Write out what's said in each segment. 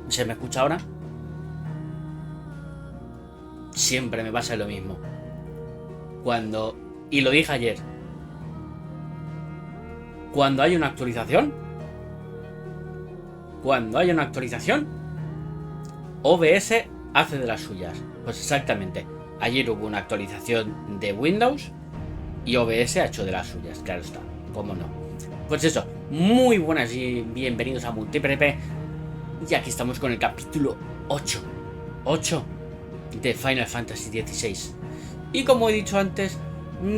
¿Se me escucha ahora? Siempre me pasa lo mismo. Y lo dije ayer. Cuando hay una actualización. OBS hace de las suyas. Pues exactamente. Ayer hubo una actualización de Windows. Y OBS ha hecho de las suyas. Claro está. ¿Cómo no? Pues eso. Muy buenas y bienvenidos a MultiPrep. Y aquí estamos con el capítulo 8 de Final Fantasy XVI. Y como he dicho antes,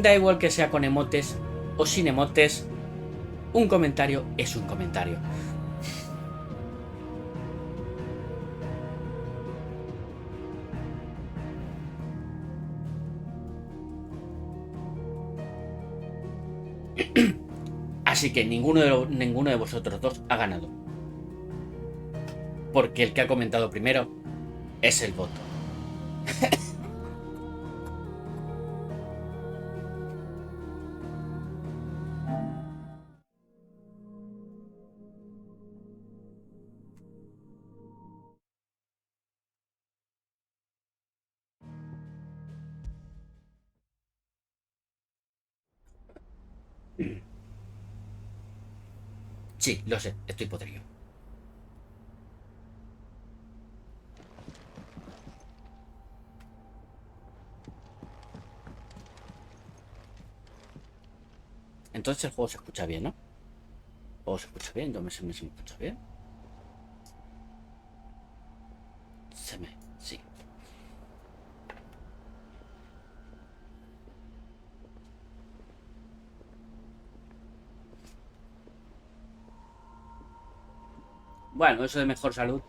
da igual que sea con emotes o sin emotes, un comentario es un comentario. Así que ninguno de vosotros dos ha ganado. Porque el que ha comentado primero es el voto. Sí, lo sé, estoy podrido. Entonces el juego se escucha bien, ¿no? ¿O se escucha bien? ¿Yo me escucha bien? Sí. Bueno, eso de mejor salud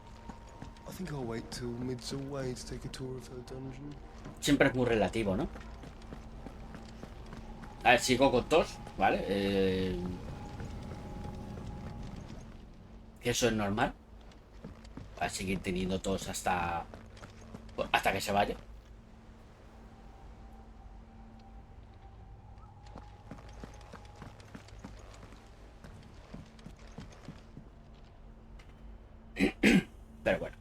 siempre es muy relativo, ¿no? A ver, sigo con tos, ¿vale? Que eso es normal. Va a seguir teniendo tos hasta que se vaya. Pero bueno.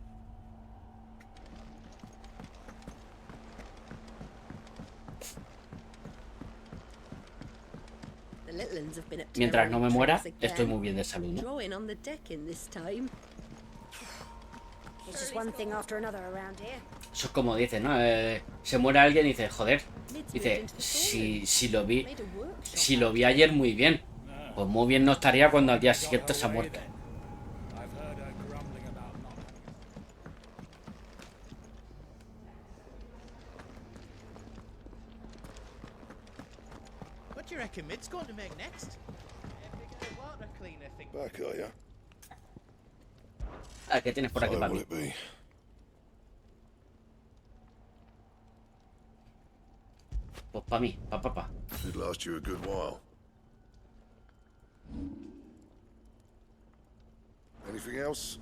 Mientras no me muera, estoy muy bien de salud, ¿no? Eso es como dice, ¿no? Se muere alguien y dice, joder. Dice, si lo vi ayer muy bien. Pues muy bien no estaría cuando al día siguiente se ha muerto. ¿Qué tienes por aquí para mí? Pues para mí, pa. Anything else?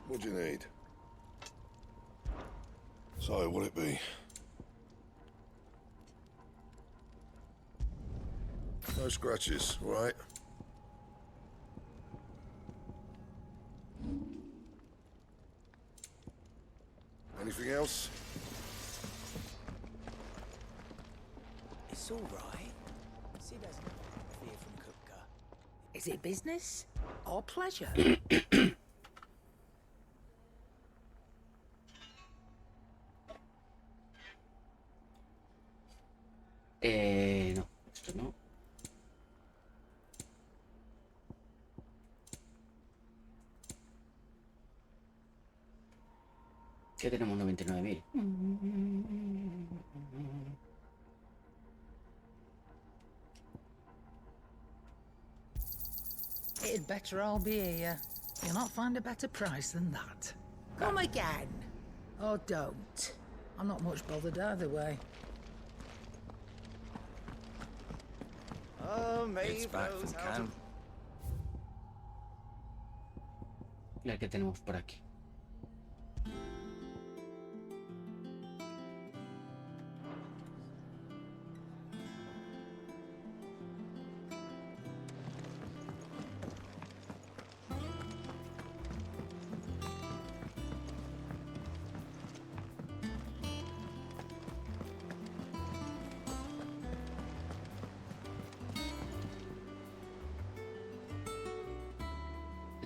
What do you need? So, what'll it be? No scratches, right? Anything else? It's all right. See, there's nothing here from Kupka. Is it business or pleasure? No, esto no. ¿Qué tenemos? 99.000. It'd better all be here. You'll not find a better price than that. Come again. Or don't. I'm not much bothered either way. It's back from camp. Mira que tenemos por aquí.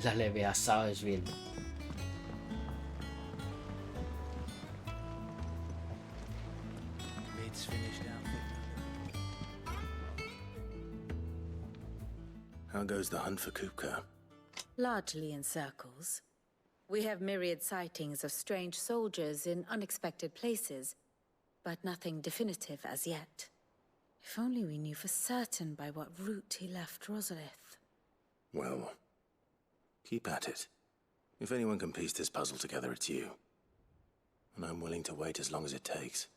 La levea, sabes bien. It's finished now. How goes the hunt for Kupka? Largely in circles. We have myriad sightings of strange soldiers in unexpected places, but nothing definitive as yet. If only we knew for certain by what route he left Rosalith. Well, keep at it. If anyone can piece this puzzle together, it's you. And I'm willing to wait as long as it takes.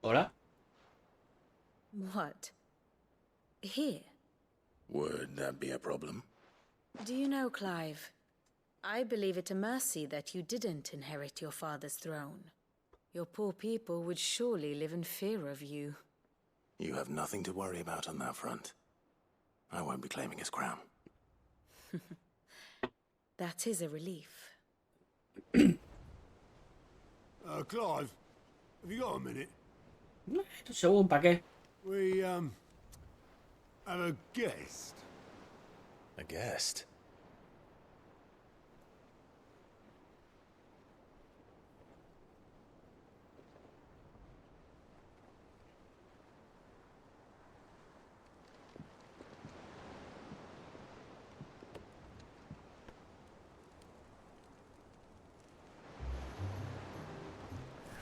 ¿Hola? What? Here? Would that be a problem? Do you know, Clive? I believe it a mercy that you didn't inherit your father's throne. Your poor people would surely live in fear of you. You have nothing to worry about on that front. I won't be claiming his crown. That is a relief. Clive, have you got a minute? Según, ¿para qué? We, have a guest. A guest?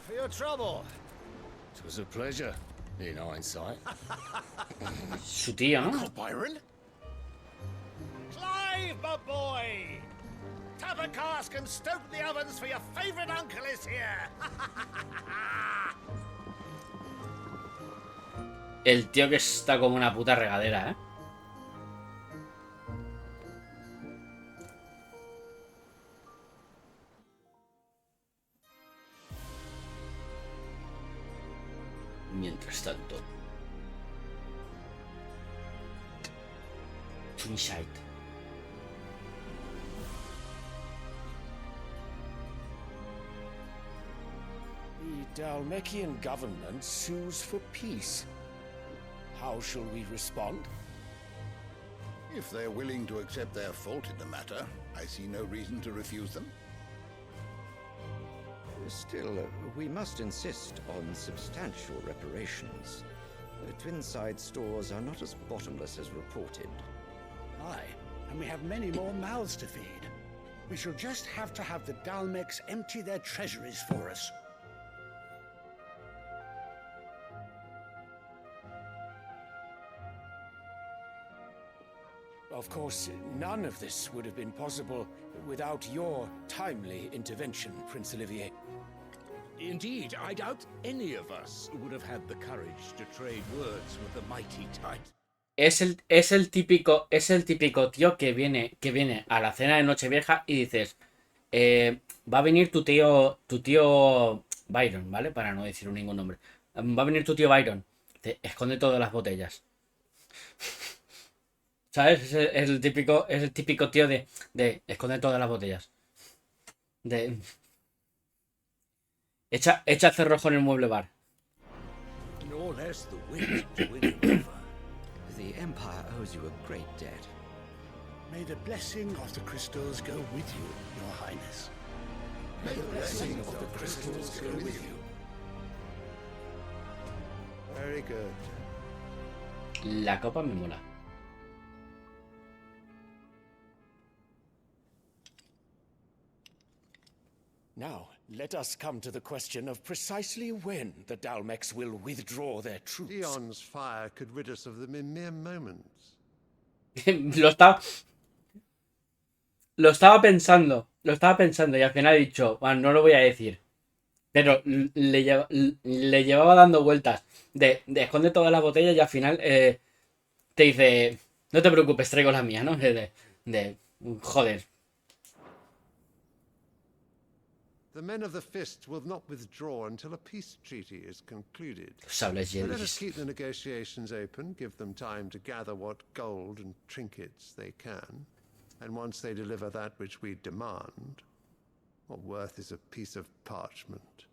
For your trouble. It was a pleasure, in hindsight. Su tío, ¿no? Byron? Clive, my boy! Tap a cask and stoke the ovens for your favourite uncle is here! El tío que está como una puta regadera, ¿eh? Mientras tanto. Twinside. The Dhalmekian government sues for peace. How shall we respond? If they're willing to accept their fault in the matter, I see no reason to refuse them. Still, we must insist on substantial reparations. Twinside stores are not as bottomless as reported. Aye, and we have many more mouths to feed. We shall just have to have the Dhalmekians empty their treasuries for us. Of course, none of this would have been possible without your timely intervention, Prince Olivier. Indeed, I doubt any of us would have had the courage to trade words with the mighty Titan. Es el típico tío que viene a la cena de Nochevieja y dices, va a venir tu tío Byron, ¿vale? Para no decir ningún nombre. Va a venir tu tío Byron. Te esconde todas las botellas. ¿Sabes? Es el típico tío de esconde todas las botellas. Echa cerrojo en el mueble bar. No less the wind to win him over. The Empire owes you a great debt. May the blessing of the crystals go with you, Your Highness. May the blessing of the crystals go with you. Very good. La copa me mola. Now, let us come to the question of precisely when the Dhalmekians will withdraw their troops. Dion's fire could rid us of them in mere moments. Lo estaba pensando y al final he dicho, bueno, no lo voy a decir. Pero le llevaba dando vueltas de esconde todas las botellas y al final te dice, no te preocupes, traigo la mía, ¿no? Joder. The men of the Fist will not withdraw until a peace treaty is concluded. Sables So let us Yeldis. keep the negotiations open, give them time to gather what gold and trinkets they can. And once they deliver that which we demand, what worth is a piece of parchment?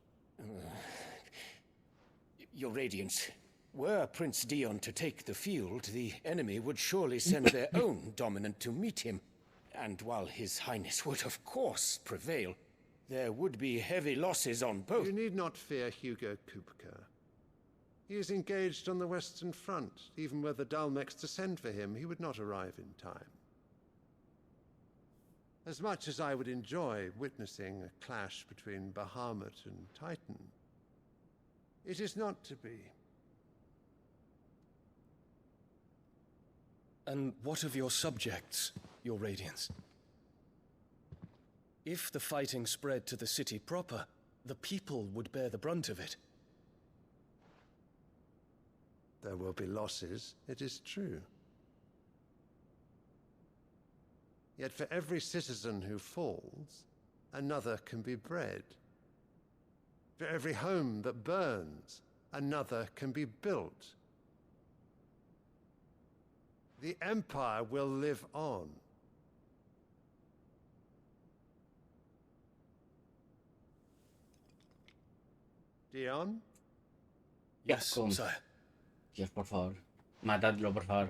Your Radiance, were Prince Dion to take the field, the enemy would surely send their own dominant to meet him. And while His Highness would of course prevail, there would be heavy losses on both. You need not fear Hugo Kupka. He is engaged on the Western Front. Even were the Dhalmekians to send for him, he would not arrive in time. As much as I would enjoy witnessing a clash between Bahamut and Titan, it is not to be. And what of your subjects, your Radiance? If the fighting spread to the city proper, the people would bear the brunt of it. There will be losses, it is true. Yet for every citizen who falls, another can be bred. For every home that burns, another can be built. The Empire will live on. Dion? Yes, sire. Dios, por favor. Matadlo, por favor.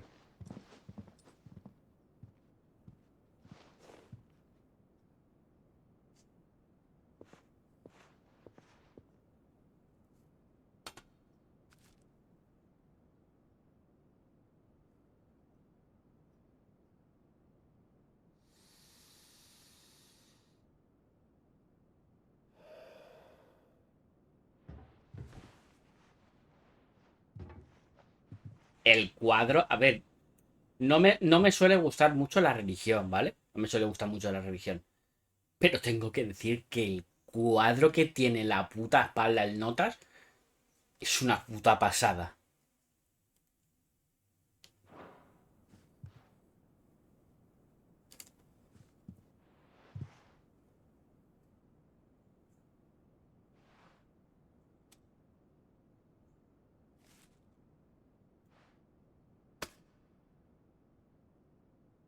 El cuadro, a ver, no me suele gustar mucho la religión, ¿vale? No me suele gustar mucho la religión. Pero tengo que decir que el cuadro que tiene la puta espalda el Notas es una puta pasada.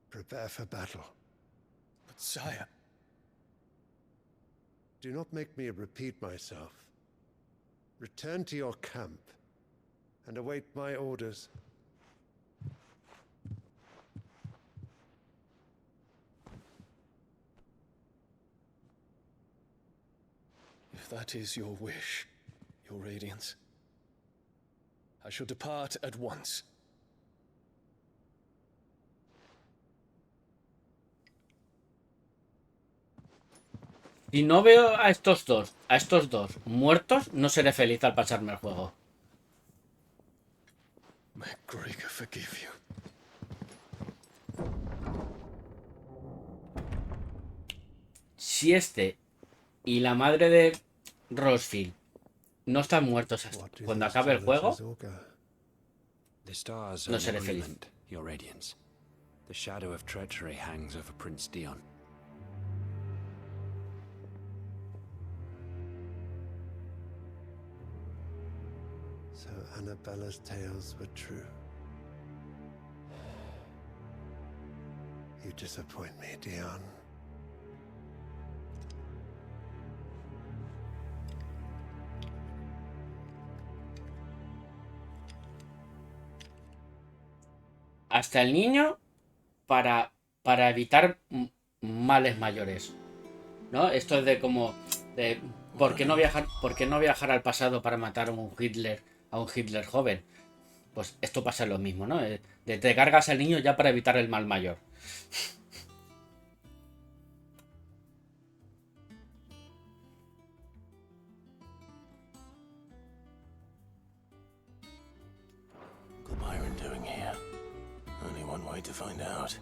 Prepare for battle. But sire... Do not make me repeat myself. Return to your camp and await my orders. If that is your wish, your Radiance, I shall depart at once. Si no veo a estos dos muertos, no seré feliz al pasarme el juego. May Gregor forgive you. Si este y la madre de Rosfield no están muertos cuando acabe el juego, no seré feliz. Your Radiance. The shadow of treachery hangs over Prince Dion. So Annabella's tales were true. You disappoint me, Dion. Hasta el niño para evitar males mayores, ¿no? Esto es de como de ¿por qué no viajar al pasado para matar a un Hitler joven? Pues esto pasa lo mismo, ¿no? Te cargas al niño ya para evitar el mal mayor. What's Byron doing here? Only one way to find out.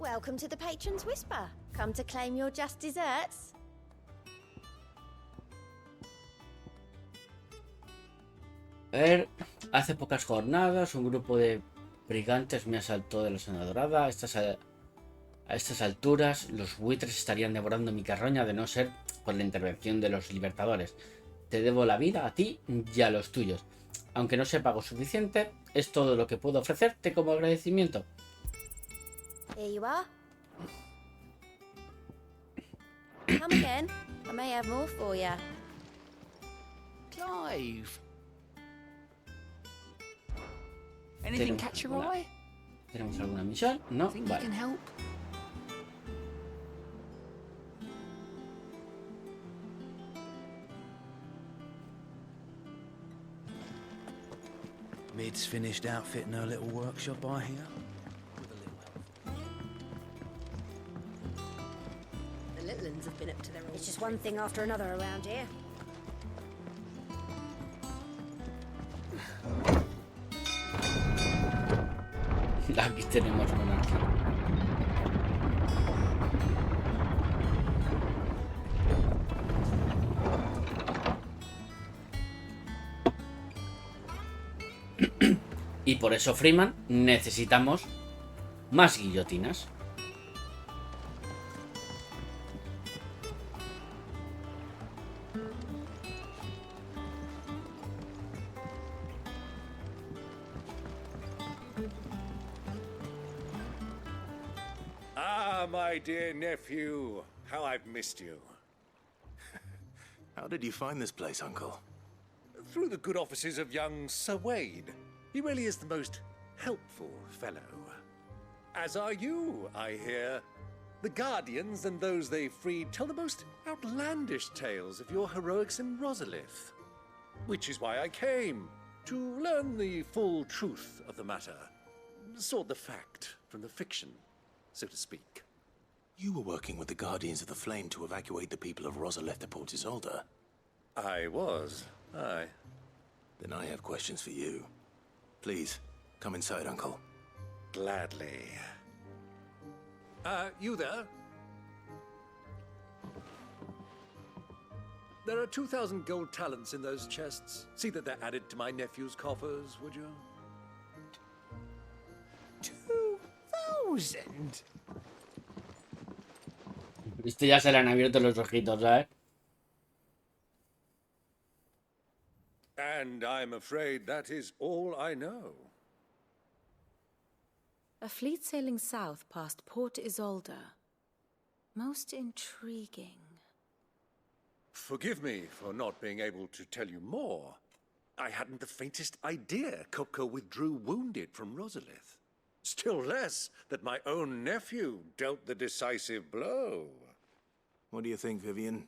Welcome to the Patron's Whisper. Come to claim your just desserts? A ver, hace pocas jornadas un grupo de brigantes me asaltó de la zona dorada. A A estas alturas, los buitres estarían devorando mi carroña de no ser por la intervención de los libertadores. Te debo la vida a ti y a los tuyos. Aunque no sea pago suficiente, es todo lo que puedo ofrecerte como agradecimiento. Here you are. Come again. I may have more for you. Clive. Anything catch your eye? ¿Tenemos alguna misión? No, Think you vale. can help? Mid's finished outfitting her little workshop, I hear. The little ones have been up to their old. It's just one thing after another around here. Aquí tenemos monarquía. Y por eso, Freeman, necesitamos más guillotinas. Ah, my dear nephew, how I've missed you. How did you find this place, Uncle? Through the good offices of young Sir Wade. He really is the most helpful fellow. As are you, I hear. The Guardians and those they freed tell the most outlandish tales of your heroics in Rosalith. Which is why I came, to learn the full truth of the matter. Sort the fact from the fiction, so to speak. You were working with the Guardians of the Flame to evacuate the people of Rosalith to Port Isolde. I was, aye. Then I have questions for you. Please, come inside, Uncle. Gladly. You there? There are 2,000 gold talents in those chests. See that they're added to my nephew's coffers, would you? 2,000? Este ya se le han abierto los ojitos, ¿sabes? And I'm afraid that is all I know. A fleet sailing south past Port Isolde. Most intriguing. Forgive me for not being able to tell you more. I hadn't the faintest idea Kupka withdrew wounded from Rosalith. Still less that my own nephew dealt the decisive blow. What do you think, Vivian?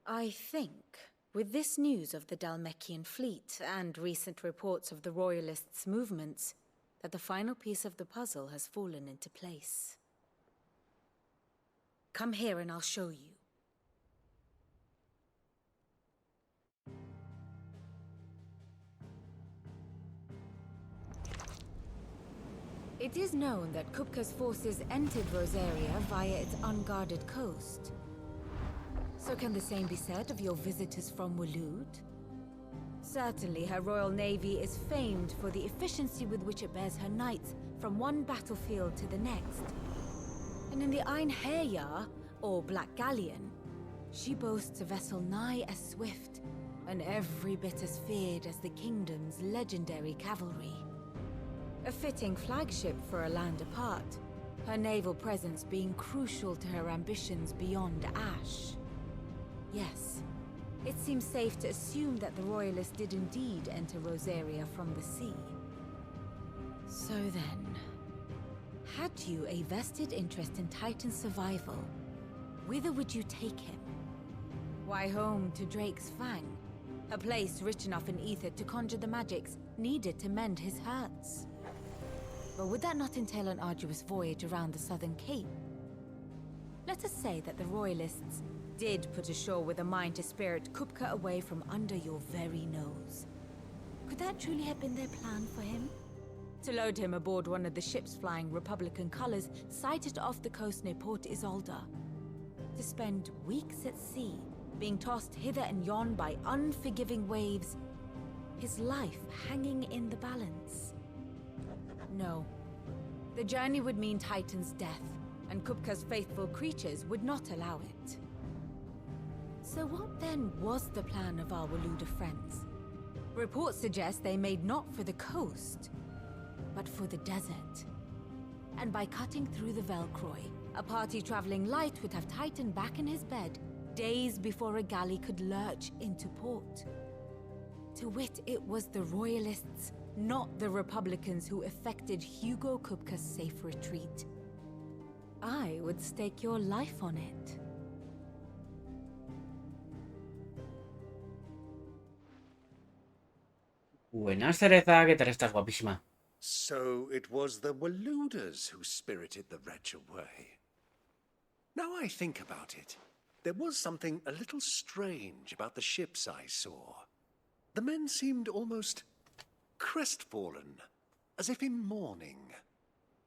I think, with this news of the Dhalmekian fleet and recent reports of the Royalists' movements, that the final piece of the puzzle has fallen into place. Come here and I'll show you. It is known that Kupka's forces entered Rosaria via its unguarded coast. So can the same be said of your visitors from Waloed? Certainly her Royal Navy is famed for the efficiency with which it bears her knights from one battlefield to the next. And in the Einherjar, or Black Galleon, she boasts a vessel nigh as swift and every bit as feared as the kingdom's legendary cavalry. A fitting flagship for a land apart, her naval presence being crucial to her ambitions beyond Ash. Yes, it seems safe to assume that the Royalists did indeed enter Rosaria from the sea. So then, had you a vested interest in Titan's survival, whither would you take him? Why, home to Drake's Fang, a place rich enough in ether to conjure the magics needed to mend his hurts. But would that not entail an arduous voyage around the southern cape? Let us say that the Royalists did put ashore with a mind to spirit Kupka away from under your very nose. Could that truly have been their plan for him? To load him aboard one of the ships flying Republican colors sighted off the coast near Port Isolde. To spend weeks at sea, being tossed hither and yon by unforgiving waves, his life hanging in the balance. No. The journey would mean Titan's death, and Kupka's faithful creatures would not allow it. So what then was the plan of our Waloed friends? Reports suggest they made not for the coast, but for the desert. And by cutting through the Velcroy, a party traveling light would have Titan back in his bed days before a galley could lurch into port. To wit, it was the Royalists, not the Republicans, who effected Hugo Kupka's safe retreat. I would stake your life on it. Buenas, Cereza, ¿qué tal estás, guapísima? So it was the Waloeders who spirited the wretch away. Now I think about it, there was something a little strange about the ships I saw. The men seemed almost crestfallen, as if in mourning,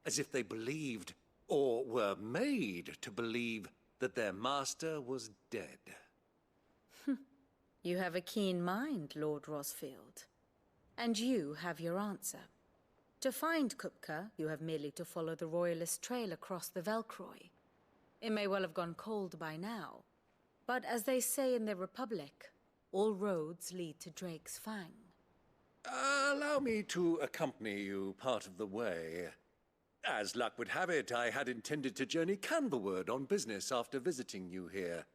as if they believed, or were made to believe, that their master was dead. You have a keen mind, Lord Rosfield. And you have your answer. To find Kupka, you have merely to follow the Royalist trail across the Velcroy. It may well have gone cold by now, but as they say in the Republic, all roads lead to Drake's Fang. Allow me to accompany you part of the way. As luck would have it, I had intended to journey Canberward on business after visiting you here.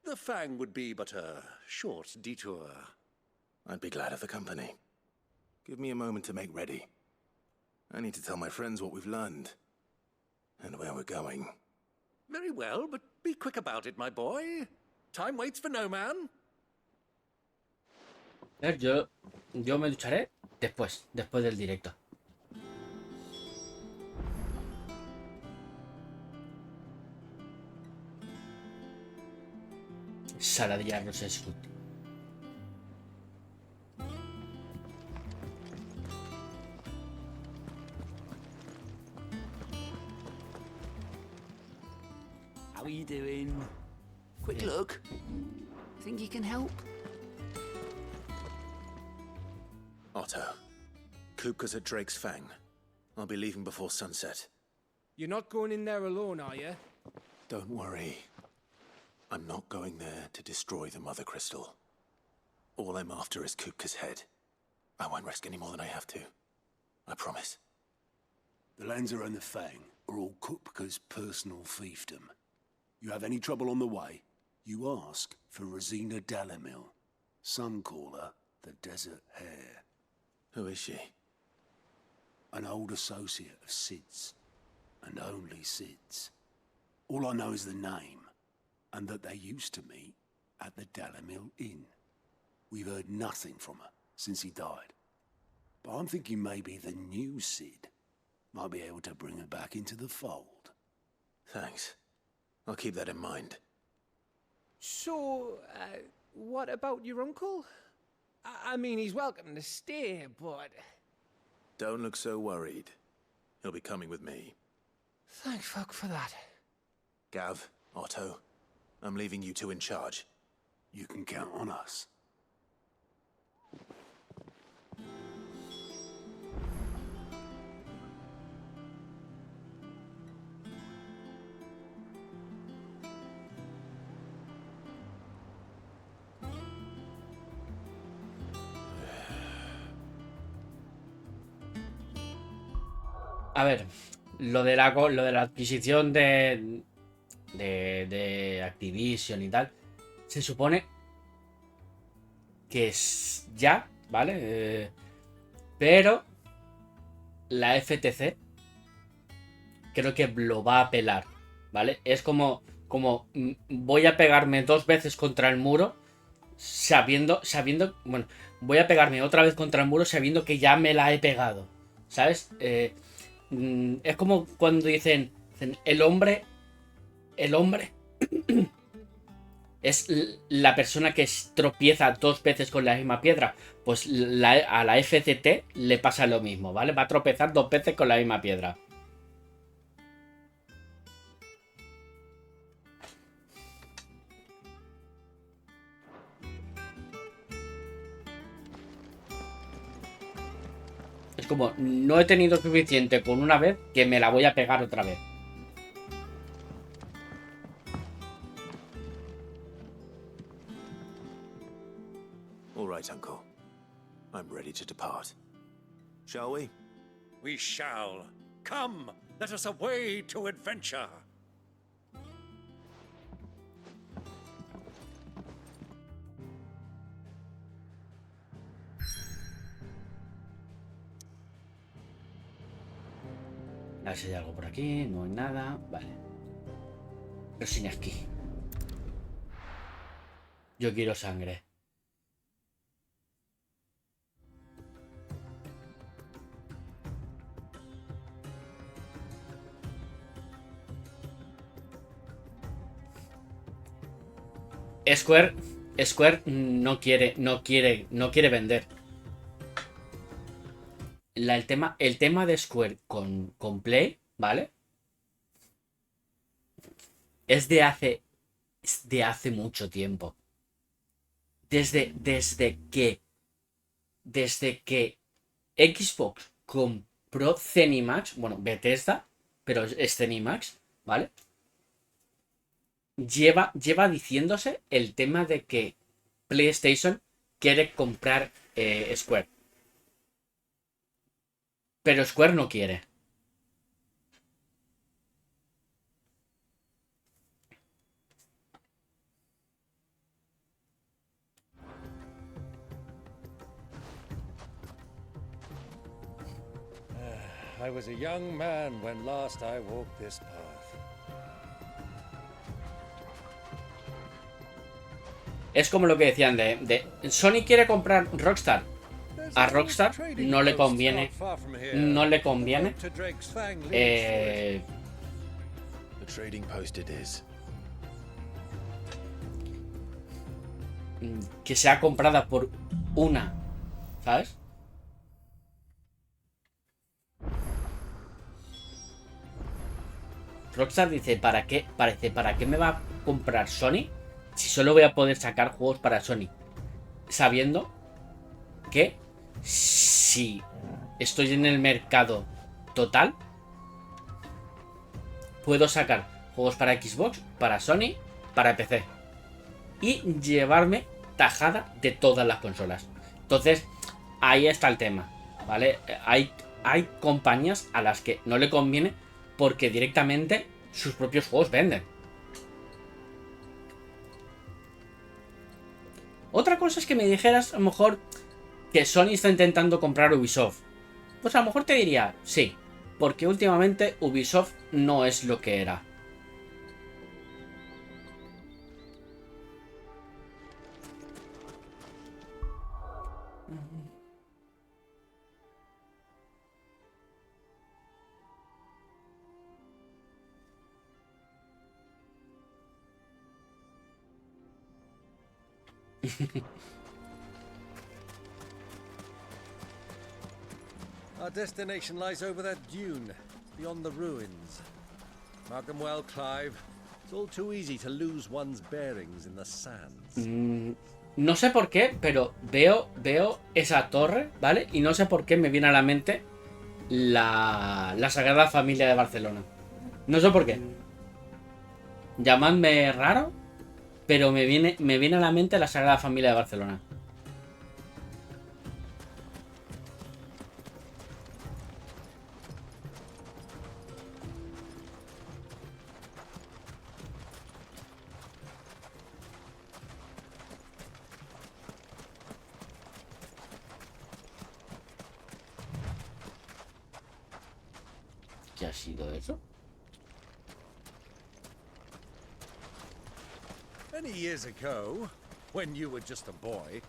The Fang would be but a short detour. I'd be glad of the company. Give me a moment to make ready. I need to tell my friends what we've learned. And where we're going. Very well, but be quick about it, my boy. Time waits for no man. Yo me ducharé después del directo. Saladilla Rosescut. How are you doing? Quick look. Think you can help? Otto, Kupka's at Drake's Fang. I'll be leaving before sunset. You're not going in there alone, are you? Don't worry. I'm not going there to destroy the Mother Crystal. All I'm after is Kupka's head. I won't risk any more than I have to. I promise. The Lancer and the Fang are all Kupka's personal fiefdom. You have any trouble on the way, you ask for Rosina Dalamil. Some call her the Desert Hare. Who is she? An old associate of Sid's, and only Sid's. All I know is the name, and that they used to meet at the Dalamil Inn. We've heard nothing from her since he died. But I'm thinking maybe the new Sid might be able to bring her back into the fold. Thanks. I'll keep that in mind. So, what about your uncle? I mean, he's welcome to stay, but... Don't look so worried. He'll be coming with me. Thank fuck for that. Gav, Otto, I'm leaving you two in charge. You can count on us. A ver, lo de la adquisición de Activision y tal, se supone que es ya, ¿vale? Pero la FTC creo que lo va a apelar, ¿vale? Es como voy a pegarme 2 veces contra el muro sabiendo, bueno, voy a pegarme otra vez contra el muro sabiendo que ya me la he pegado, ¿sabes? Es como cuando dicen el hombre es la persona que tropieza 2 veces con la misma piedra. Pues a la FCT le pasa lo mismo, ¿vale? Va a tropezar 2 veces con la misma piedra. Es como, no he tenido suficiente con una vez que me la voy a pegar otra vez. All right, Uncle. I'm ready to depart. Shall we? We shall. Come, let us away to adventure. A ver si hay algo por aquí. No hay nada. Vale. Pero sin esquí. Yo quiero sangre. Square no quiere vender. El tema de Square con Play, ¿vale? Es de hace mucho tiempo. Desde que Xbox compró Zenimax, bueno, Bethesda, pero es Zenimax, ¿vale? Lleva diciéndose el tema de que PlayStation quiere comprar Square. Pero Square no quiere. I was a young man when last I walked this path. Es como lo que decían de Sony quiere comprar Rockstar. A Rockstar no le conviene. No le conviene. The trading post it is. Que sea comprada por una. ¿Sabes? Rockstar dice, ¿para qué me va a comprar Sony si solo voy a poder sacar juegos para Sony? Sabiendo que si estoy en el mercado total, puedo sacar juegos para Xbox, para Sony, para PC y llevarme tajada de todas las consolas. Entonces, ahí está el tema, ¿vale? Hay compañías a las que no le conviene porque directamente sus propios juegos venden. Otra cosa es que me dijeras, a lo mejor, que Sony está intentando comprar Ubisoft. Pues a lo mejor te diría, sí, porque últimamente Ubisoft no es lo que era. Our destination lies over that dune, beyond the ruins. Mark them well, Clive. It's all too easy to lose one's bearings in the sands. No sé por qué, pero veo esa torre, ¿vale? Y no sé por qué me viene a la mente la Sagrada Familia de Barcelona. No sé por qué. Llamadme raro, pero me viene a la mente la Sagrada Familia de Barcelona. ¿Qué ha sido eso? Many years ago, when you were just a boy,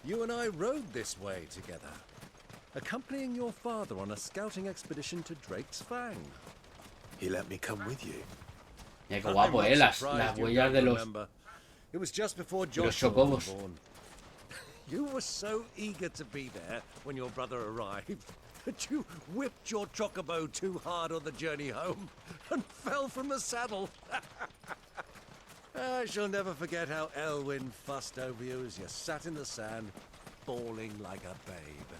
you and I rode this way together, accompanying your father on a scouting expedition to Drake's Fang. He let me come with you. Qué guapo, las huellas de los It was just before Joshua was chocobos. born. You were so eager to be there when your brother arrived that you whipped your chocobo too hard on the journey home and fell from the saddle. I shall never forget how Elwyn fussed over you as you sat in the sand, bawling like a babe.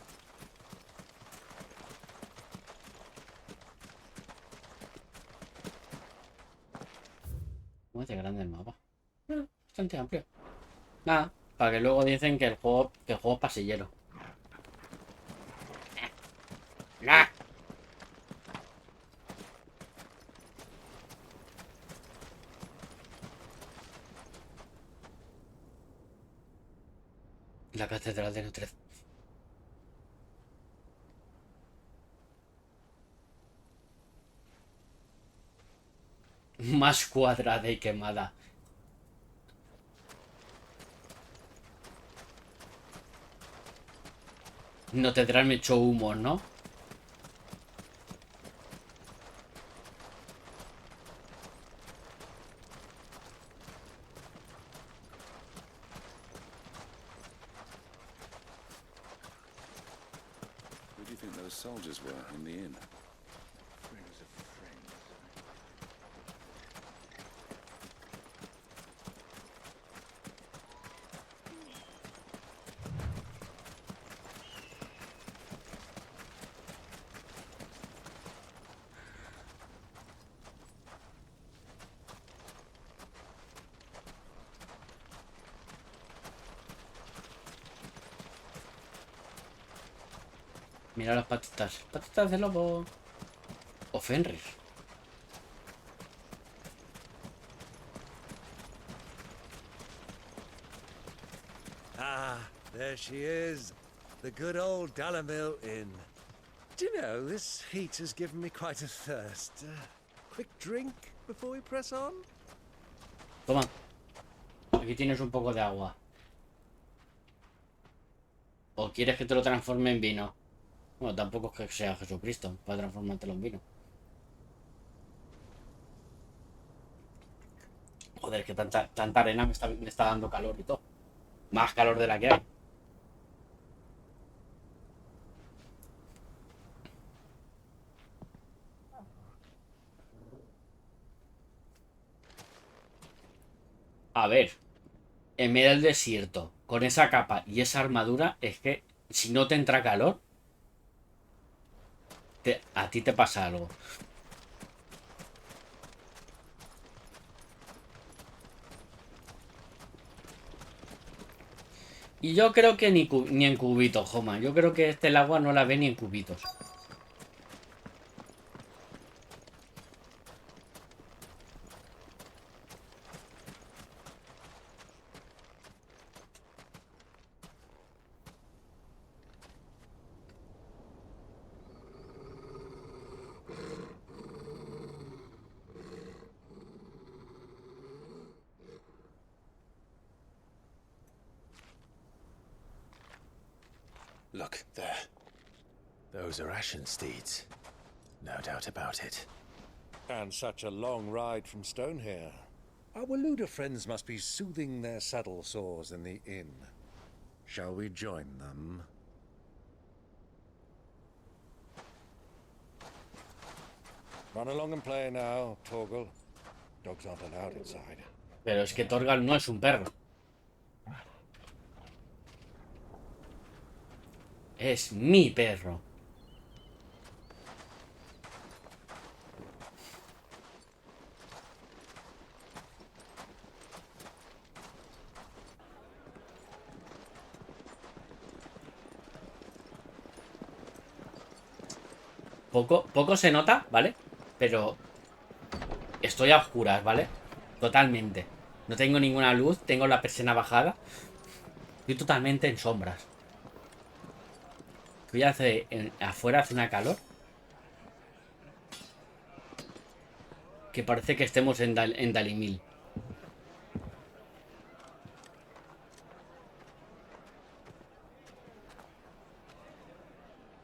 Muy de grande el mapa. Bastante amplio. Nada, Para que luego dicen que el juego es pasillero. ¡Nah! La catedral de Notre Dame. Más cuadrada y quemada. No tendrán hecho humo, ¿no? Who do you think those soldiers were in the inn? Mira las patitas. Patitas de lobo. O Fenris. Ah, there she is. The good old Dalamil Inn. Do you know, this heat has given me quite a thirst. Quick drink before we press on? Toma. Aquí tienes un poco de agua. ¿O quieres que te lo transforme en vino? Bueno, tampoco es que sea Jesucristo para transformártelo en vino. Joder, que tanta arena me está dando calor y todo. Más calor de la que hay. A ver, en medio del desierto, con esa capa y esa armadura, es que si no te entra calor, a ti te pasa algo. Y yo creo que ni en cubitos, Joma. Yo creo que el agua no la ve ni en cubitos. Look, there. Those are ashen steeds. No doubt about it. And such a long ride from Stone here. Our Waloed friends must be soothing their saddle sores in the inn. Shall we join them? Run along and play now, Torgal. Dogs aren't allowed inside. Pero es que Torgal no es un perro. Es mi perro. Poco se nota, ¿vale? Pero estoy a oscuras, ¿vale? Totalmente. No tengo ninguna luz, tengo la persiana bajada. Estoy totalmente en sombras. Afuera hace una calor que parece que estemos en Dalimil.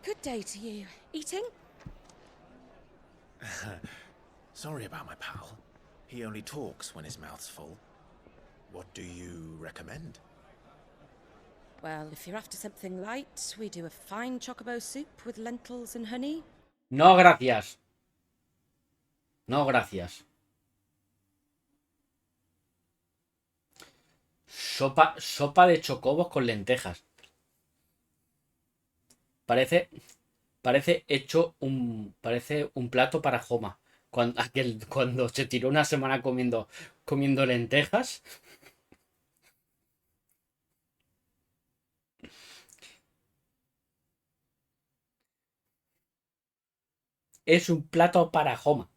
Good day to you. Eating? Sorry about my pal. He only talks when his mouth's full. What do you recommend? Well, if you're after something light, we do a fine chocobo soup with lentils and honey. No, gracias. No, gracias. Sopa de chocobos con lentejas. Parece un plato para Joma. Cuando se tiró una semana comiendo lentejas. es un plato para Joma.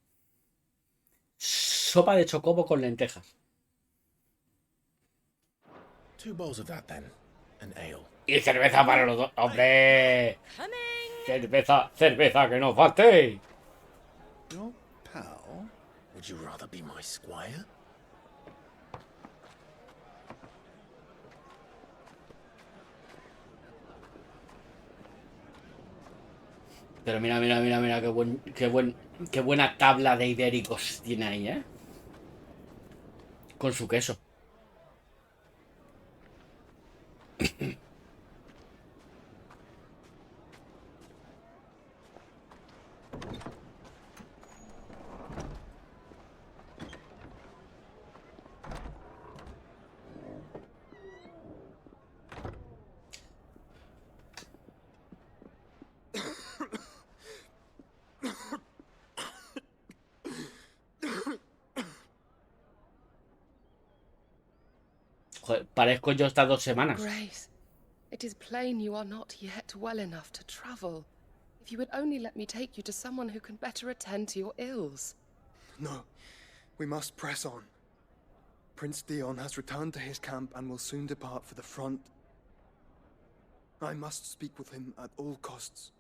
Sopa de chocobo con lentejas. 2 bowls of that then, and ale. Y cerveza para los dos. ¡Hombre! Cerveza, cerveza, que no falte. Your pal? Would you rather be my squire? Pero mira, qué buena tabla de ibéricos tiene ahí, ¿eh? Con su queso. Joder, parezco yo estas 2 semanas. Grace, it is plain you are not yet well enough to travel. If you would only let me take you to someone who can better attend to your ills. No, we must press on. Prince Dion has returned to his camp and will soon depart for the front. I must speak with him at all costs.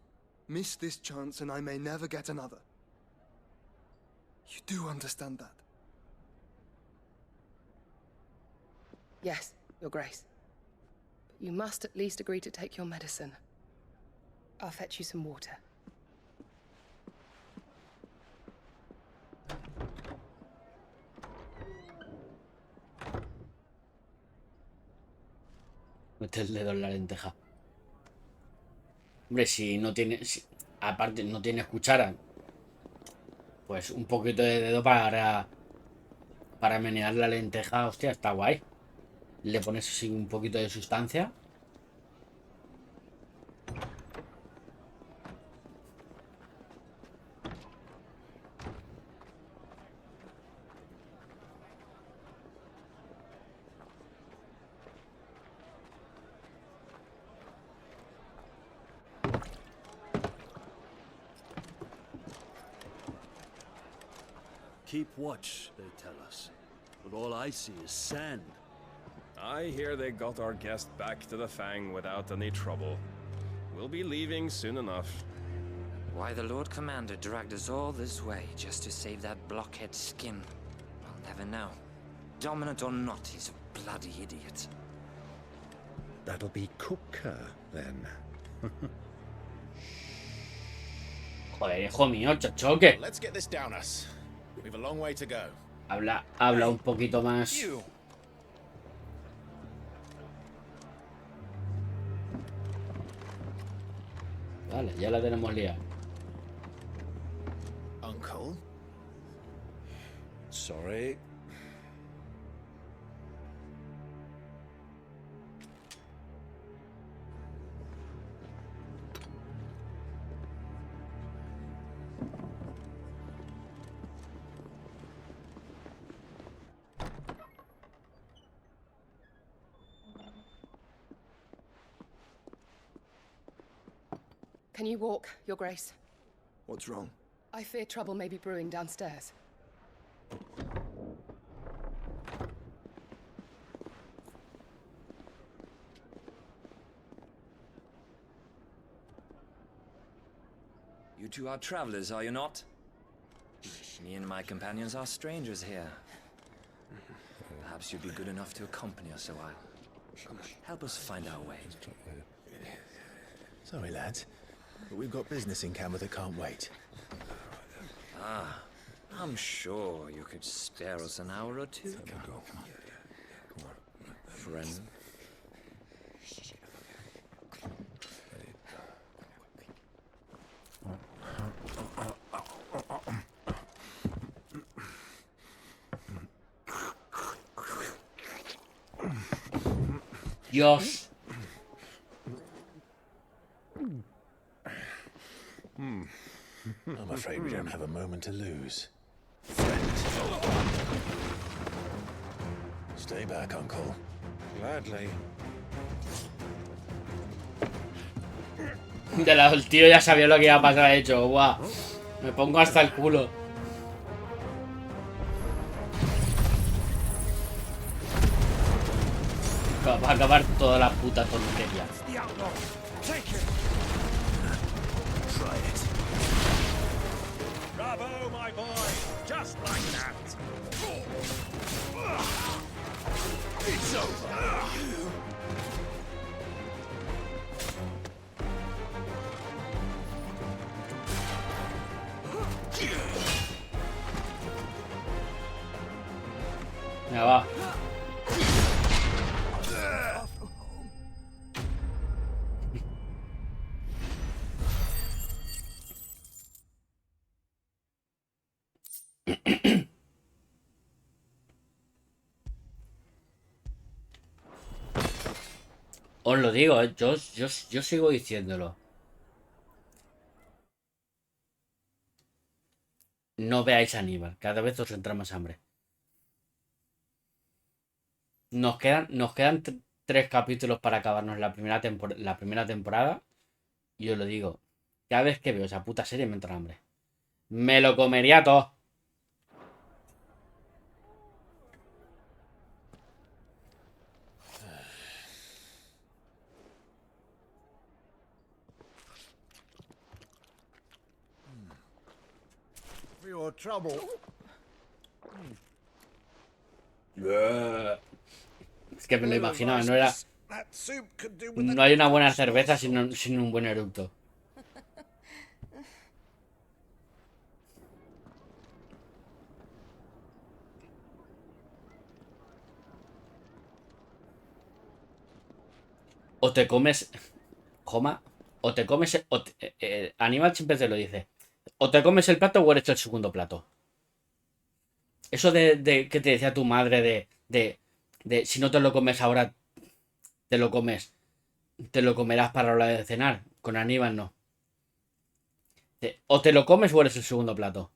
Miss this chance and I may never get another. You do understand that? Yes, Your Grace. But you must at least agree to take your medicine. I'll fetch you some water. Mete el dedo en la lenteja. Hombre, si no tiene... aparte, no tienes cuchara. Pues un poquito de dedo para menear la lenteja. Hostia, está guay. Le pones así un poquito de sustancia. Keep watch, they tell us. But all I see is sand. I hear they got our guest back to the Fang without any trouble. We'll be leaving soon enough. Why the Lord Commander dragged us all this way just to save that blockhead skin, I'll never know. Dominant or not, he's a bloody idiot. That'll be Cooker, then. Joder, hijo mío, chochoque. Let's get this down us. We've a long way to go. Habla un poquito más. Vale, ya la tenemos liada. Uncle? Sorry. Can you walk, Your Grace? What's wrong? I fear trouble may be brewing downstairs. You two are travelers, are you not? Me and my companions are strangers here. Perhaps you'd be good enough to accompany us a while. Help us find our way. Sorry, lads. But we've got business in camera that can't wait. Ah, I'm sure you could spare us an hour or two. Friend. Dios. I'm afraid we don't have a moment to lose. Friend. Stay back, Uncle. Gladly. El tío ya sabía lo que iba a pasar, de hecho. Guau. Me pongo hasta el culo. Va a acabar toda la puta tontería. Bravo, my boy! Just like that! It's over! Ya va. Os lo digo, yo sigo diciéndolo. No veáis a Aníbal, cada vez os entra más hambre. Nos quedan 3 capítulos para acabarnos la primera temporada. Y os lo digo, cada vez que veo esa puta serie me entra hambre. Me lo comería todo. For your trouble. Es que me lo imaginaba, no era. No hay una buena cerveza sin un buen eructo. O te comes. Coma. O te comes. Aníbal siempre te lo dice. O te comes el plato o eres el segundo plato. Eso de que te decía tu madre de si no te lo comes ahora, te lo comes. Te lo comerás para la hora de cenar. Con Aníbal no. O te lo comes o eres el segundo plato.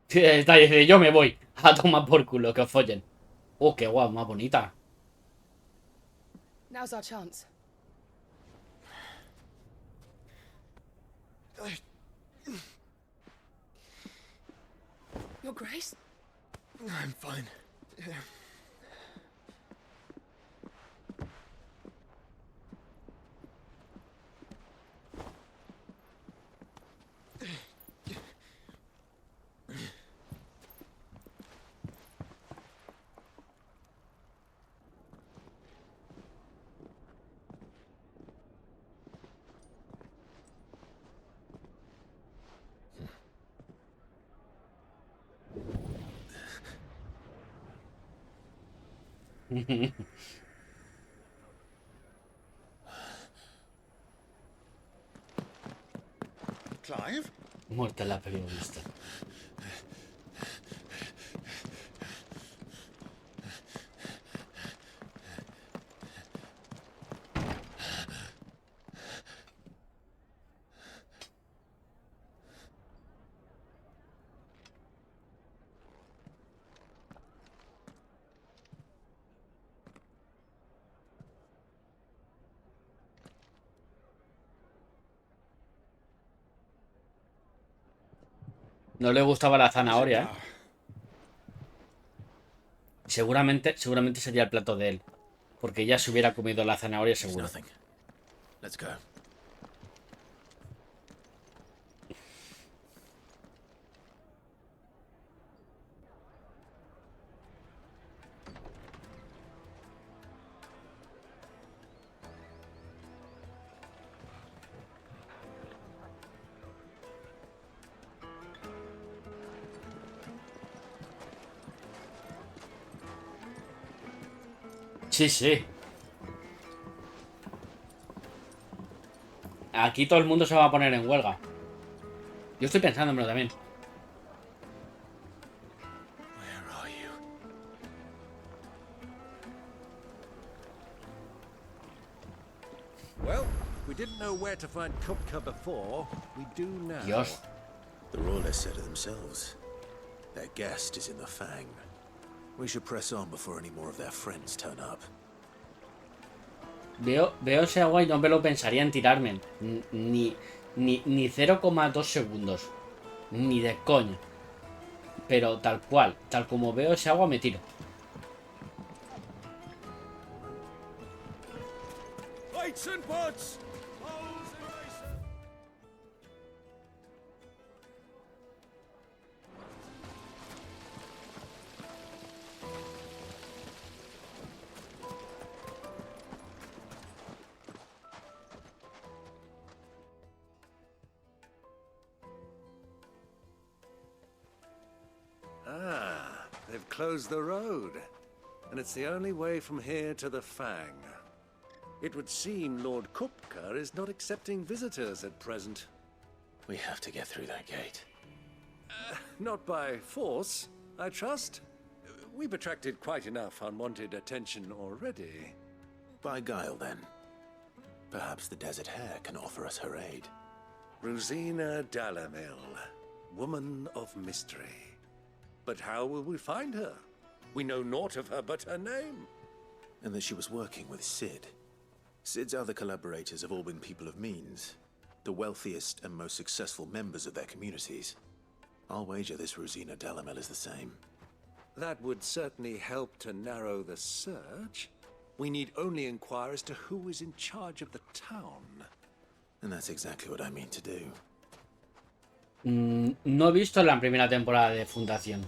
Está, dice, yo me voy a tomar por culo, que os follen. Oh, qué guau, más bonita. Now's our chance. Your Grace? I'm fine. Clive? Muerta la periodista. No le gustaba la zanahoria, ¿eh? Seguramente sería el plato de él. Porque ya se hubiera comido la zanahoria seguro. Let's go. Sí, sí. Aquí todo el mundo se va a poner en huelga. Yo estoy pensándomelo también. Where are you? Well, we didn't know where to find Kupka before. We do now. Dios. The Royalists said it themselves. Their guest is in the Fang. We should press on before any more of their friends turn up. Veo ese agua y no me lo pensaría en tirarme. Ni 0,2 segundos. Ni de coña. Pero tal cual, tal como veo ese agua me tiro. Lights and butts! Ah, they've closed the road. And it's the only way from here to the Fang. It would seem Lord Kupka is not accepting visitors at present. We have to get through that gate. Not by force, I trust. We've attracted quite enough unwanted attention already. By guile, then. Perhaps the Desert Hare can offer us her aid. Rosina Dalamil, woman of mystery. But how will we find her? We know naught of her but her name. And that she was working with Sid. Sid's other collaborators have all been people of means, the wealthiest and most successful members of their communities. I'll wager this Rosina Dalamel is the same. That would certainly help to narrow the search. We need only inquire as to who is in charge of the town. And that's exactly what I mean to do. No he visto la primera temporada de Fundación.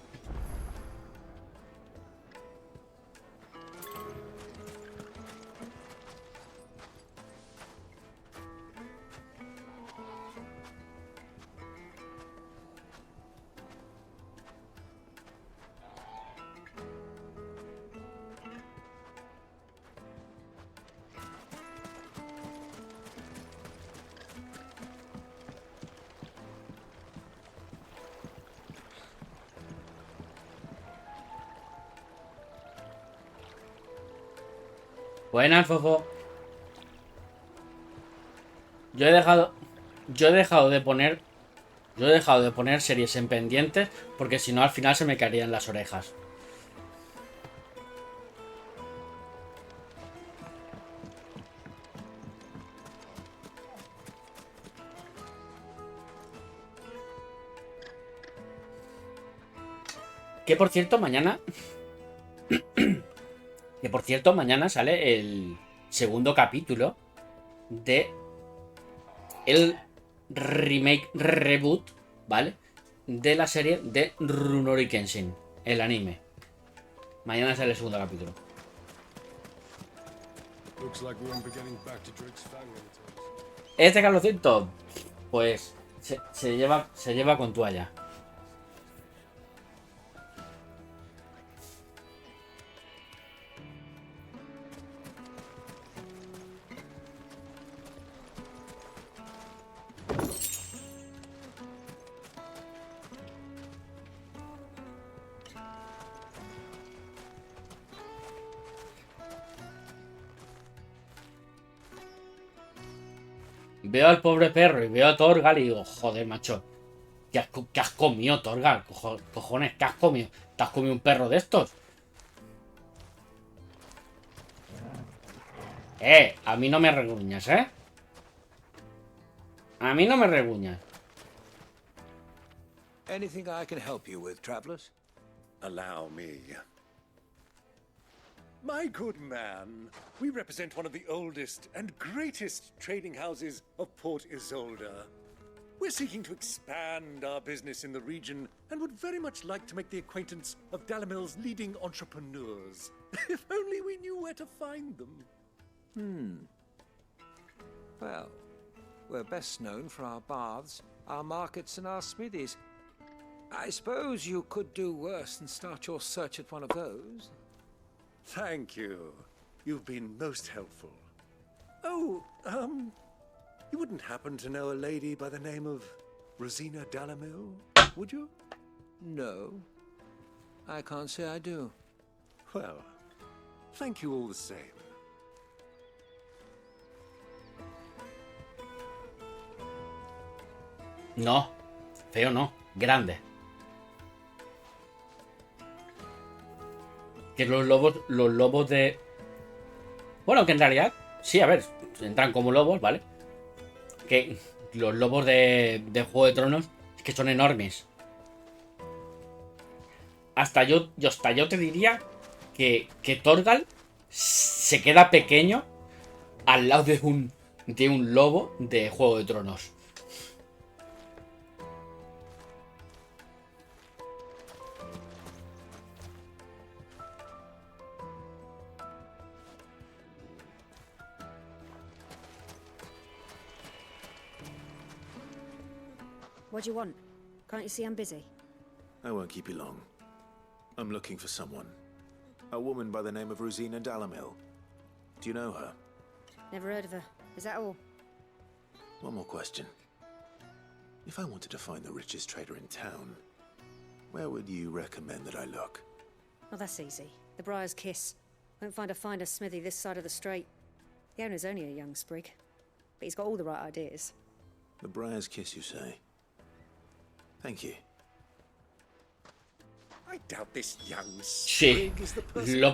Buenas, Fofo. Yo he dejado de poner series en pendientes porque si no al final se me caerían las orejas. Que por cierto, mañana sale el segundo capítulo de el remake, reboot, ¿vale? De la serie de Rurouni Kenshin, el anime. Mañana sale el segundo capítulo. Este calorcito, pues se lleva con toalla. Veo al pobre perro y veo a Torgal y digo, joder, macho, ¿qué has comido, Torgal? Cojones, ¿qué has comido? ¿Te has comido un perro de estos? A mí no me reguñas, ¿eh? A mí no me reguñas. Anything I can help you with, travelers? Allow me. My good man, we represent one of the oldest and greatest trading houses of Port Isolde. We're seeking to expand our business in the region and would very much like to make the acquaintance of Dalamil's leading entrepreneurs. If only we knew where to find them. Well, we're best known for our baths, our markets, and our smithies. I suppose you could do worse than start your search at one of those. Thank you. You've been most helpful. Oh, you wouldn't happen to know a lady by the name of Rosina Dalamil, would you? No. I can't say I do. Well, thank you all the same. No, feo no, grande. que los lobos de... Bueno, que en realidad, sí, a ver, entran como lobos, ¿vale? Que los lobos de Juego de Tronos es que son enormes. Hasta yo te diría que Torgal se queda pequeño al lado de un lobo de Juego de Tronos. What do you want? Can't you see I'm busy? I won't keep you long. I'm looking for someone. A woman by the name of Rosina Dalamil. Do you know her? Never heard of her. Is that all? One more question. If I wanted to find the richest trader in town, where would you recommend that I look? Oh, that's easy. The Briar's Kiss. Won't find a finer smithy this side of the strait. The owner's only a young sprig, but he's got all the right ideas. The Briar's Kiss, you say? Thank you. I doubt this young Sí, sprig is the person lo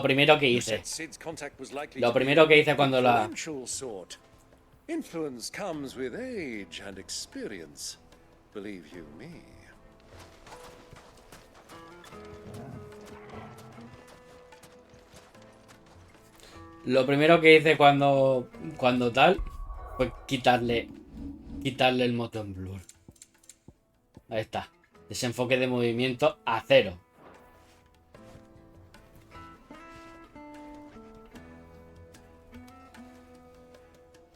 primero que hice. Sid's contact was likely Lo to be primero que hice cuando la... influential sort. Influence comes with age and experience. Believe you me. Lo primero que hice cuando tal fue quitarle el motion blur. Ahí está. Desenfoque de movimiento a 0.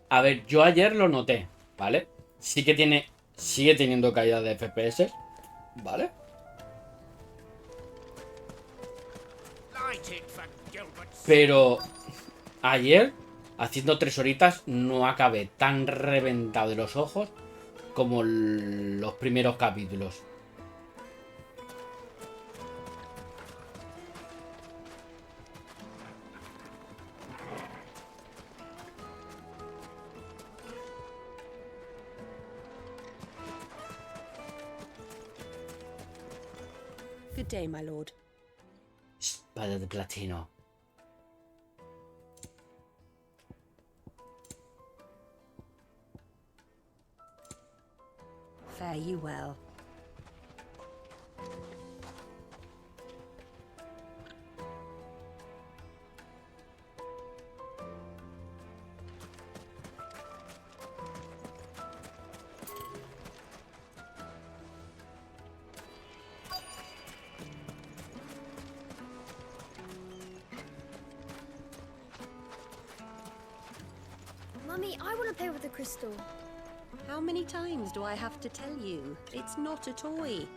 A ver, yo ayer lo noté, ¿vale? Sigue teniendo caída de FPS, ¿vale? Pero ayer, haciendo 3 horitas, no acabé tan reventado de los ojos como los primeros capítulos. Good day, my lord. Espada de platino. Fare you well. Mummy, I want to play with the crystal. How many times do I have to tell you? It's not a toy.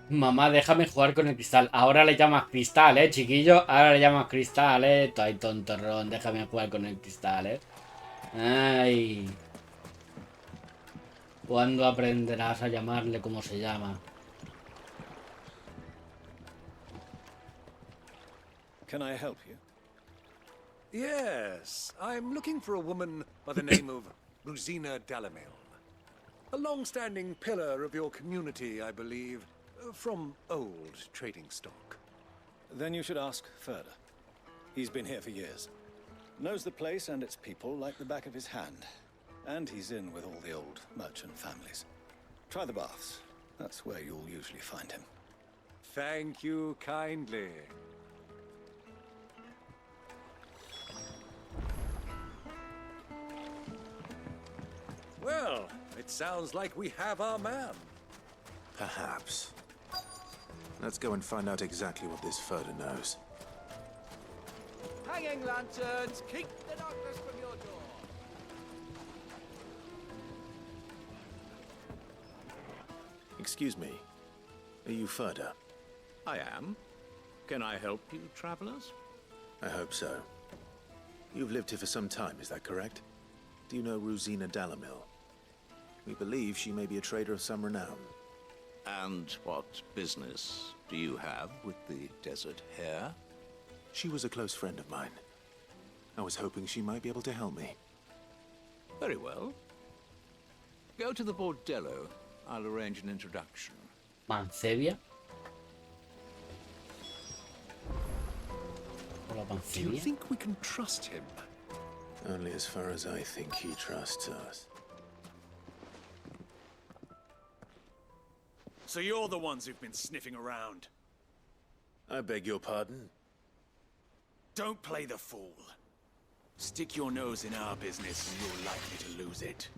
Mamá, déjame jugar con el cristal. Ahora le llamas cristal, chiquillo. Ahora le llamas cristal, Ay, tontorrón. Déjame jugar con el cristal, Ay. ¿Cuándo aprenderás a llamarle como se llama? Can I help you? Yes, I'm looking for a woman by the name of Rosina Dalamil. A long-standing pillar of your community, I believe, from old trading stock. Then you should ask Further. He's been here for years. Knows the place and its people like the back of his hand. And he's in with all the old merchant families. Try the baths. That's where you'll usually find him. Thank you kindly. Well, it sounds like we have our man. Perhaps. Let's go and find out exactly what this Further knows. Hanging lanterns, keep the darkness from your door. Excuse me. Are you Further? I am. Can I help you, travelers? I hope so. You've lived here for some time, is that correct? Do you know Rosina Dalamil? We believe she may be a trader of some renown. And what business do you have with the desert hare? She was a close friend of mine. I was hoping she might be able to help me. Very well. Go to the bordello. I'll arrange an introduction. Mancebia. globo Do you anfibia. think we can trust him? Only as far as I think he trusts us. So you're the ones who've been sniffing around. I beg your pardon? Don't play the fool. Stick your nose in our business and you're likely to lose it.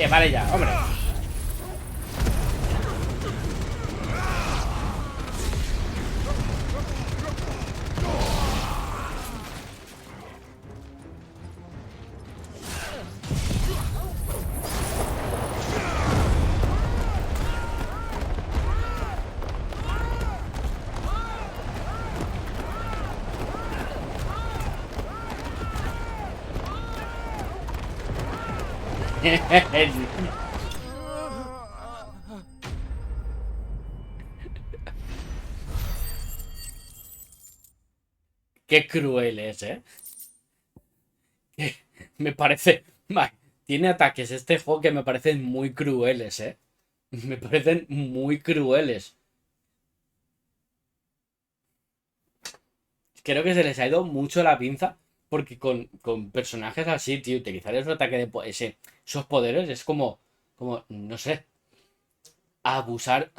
Vale ya, hombre. Qué cruel es, ¿eh? Me parece... Tiene ataques este juego que me parecen muy crueles, ¿eh? Me parecen muy crueles. Creo que se les ha ido mucho la pinza. Porque con personajes así, tío, utilizar ese ataque de esos poderes es como, no sé, abusar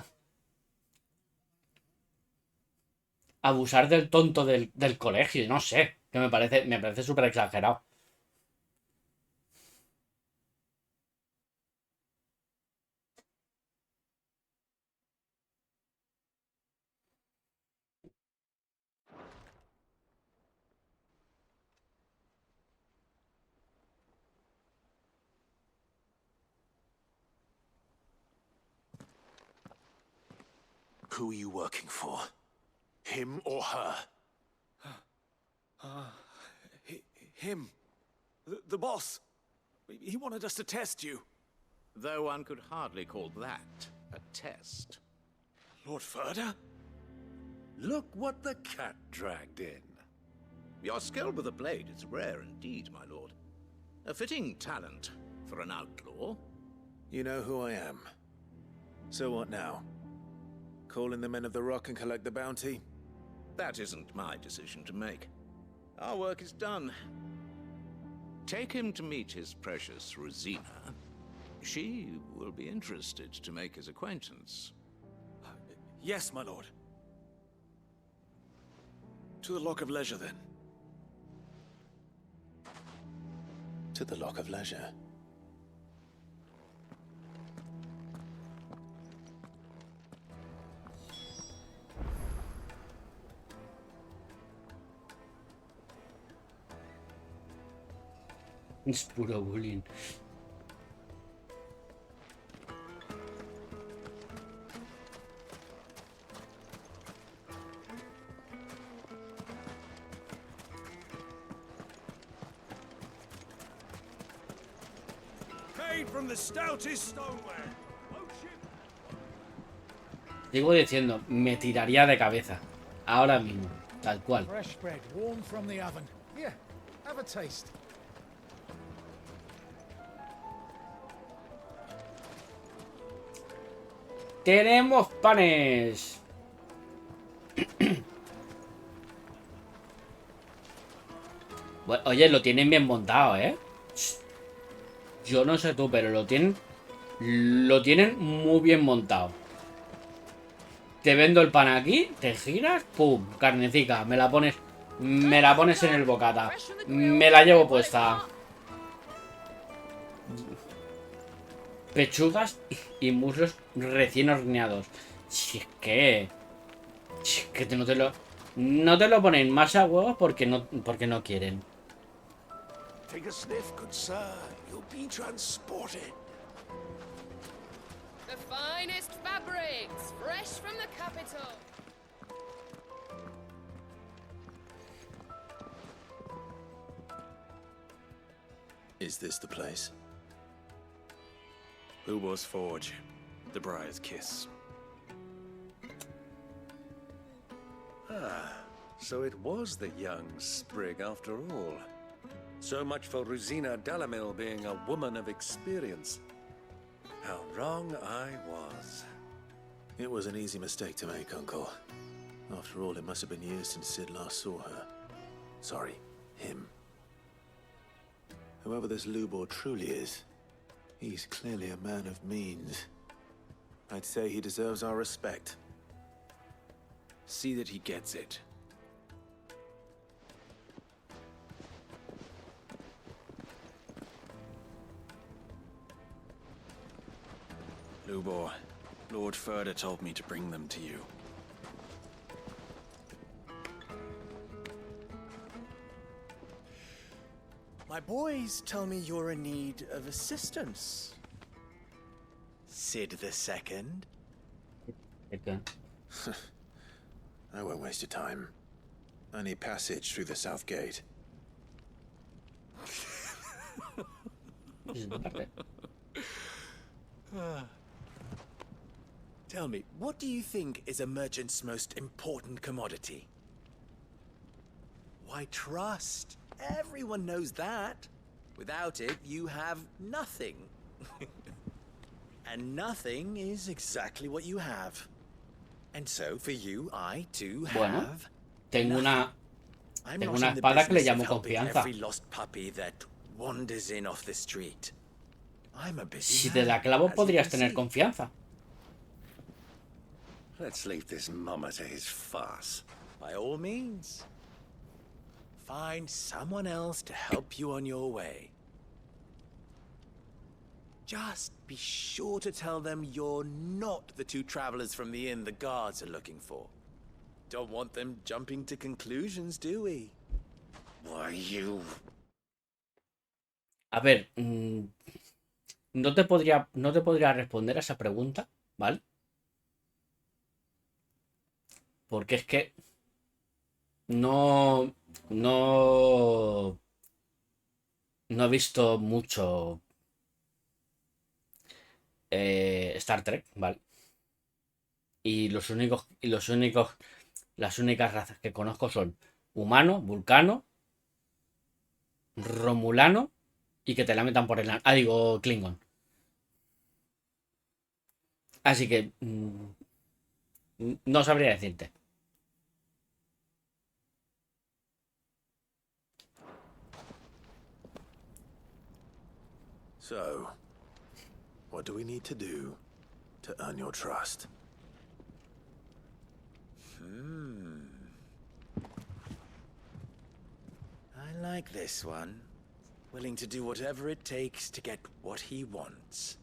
del tonto del colegio, no sé, que me parece súper exagerado. Who are you working for? Him or her? Him. The boss. He wanted us to test you. Though one could hardly call that a test. Lord Ferda? Look what the cat dragged in. Your skill with the blade is rare indeed, my lord. A fitting talent for an outlaw. You know who I am. So what now? Call in the Men of the Rock and collect the bounty? That isn't my decision to make. Our work is done. Take him to meet his precious Rosina. She will be interested to make his acquaintance. Yes, my lord. To the Lock of Leisure, then. To the Lock of Leisure. Es puro bullying. Paid from the stoutest stoneware. Sigo diciendo, me tiraría de cabeza. Ahora mismo, tal cual. Fresh bread, warm from the oven. Here, have a taste. Tenemos panes. Bueno, oye, lo tienen bien montado, ¿eh? Yo no sé tú, pero lo tienen muy bien montado. Te vendo el pan aquí, te giras, pum, carnecica, me la pones en el bocata. Me la llevo puesta. pechugas y muslos recién horneados. Si es que no te lo ponen más a huevo porque no quieren. Take a sniff, good sir. You'll be transported. The finest fabrics, fresh from the capital. Is this the place? Lubo's Forge, the Briar's Kiss. Ah, so it was the young sprig after all. So much for Rosina Dalamil being a woman of experience. How wrong I was. It was an easy mistake to make, Uncle. After all, it must have been years since Sid last saw her. Sorry, him. Whoever this Lubor truly is, he's clearly a man of means. I'd say he deserves our respect. See that he gets it. Lubor, Lord Ferda told me to bring them to you. My boys tell me you're in need of assistance. Sid II? Okay. I won't waste your time. I need passage through the south gate. Tell me, what do you think is a merchant's most important commodity? Why, trust. Everyone knows that. Without it, you have nothing. And nothing is exactly what you have. And so, for you, I too have. Bueno, tengo una espada que le llamo confianza. Every lost puppy that wanders in off the street. I'm a busy Si te la clavo, podrías tener confianza. Let's leave this mummer to his farce. By all means. Find someone else to help you on your way. Just be sure to tell them you're not the two travelers from the inn the guards are looking for. Don't want them jumping to conclusions, do we? Why, you... A ver, no te podría responder a esa pregunta, ¿vale? Porque es que no he visto mucho Star Trek, ¿vale? Y las únicas razas que conozco son humano, vulcano, romulano y que te la metan por el... digo, Klingon. Así que no sabría decirte. So, what do we need to do to earn your trust? I like this one. Willing to do whatever it takes to get what he wants.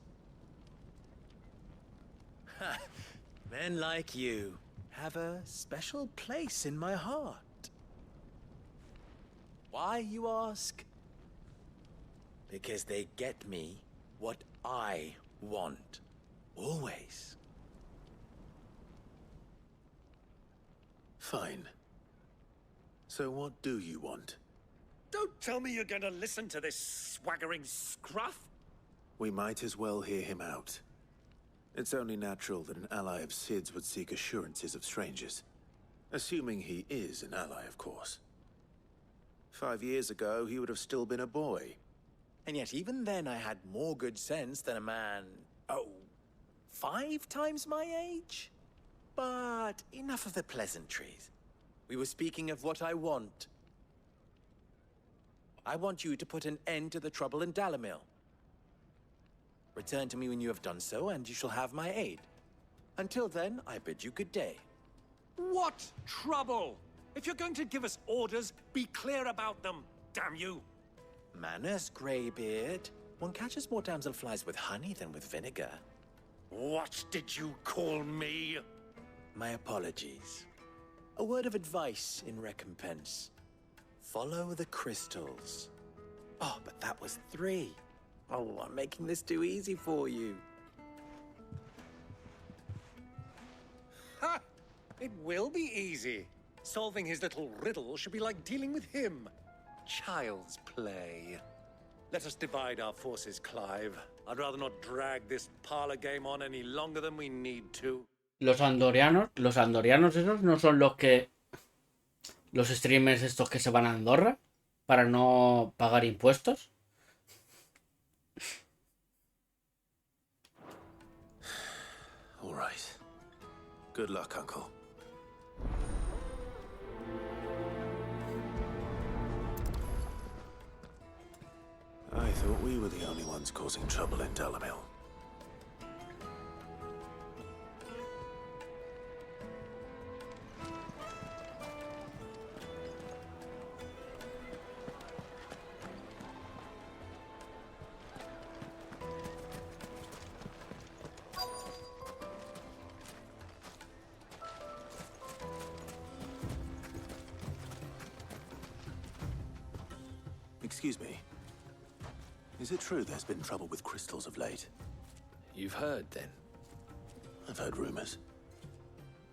Men like you have a special place in my heart. Why, you ask? Because they get me what I want. Always. Fine. So what do you want? Don't tell me you're going to listen to this swaggering scruff. We might as well hear him out. It's only natural that an ally of Sid's would seek assurances of strangers. Assuming he is an ally, of course. 5 years ago, he would have still been a boy. And yet even then I had more good sense than a man, 5 times my age? But enough of the pleasantries. We were speaking of what I want. I want you to put an end to the trouble in Dalamil. Return to me when you have done so, and you shall have my aid. Until then, I bid you good day. What trouble? If you're going to give us orders, be clear about them, damn you. Manners, Greybeard. One catches more damselflies with honey than with vinegar. What did you call me? My apologies. A word of advice in recompense. Follow the crystals. Oh, but that was 3. Oh, I'm making this too easy for you. Ha! It will be easy. Solving his little riddle should be like dealing with him. Child's play. Let us divide our forces, Clive. I'd rather not drag this parlor game on any longer than we need to. Los andorianos esos no son los streamers estos que se van a Andorra para no pagar impuestos. All right. Good luck, Uncle. I thought we were the only ones causing trouble in Dalamil. Excuse me. Is it true there's been trouble with crystals of late? You've heard, then? I've heard rumors.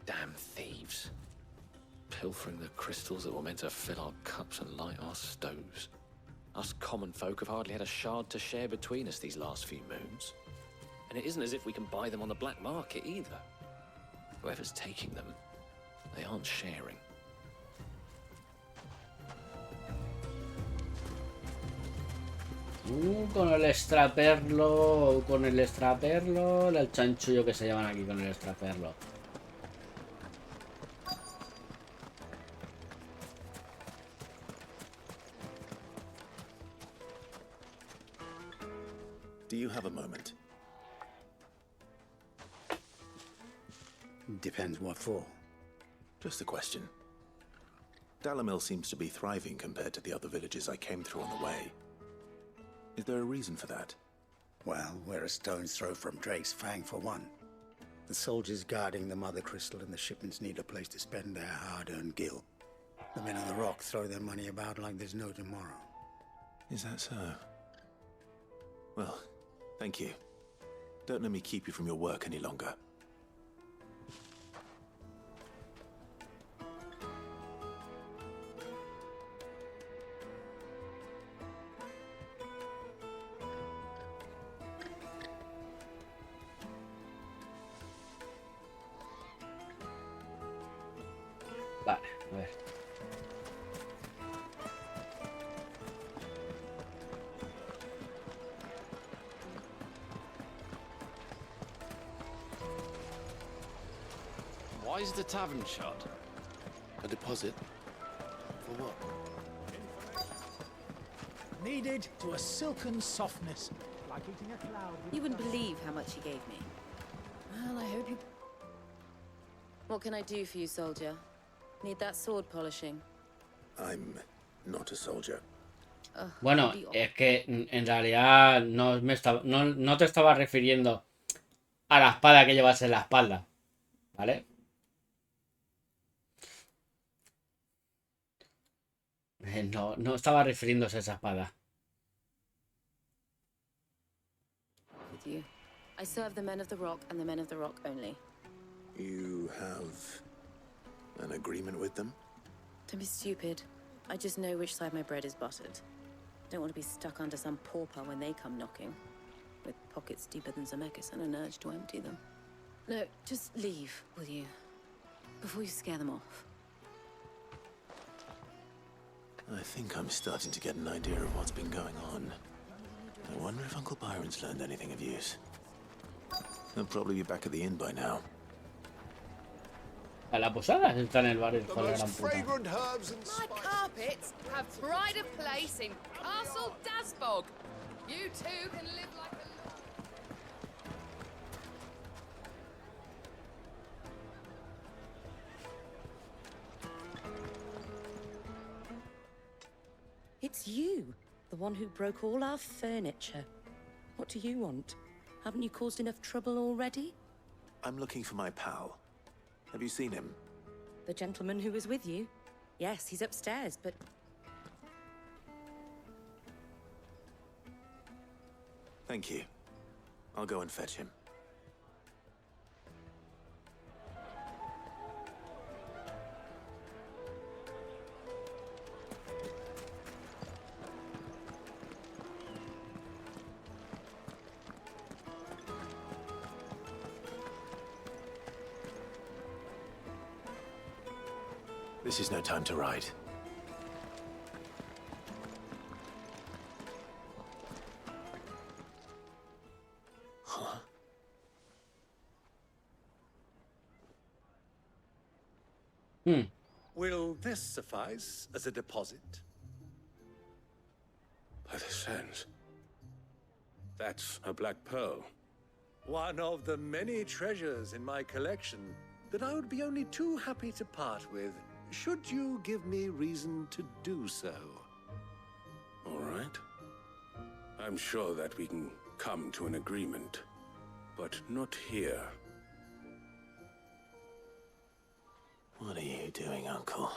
Damn thieves. Pilfering the crystals that were meant to fill our cups and light our stoves. Us common folk have hardly had a shard to share between us these last few moons. And it isn't as if we can buy them on the black market either. Whoever's taking them, they aren't sharing. Con el extraperlo, el chanchullo que se llaman aquí con el extraperlo. Do you have a moment? Depends what for. Just a question. Dalamil seems to be thriving compared to the other villages I came through on the way. Is there a reason for that? Well, we're a stone's throw from Drake's Fang for one. The soldiers guarding the Mothercrystal and the shipments need a place to spend their hard-earned gil. The men on the rock throw their money about like there's no tomorrow. Is that so? Well, thank you. Don't let me keep you from your work any longer. Vale, a ver. Why is the tavern shut? A deposit? For what? Needed to a silken softness, like eating a cloud. You wouldn't believe how much he gave me. Well, I hope you... What can I do for you, soldier? Need that sword polishing? I'm not a soldier. Bueno, es que en realidad no te estaba refiriendo a la espada que llevas en la espalda, ¿vale? No estaba refiriéndose a esa espada. With you. I serve the men of the rock and the men of the rock only. You have an agreement with them? Don't be stupid. I just know which side my bread is buttered. Don't want to be stuck under some pauper when they come knocking, with pockets deeper than Zemeckis and an urge to empty them. No, just leave, will you? Before you scare them off. I think I'm starting to get an idea of what's been going on. I wonder if Uncle Byron's learned anything of use. He'll probably be back at the inn by now. A la posada está en el bar, hijo de la gran puta. My carpets have pride of place in Castle Dasbog. You two can live like a... It's you, the one who broke all our furniture. What do you want? Haven't you caused enough trouble already? I'm looking for my pal. Have you seen him? The gentleman who was with you? Yes, he's upstairs, but... Thank you. I'll go and fetch him. This is no time to ride. Huh? Will this suffice as a deposit? By the sands. That's a black pearl. One of the many treasures in my collection that I would be only too happy to part with, should you give me reason to do so. All right. I'm sure that we can come to an agreement, but not here. What are you doing, Uncle?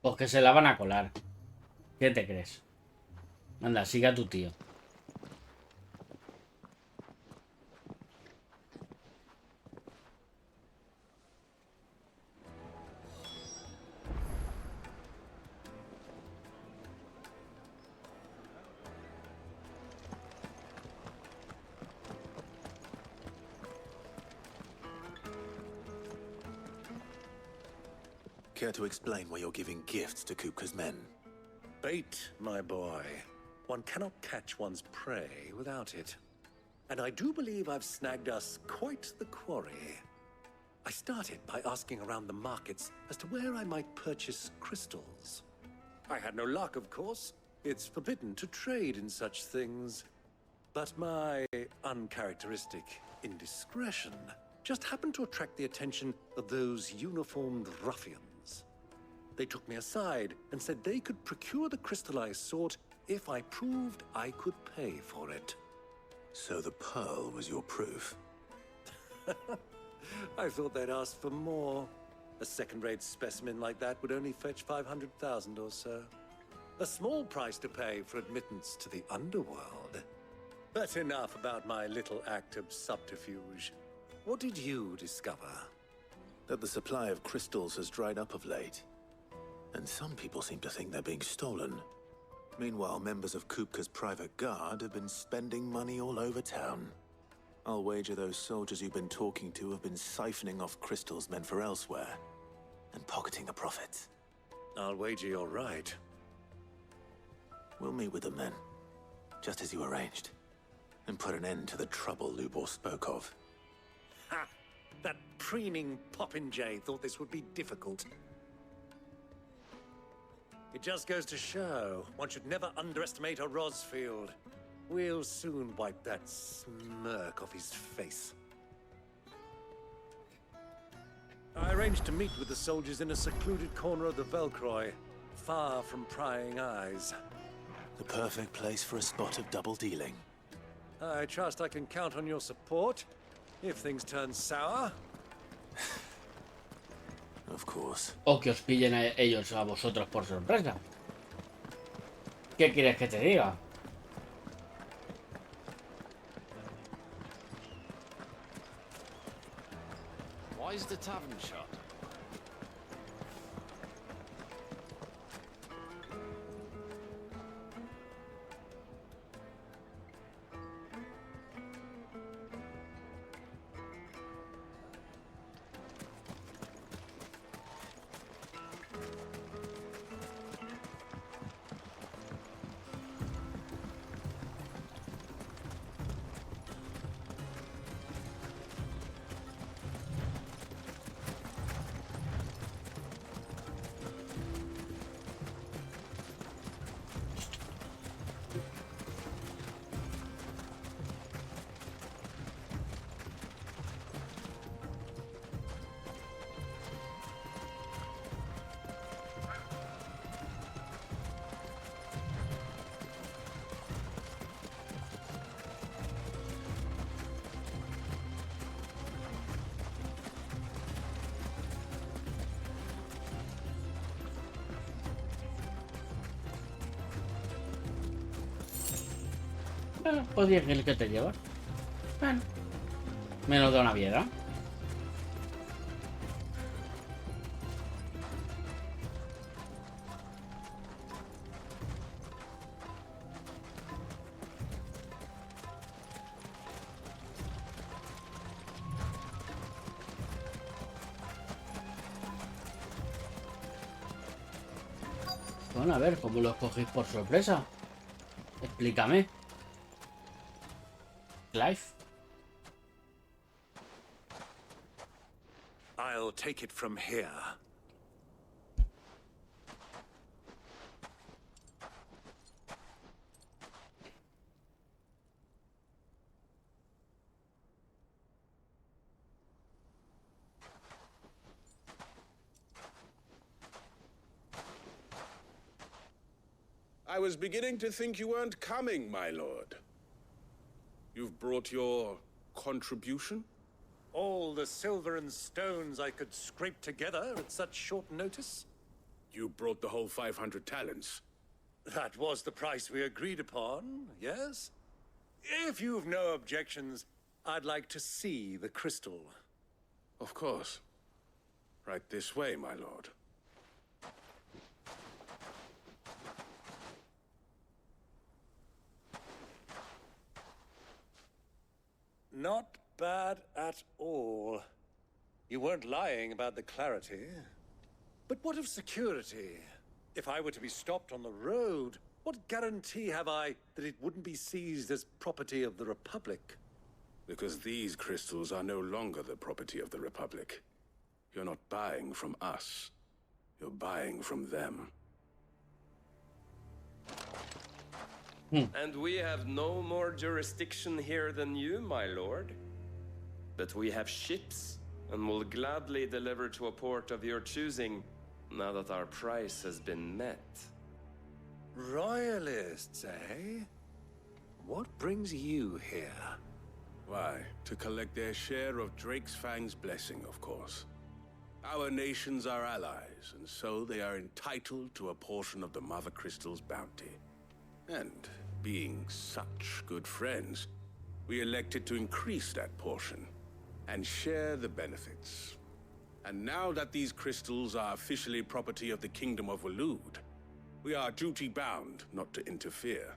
Pues que se la van a colar. ¿Qué te crees? Anda, sigue a tu tío. Care to explain why you're giving gifts to Kupka's men? Bait, my boy. One cannot catch one's prey without it. And I do believe I've snagged us quite the quarry. I started by asking around the markets as to where I might purchase crystals. I had no luck, of course. It's forbidden to trade in such things. But my uncharacteristic indiscretion just happened to attract the attention of those uniformed ruffians. They took me aside and said they could procure the crystal I sought if I proved I could pay for it. So the pearl was your proof? I thought they'd ask for more. A second-rate specimen like that would only fetch 500,000 or so. A small price to pay for admittance to the underworld. But enough about my little act of subterfuge. What did you discover? That the supply of crystals has dried up of late. And some people seem to think they're being stolen. Meanwhile, members of Kupka's private guard have been spending money all over town. I'll wager those soldiers you've been talking to have been siphoning off crystals meant for elsewhere, and pocketing the profits. I'll wager you're right. We'll meet with them then, just as you arranged, and put an end to the trouble Lubor spoke of. Ha! That preening popinjay thought this would be difficult. It just goes to show, one should never underestimate a Rosfield. We'll soon wipe that smirk off his face. I arranged to meet with the soldiers in a secluded corner of the Velcroy, far from prying eyes. The perfect place for a spot of double dealing. I trust I can count on your support, if things turn sour. Of course. O que os pillen a ellos a vosotros por sorpresa. ¿Qué quieres que te diga? Why is the tavern shut? Pues 10.000 que te llevas. Bueno. Menos de una piedra. Bueno, a ver, ¿cómo lo cogéis por sorpresa? Explícame. Clive. I'll take it from here. I was beginning to think you weren't coming, my lord. You've brought your contribution? All the silver and stones I could scrape together at such short notice? You brought the whole 500 talents. That was the price we agreed upon, yes? If you've no objections, I'd like to see the crystal. Of course. Right this way, my lord. Not bad at all. You weren't lying about the clarity. But what of security? If I were to be stopped on the road, what guarantee have I that it wouldn't be seized as property of the Republic? Because these crystals are no longer the property of the Republic. You're not buying from us. You're buying from them. And we have no more jurisdiction here than you, my lord. But we have ships, and will gladly deliver to a port of your choosing, now that our price has been met. Royalists, eh? What brings you here? Why, to collect their share of Drake's Fang's blessing, of course. Our nations are allies, and so they are entitled to a portion of the Mothercrystals' bounty. And being such good friends, we elected to increase that portion and share the benefits. And now that these crystals are officially property of the Kingdom of Waloed, we are duty-bound not to interfere,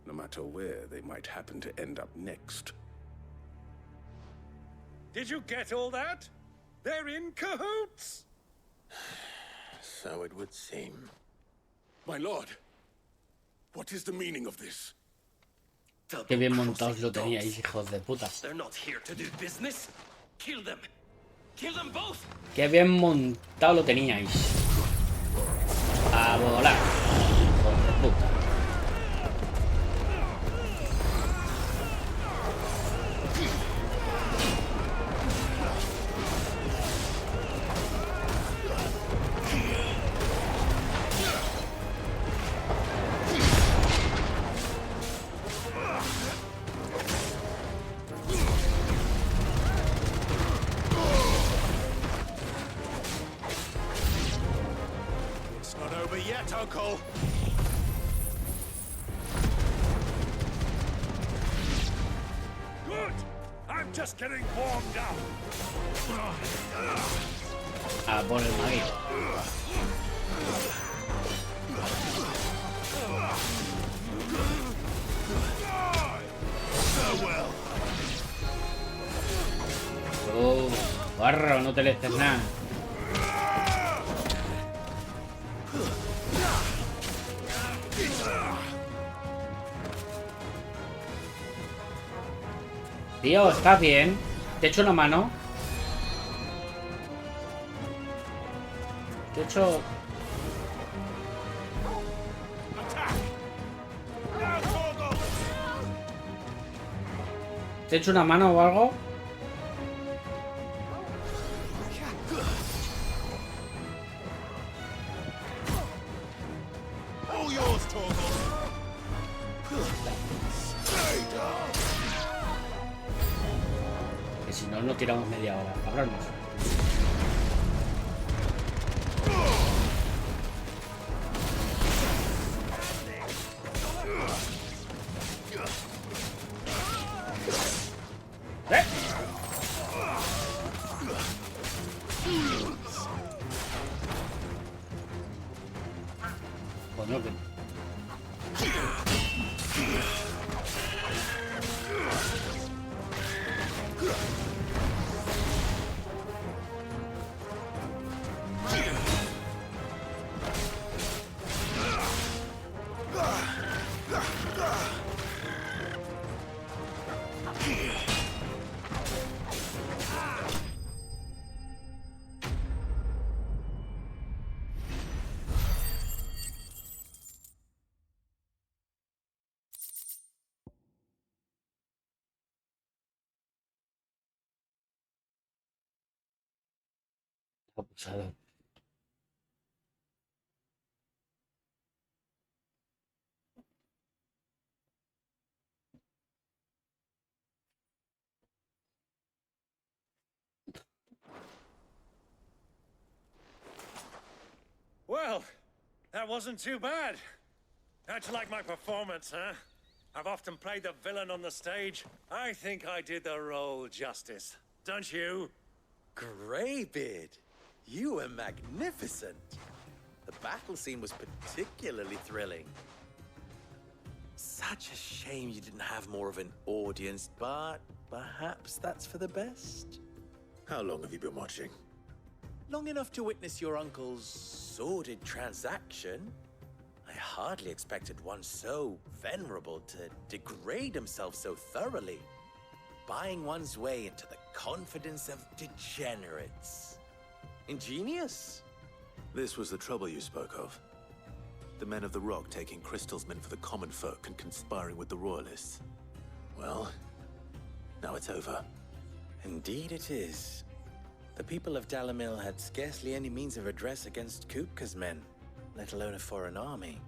no matter where they might happen to end up next. Did you get all that? They're in cahoots! So it would seem. My lord, what is the meaning of this? Qué bien montados lo teníais, hijos de puta. They're not here to do business. Kill them. Kill them both. Qué bien montado lo teníais. A volar, hijos de puta. Good! I'm just getting warmed up. A por el maguito. Barro, no te le estés nada. Tío, está bien. Te echo una mano. Te echo... ¿Te echo una mano o algo? Que si no, no tiramos media hora, cabrones. Abusador. Well, that wasn't too bad. How'd you like my performance, huh? I've often played the villain on the stage. I think I did the role justice. Don't you? Greybeard, you were magnificent. The battle scene was particularly thrilling. Such a shame you didn't have more of an audience, but perhaps that's for the best. How long have you been watching? Long enough to witness your uncle's sordid transaction. I hardly expected one so venerable to degrade himself so thoroughly, buying one's way into the confidence of degenerates. Ingenious. This was the trouble you spoke of. The men of the Rock taking crystals meant for the common folk and conspiring with the royalists. Well, now it's over. Indeed it is. The people of Dalamil had scarcely any means of redress against Kupka's men, let alone a foreign army.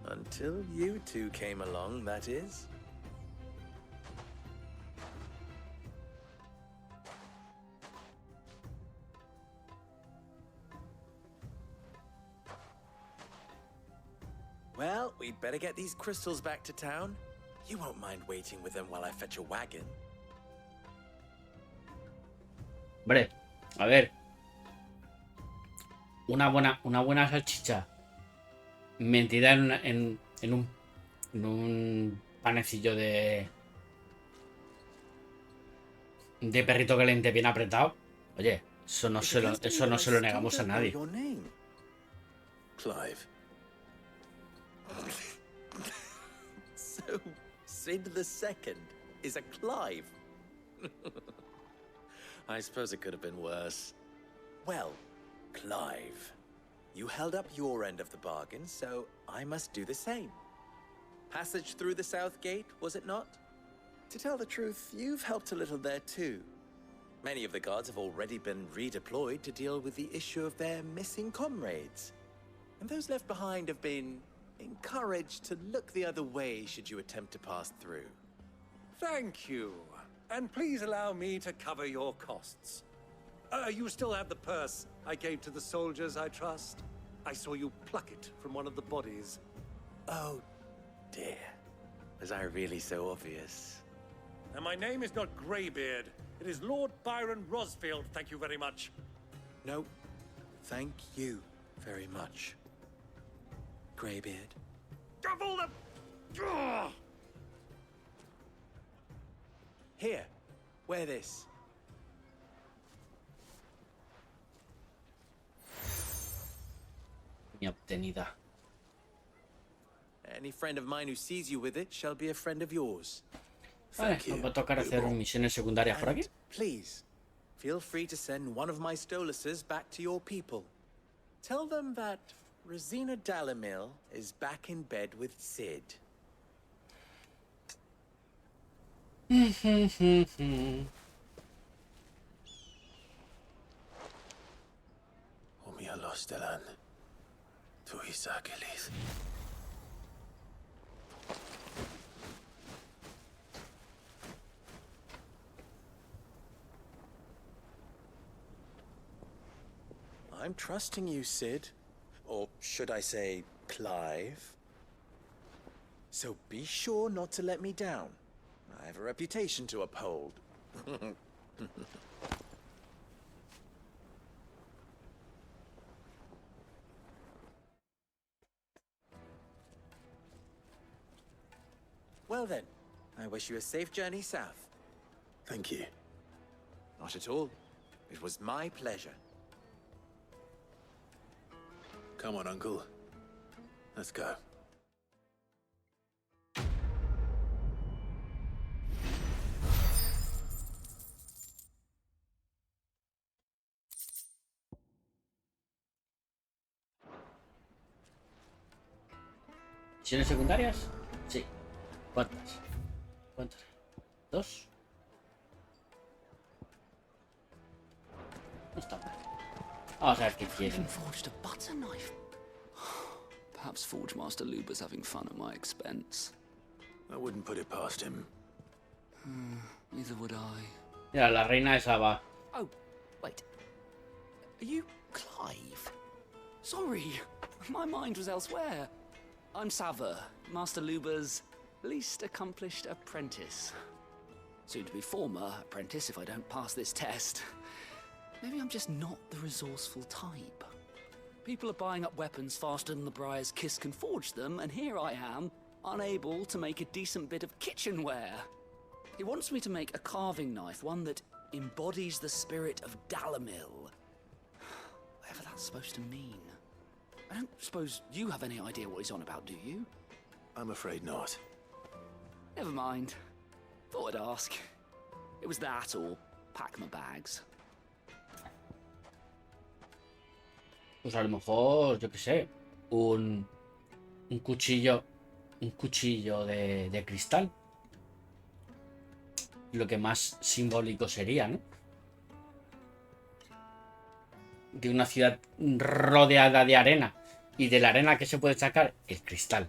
Until you two came along, that is. Well, we'd better get these crystals back to town. You won't mind waiting with them while I fetch a wagon. Hombre, a ver. Una buena salchicha metida en un panecillo de perrito caliente bien apretado. Oye, eso no se lo negamos a nadie. Clive. So, Sid the Second is a Clive. I suppose it could have been worse. Well, Clive, you held up your end of the bargain, so I must do the same. Passage through the South Gate, was it not? To tell the truth, you've helped a little there too. Many of the guards have already been redeployed to deal with the issue of their missing comrades. And those left behind have been encouraged to look the other way should you attempt to pass through. Thank you. And please allow me to cover your costs. You still have the purse I gave to the soldiers, I trust? I saw you pluck it from one of the bodies. Oh, dear. Was I really so obvious? And my name is not Greybeard. It is Lord Byron Rosfield, thank you very much. No, thank you very much. Greybeard. Of all the... Ugh! Here, wear this. Ni obtenida. Any friend of mine who sees you with it shall be a friend of yours. Vale, nos va a tocar hacer misiones secundarias por aquí. Please, feel free to send one of my Stoluses back to your people. Tell them that Rosina Dalamil is back in bed with Sid. Umia los delan. Tu isakelis. I'm trusting you, Sid. Or should I say, Clive? So be sure not to let me down. I have a reputation to uphold. Well then, I wish you a safe journey south. Thank you. Not at all. It was my pleasure. Come on, Uncle. Let's go. ¿Misiones secundarias? Sí. ¿Cuántas? ¿Cuántas? ¿2? está mal. Vamos a ver qué quieren. Forged a butter knife. Perhaps Forge Master Luber's having fun at my expense. I wouldn't put it past him. Neither would I. Mira, la reina esa va. Oh, wait. Are you Clive? Sorry, my mind was elsewhere. I'm Sava, Master Luber's least accomplished apprentice. Soon to be former apprentice if I don't pass this test. Maybe I'm just not the resourceful type. People are buying up weapons faster than the Briar's Kiss can forge them, and here I am, unable to make a decent bit of kitchenware. He wants me to make a carving knife, one that embodies the spirit of Dalamil. Whatever that's supposed to mean. I don't suppose you have any idea what he's on about, do you? I'm afraid not. Never mind. Thought I'd ask. It was that or pack my bags. Pues a lo mejor, yo qué sé, un cuchillo de cristal. Lo que más simbólico sería, ¿no? De una ciudad rodeada de arena. Y de la arena que se puede sacar el cristal.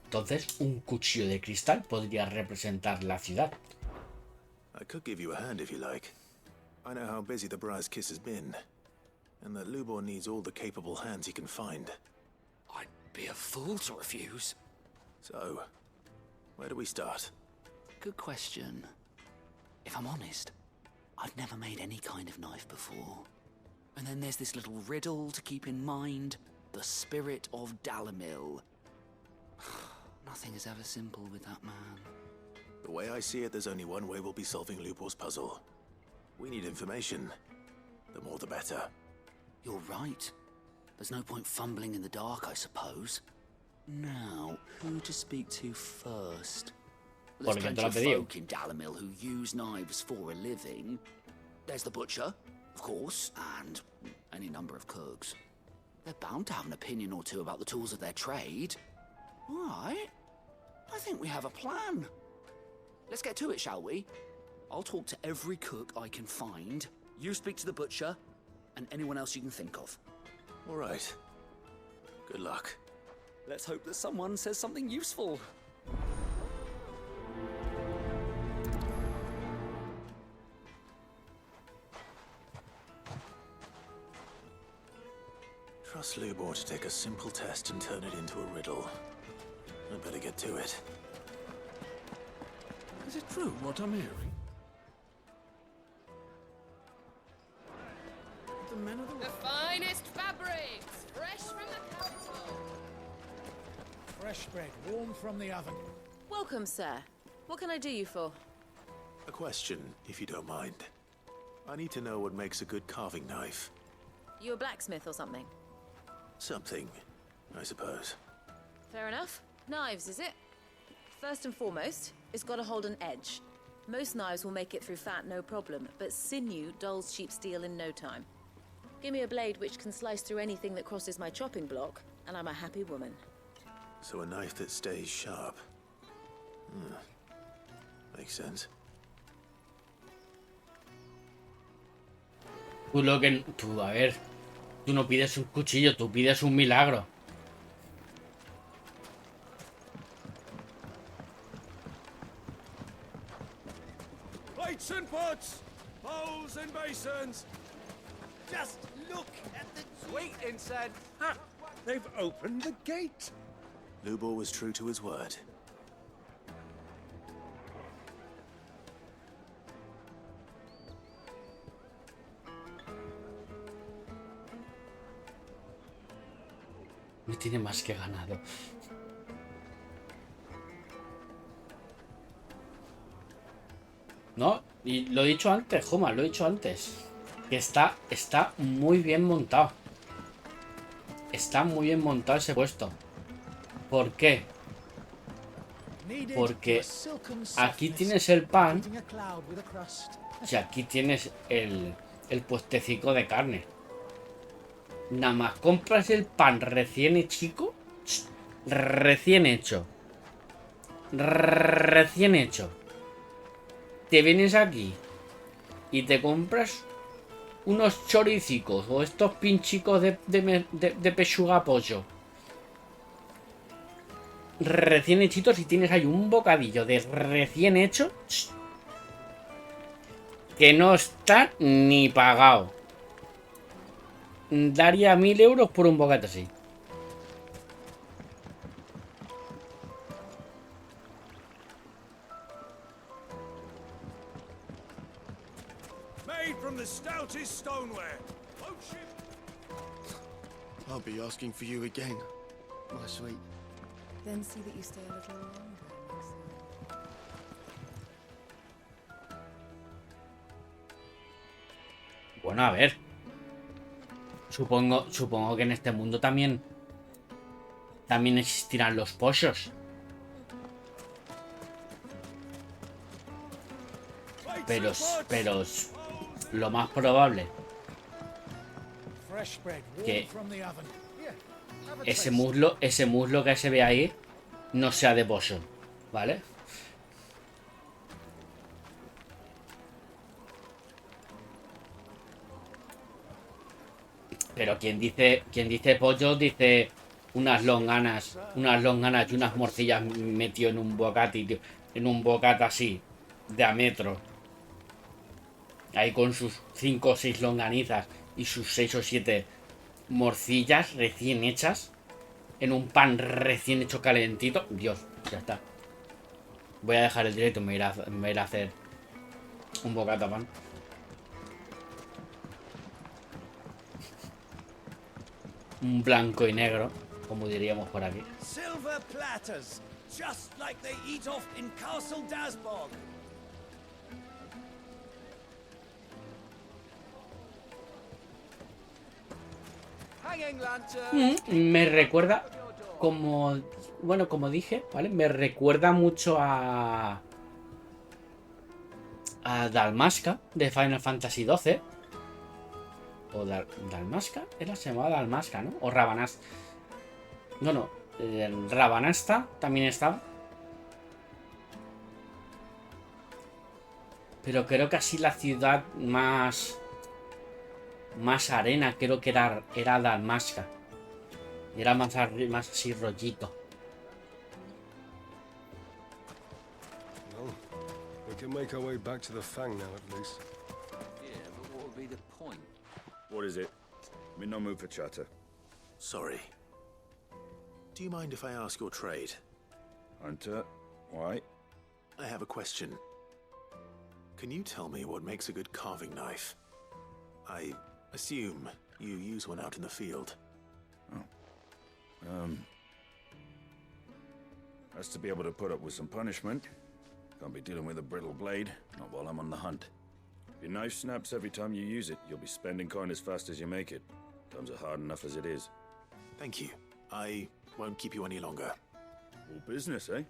Entonces, un cuchillo de cristal podría representar la ciudad. I could give you a hand if you like. I know how busy the Briar's Kiss has been, and that Lubor needs all the capable hands he can find. I'd be a fool to refuse. So, where do we start? Good question. If I'm honest, I've never made any kind of knife before. And then there's this little riddle to keep in mind. The spirit of Dalamil. Nothing is ever simple with that man. The way I see it, there's only one way we'll be solving Lubor's puzzle. We need information. The more the better. You're right. There's no point fumbling in the dark, I suppose. Now, who to speak to first? There's plenty of folk in Dalamil who use knives for a living. There's the butcher, of course, and any number of cooks. They're bound to have an opinion or two about the tools of their trade. All right. I think we have a plan. Let's get to it, shall we? I'll talk to every cook I can find. You speak to the butcher, and anyone else you can think of. All right. Good luck. Let's hope that someone says something useful. Trust Lubor to take a simple test and turn it into a riddle. I better get to it. Is it true what I'm hearing? The men of The finest fabrics, fresh from the capital. Fresh bread, warm from the oven. Welcome, sir. What can I do you for? A question, if you don't mind. I need to know what makes a good carving knife. You a blacksmith or something? Something, I suppose. Fair enough. Knives, is it? First and foremost, it's got to hold an edge. Most knives will make it through fat, no problem, but sinew dulls cheap steel in no time. Give me a blade which can slice through anything that crosses my chopping block, and I'm a happy woman. So a knife that stays sharp. Makes sense. Tú a ver, tú no pides un cuchillo, tú pides un milagro. Plates and pots, bowls and basins. Just look at the wait inside. Ha! They've opened the gate. Lubor was true to his word. Me tiene más que ganado. No, y lo he dicho antes, Joma, lo he dicho antes. Que está muy bien montado. Está muy bien montado ese puesto. ¿Por qué? Porque aquí tienes el pan. Y aquí tienes el puestecico de carne. Nada más compras el pan recién hechico. Recién hecho. Recién hecho. Te vienes aquí y te compras unos choricicos o estos pinchicos de pechuga pollo recién hechitos y tienes ahí un bocadillo de recién hecho que no está ni pagado. Daría 1000 euros por un bocata así. Made from the stoutest stoneware. I'll be asking for you again, my sweet. Then see that you stay a little longer. Bueno, a ver. Supongo que en este mundo también existirán los pollos. Pero lo más probable que ese muslo que se ve ahí no sea de pollo, ¿vale? Pero quien dice pollo dice unas longanas y unas morcillas metido en un bocata, en un bocata así de a metro. Ahí con sus 5 o 6 longanizas y sus 6 o 7 morcillas recién hechas en un pan recién hecho calentito. Dios, ya está. Voy a dejar el directo y me iré a hacer un bocata pan. Un blanco y negro, como diríamos por aquí. Silver platters, just like they eat off in Castle Dasbog. Hanging lantern. Me recuerda como dije, ¿vale? Me recuerda mucho a Dalmasca de Final Fantasy XII. O Dalmasca, se llamaba Dalmasca, ¿no? O Rabanasta. No, Rabanasta también estaba. Pero creo que así la ciudad más arena, creo que era Dalmasca. Era más así rollito. Well, we can make our way back to the Fang now at least. Yeah, but what would be the point? What is it? I'm in no mood for chatter. Sorry. Do you mind if I ask your trade? Hunter, why? I have a question. Can you tell me what makes a good carving knife? I assume you use one out in the field. Has to be able to put up with some punishment. Can't be dealing with a brittle blade, not while I'm on the hunt. If your knife snaps every time you use it, you'll be spending coin as fast as you make it. Times are hard enough as it is. Thank you. I won't keep you any longer. All business, eh?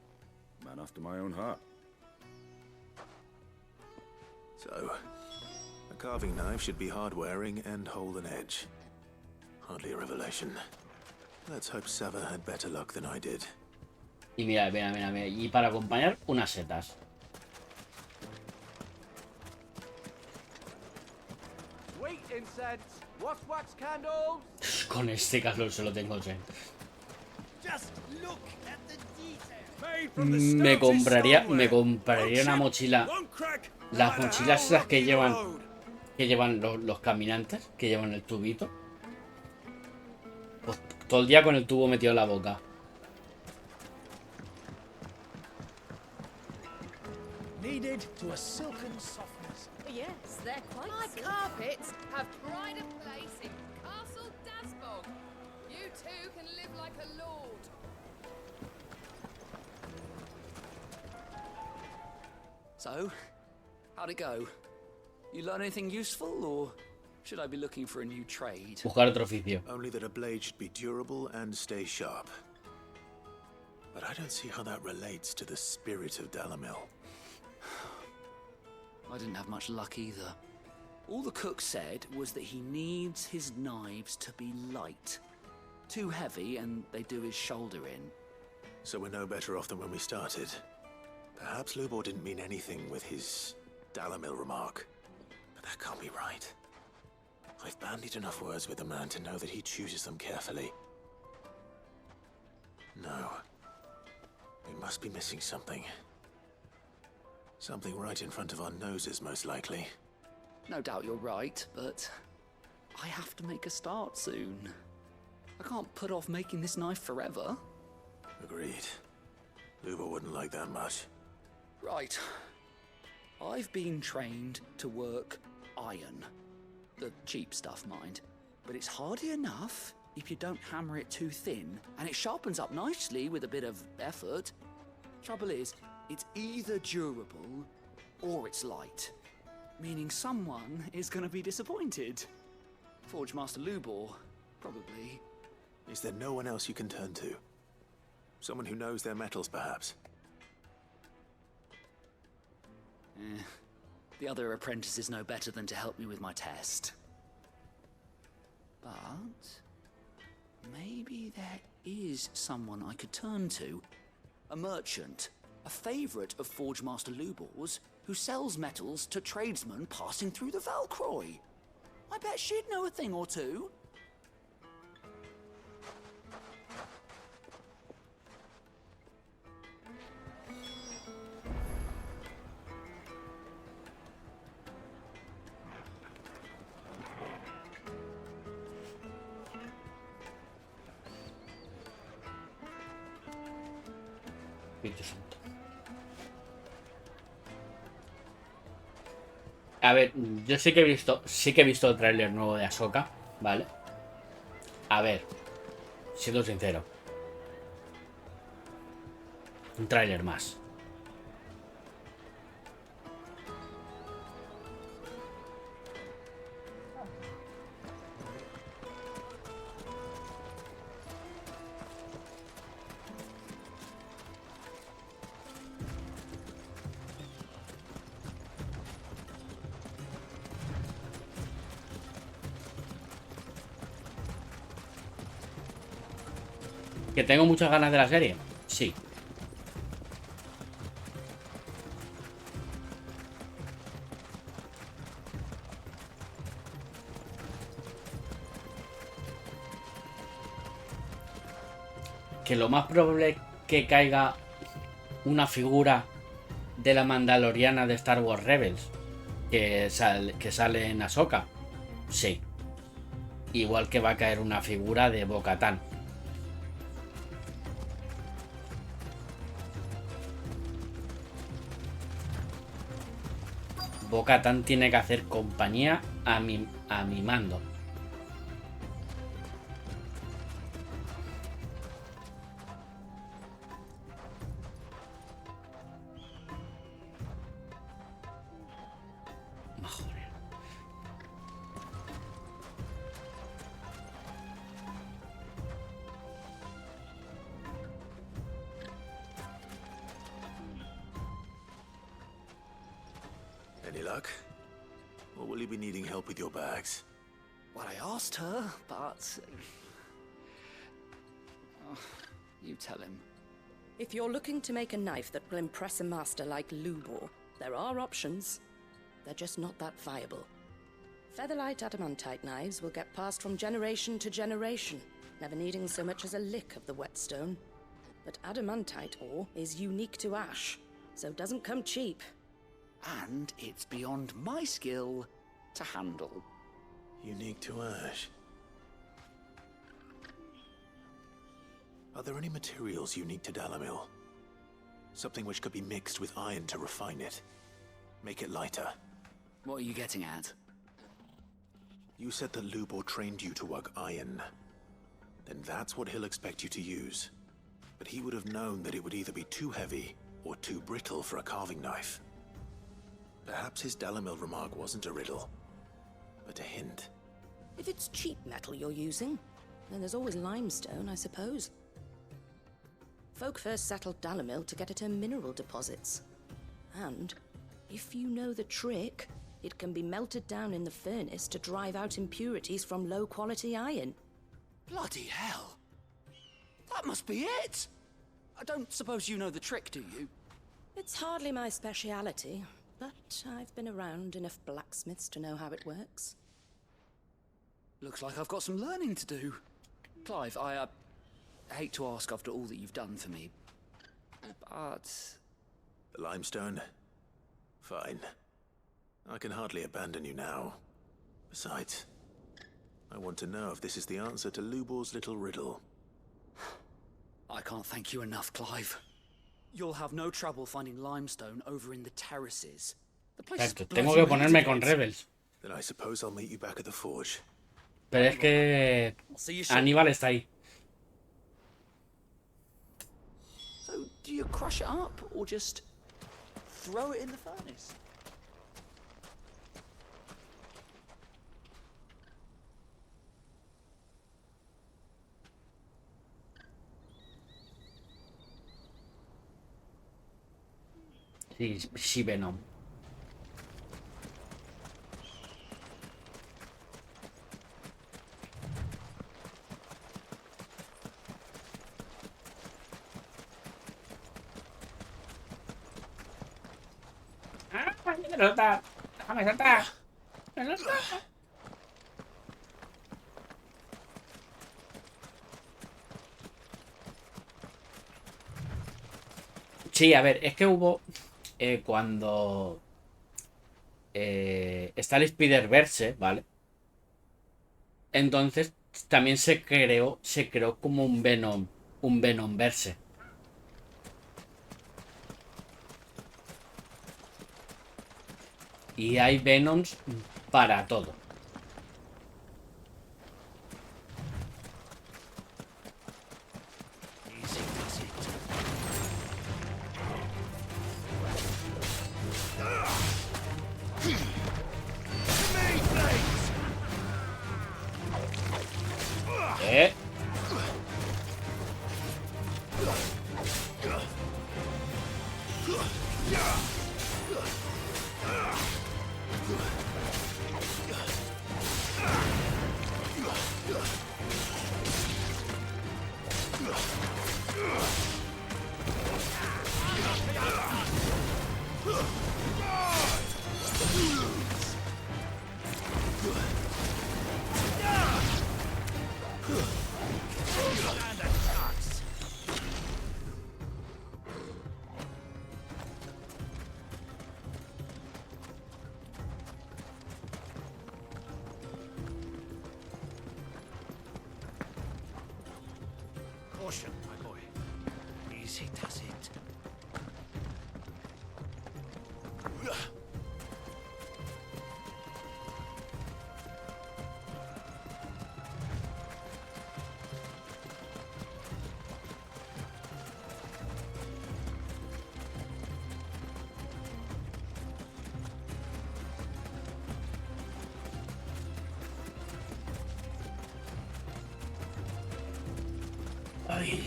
Man after my own heart. So, a carving knife should be hard-wearing and hold an edge. Hardly a revelation. Let's hope Sava had better luck than I did. Y mira. Y para acompañar, unas setas. Sweet incense, wax candles. Con este caso se lo tengo ya. Just look at the detail. Me compraría una mochila. Las mochilas esas que llevan los caminantes, que llevan el tubito. Pues todo el día con el tubo metido en la boca. Needed to a silken softness. Yes, they're quite My silky. carpets have pride of place in Castle Dasbog. You too can live like a lord. So, how'd it go? You learn anything useful, or should I be looking for a new trade? Buscar otro oficio. Only that a blade should be durable and stay sharp. But I don't see how that relates to the spirit of Dalamil. I didn't have much luck either. All the cook said was that he needs his knives to be light. Too heavy and they do his shoulder in. So we're no better off than when we started. Perhaps Lubor didn't mean anything with his Dalamil remark. But that can't be right. I've bandied enough words with the man to know that he chooses them carefully. No. We must be missing something. Something right in front of our noses, most likely. No doubt you're right, but I have to make a start soon. I can't put off making this knife forever. Agreed. Luba wouldn't like that much. Right. I've been trained to work iron. The cheap stuff, mind. But it's hardy enough if you don't hammer it too thin, and it sharpens up nicely with a bit of effort. Trouble is, it's either durable or it's light, meaning someone is going to be disappointed. Forge Master Lubor, probably. Is there no one else you can turn to? Someone who knows their metals, perhaps? The other apprentices know better than to help me with my test. But maybe there is someone I could turn to. A merchant, a favorite of Forge Master Lubor's, who sells metals to tradesmen passing through the Valcroy. I bet she'd know a thing or two. A ver, yo sí que he visto el tráiler nuevo de Ahsoka, ¿vale? A ver, siendo sincero, un tráiler más. ¿Que tengo muchas ganas de la serie? Sí. Que lo más probable es que caiga una figura de la Mandaloriana de Star Wars Rebels que sale en Ahsoka. Sí. Igual que va a caer una figura de Bo-Katan. Bo-Katan tiene que hacer compañía a mi mando. Joder. Any luck? Or will you be needing help with your bags? Well, I asked her, but... you tell him. If you're looking to make a knife that will impress a master like Lubor, there are options. They're just not that viable. Featherlight adamantite knives will get passed from generation to generation, never needing so much as a lick of the whetstone. But adamantite ore is unique to ash, so it doesn't come cheap. And it's beyond my skill to handle. Unique to ash. Are there any materials unique to Dalamil? Something which could be mixed with iron to refine it. Make it lighter. What are you getting at? You said that Lubor trained you to work iron. Then that's what he'll expect you to use. But he would have known that it would either be too heavy or too brittle for a carving knife. Perhaps his Dalamil remark wasn't a riddle, but a hint. If it's cheap metal you're using, then there's always limestone, I suppose. Folk first settled Dalamil to get at her mineral deposits. And, if you know the trick, it can be melted down in the furnace to drive out impurities from low-quality iron. Bloody hell! That must be it! I don't suppose you know the trick, do you? It's hardly my speciality, but I've been around enough blacksmiths to know how it works. Looks like I've got some learning to do. Clive, I hate to ask after all that you've done for me, but... The limestone? Fine. I can hardly abandon you now. Besides, I want to know if this is the answer to Lubor's little riddle. I can't thank you enough, Clive. You'll have no trouble finding limestone over in the terraces. The place is Exacto, tengo que ponerme con Rebels. Then I suppose I'll meet you back at the forge. Pero es que Aníbal está ahí. So, do you crush it up or just throw it in the furnace? Sí, Venom. Déjame saltar. Sí, a ver, es que hubo cuando está el Spider-Verse, ¿vale? Entonces también se creó como un Venom-verse. Y hay Venoms para todo. Caution, my boy. Easy does it. Ay.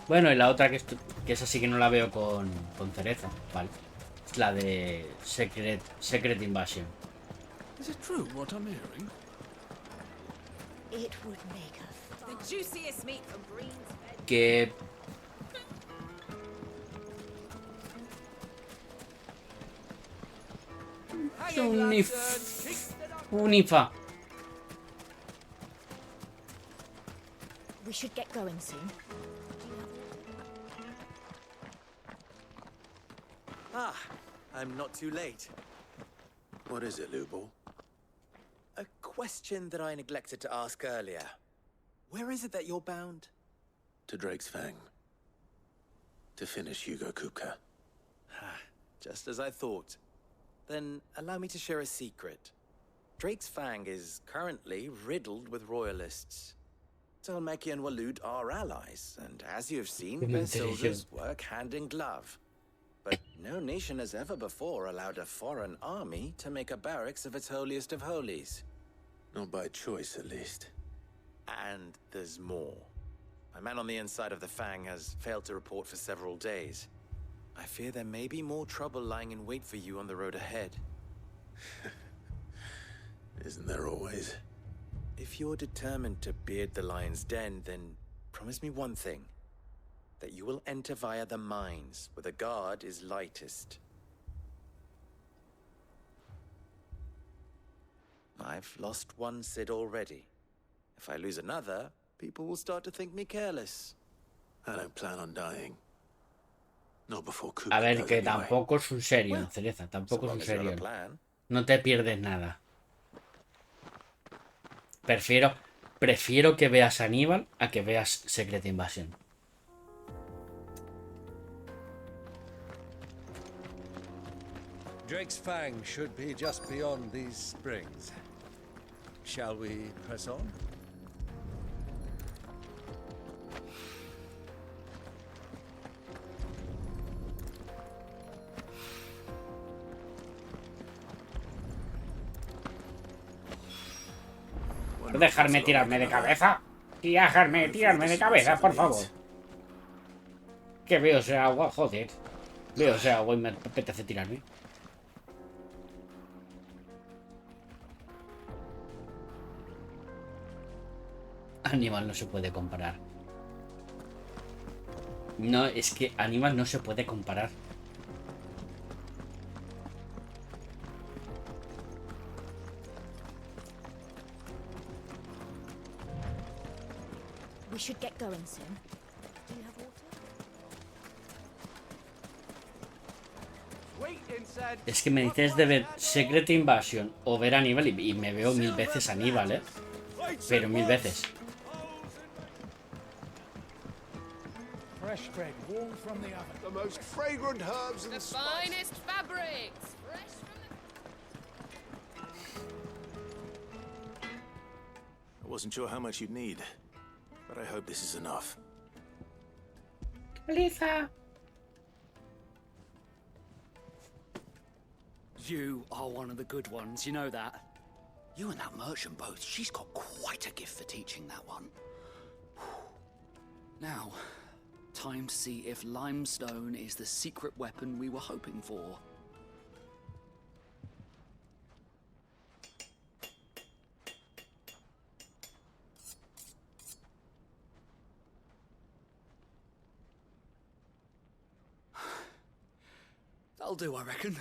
Bueno, y la otra que esa sí que no la veo con cereza, vale. Es la de Secret Invasion. Is it true what I'm hearing? It would make the juiciest meat from Green's bed. Que Unifa. We should get going soon. Ah, I'm not too late. What is it, Lubor? A question that I neglected to ask earlier. Where is it that you're bound? To Drake's Fang. To finish Hugo Kupka. Just as I thought. Then allow me to share a secret. Drake's Fang is currently riddled with royalists. Dhalmekian and Waloed are allies, and as you have seen, their soldiers work hand in glove. But no nation has ever before allowed a foreign army to make a barracks of its holiest of holies. Not by choice, at least. And there's more. A man on the inside of the Fang has failed to report for several days. I fear there may be more trouble lying in wait for you on the road ahead. Isn't there always? If you're determined to beard the lion's den, then promise me one thing. that you will enter via the mines, where the guard is lightest. I've lost one Cid already. If I lose another, people will start to think me careless. I don't plan on dying. Not before A ver, que tampoco es un serio, Cereza, tampoco es un serio. No te pierdes nada. Prefiero que veas Aníbal a que veas Secret Invasion. Drake's Fang should be just beyond these springs. Shall we press on? Dejarme tirarme de cabeza. Dejarme tirarme de cabeza, por favor. Que veo ese agua, joder. Veo ese agua y me apetece tirarme. Aníbal no se puede comparar. No, es que Aníbal no se puede comparar. We should get going soon. Do you have water? Es que me dices de ver Secret Invasion o ver Aníbal y me veo 1000 veces Aníbal, ¿eh? Pero 1000 veces. Fresh bread, warm from the oven. The most fragrant herbs and The finest fabrics. Fresh I wasn't sure how much you'd need, but I hope this is enough. Lisa. You are one of the good ones, you know that? You and that merchant both, she's got quite a gift for teaching that one. Now, time to see if limestone is the secret weapon we were hoping for. That'll do, I reckon.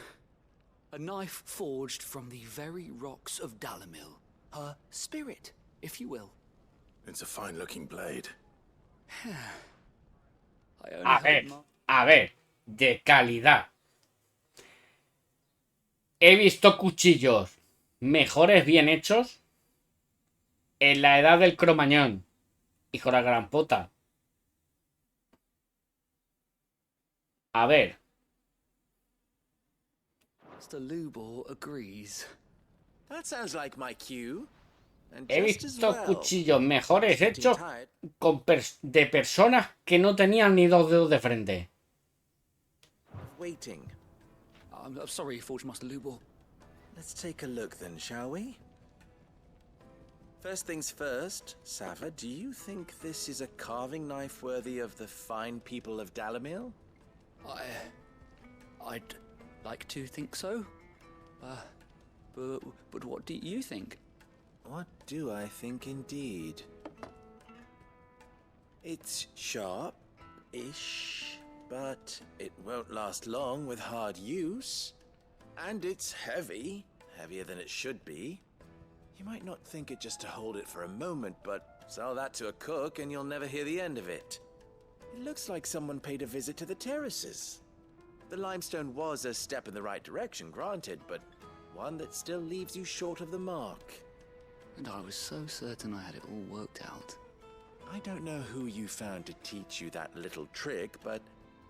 A knife forged from the very rocks of Dalamil. Her spirit, if you will. It's a fine-looking blade. A ver, de calidad. He visto cuchillos mejores bien hechos en la edad del Cromañón. Hijo de la gran puta. A ver. Mr. Lubor agrees. That sounds like my cue. And He just as visto well. cuchillos mejores hechos de personas que no tenían ni 2 dedos de frente. Waiting. I'm sorry, Forge Master Lubor. Let's take a look then, shall we? First things first, Sava, do you think this is a carving knife worthy of the fine people of Dalamil? I'd like to think so. But what do you think? What do I think indeed? It's sharp-ish, but it won't last long with hard use. And it's heavy, heavier than it should be. You might not think it just to hold it for a moment, but sell that to a cook and you'll never hear the end of it. It looks like someone paid a visit to the terraces. The limestone was a step in the right direction, granted, but one that still leaves you short of the mark. And I was so certain I had it all worked out. I don't know who you found to teach you that little trick, but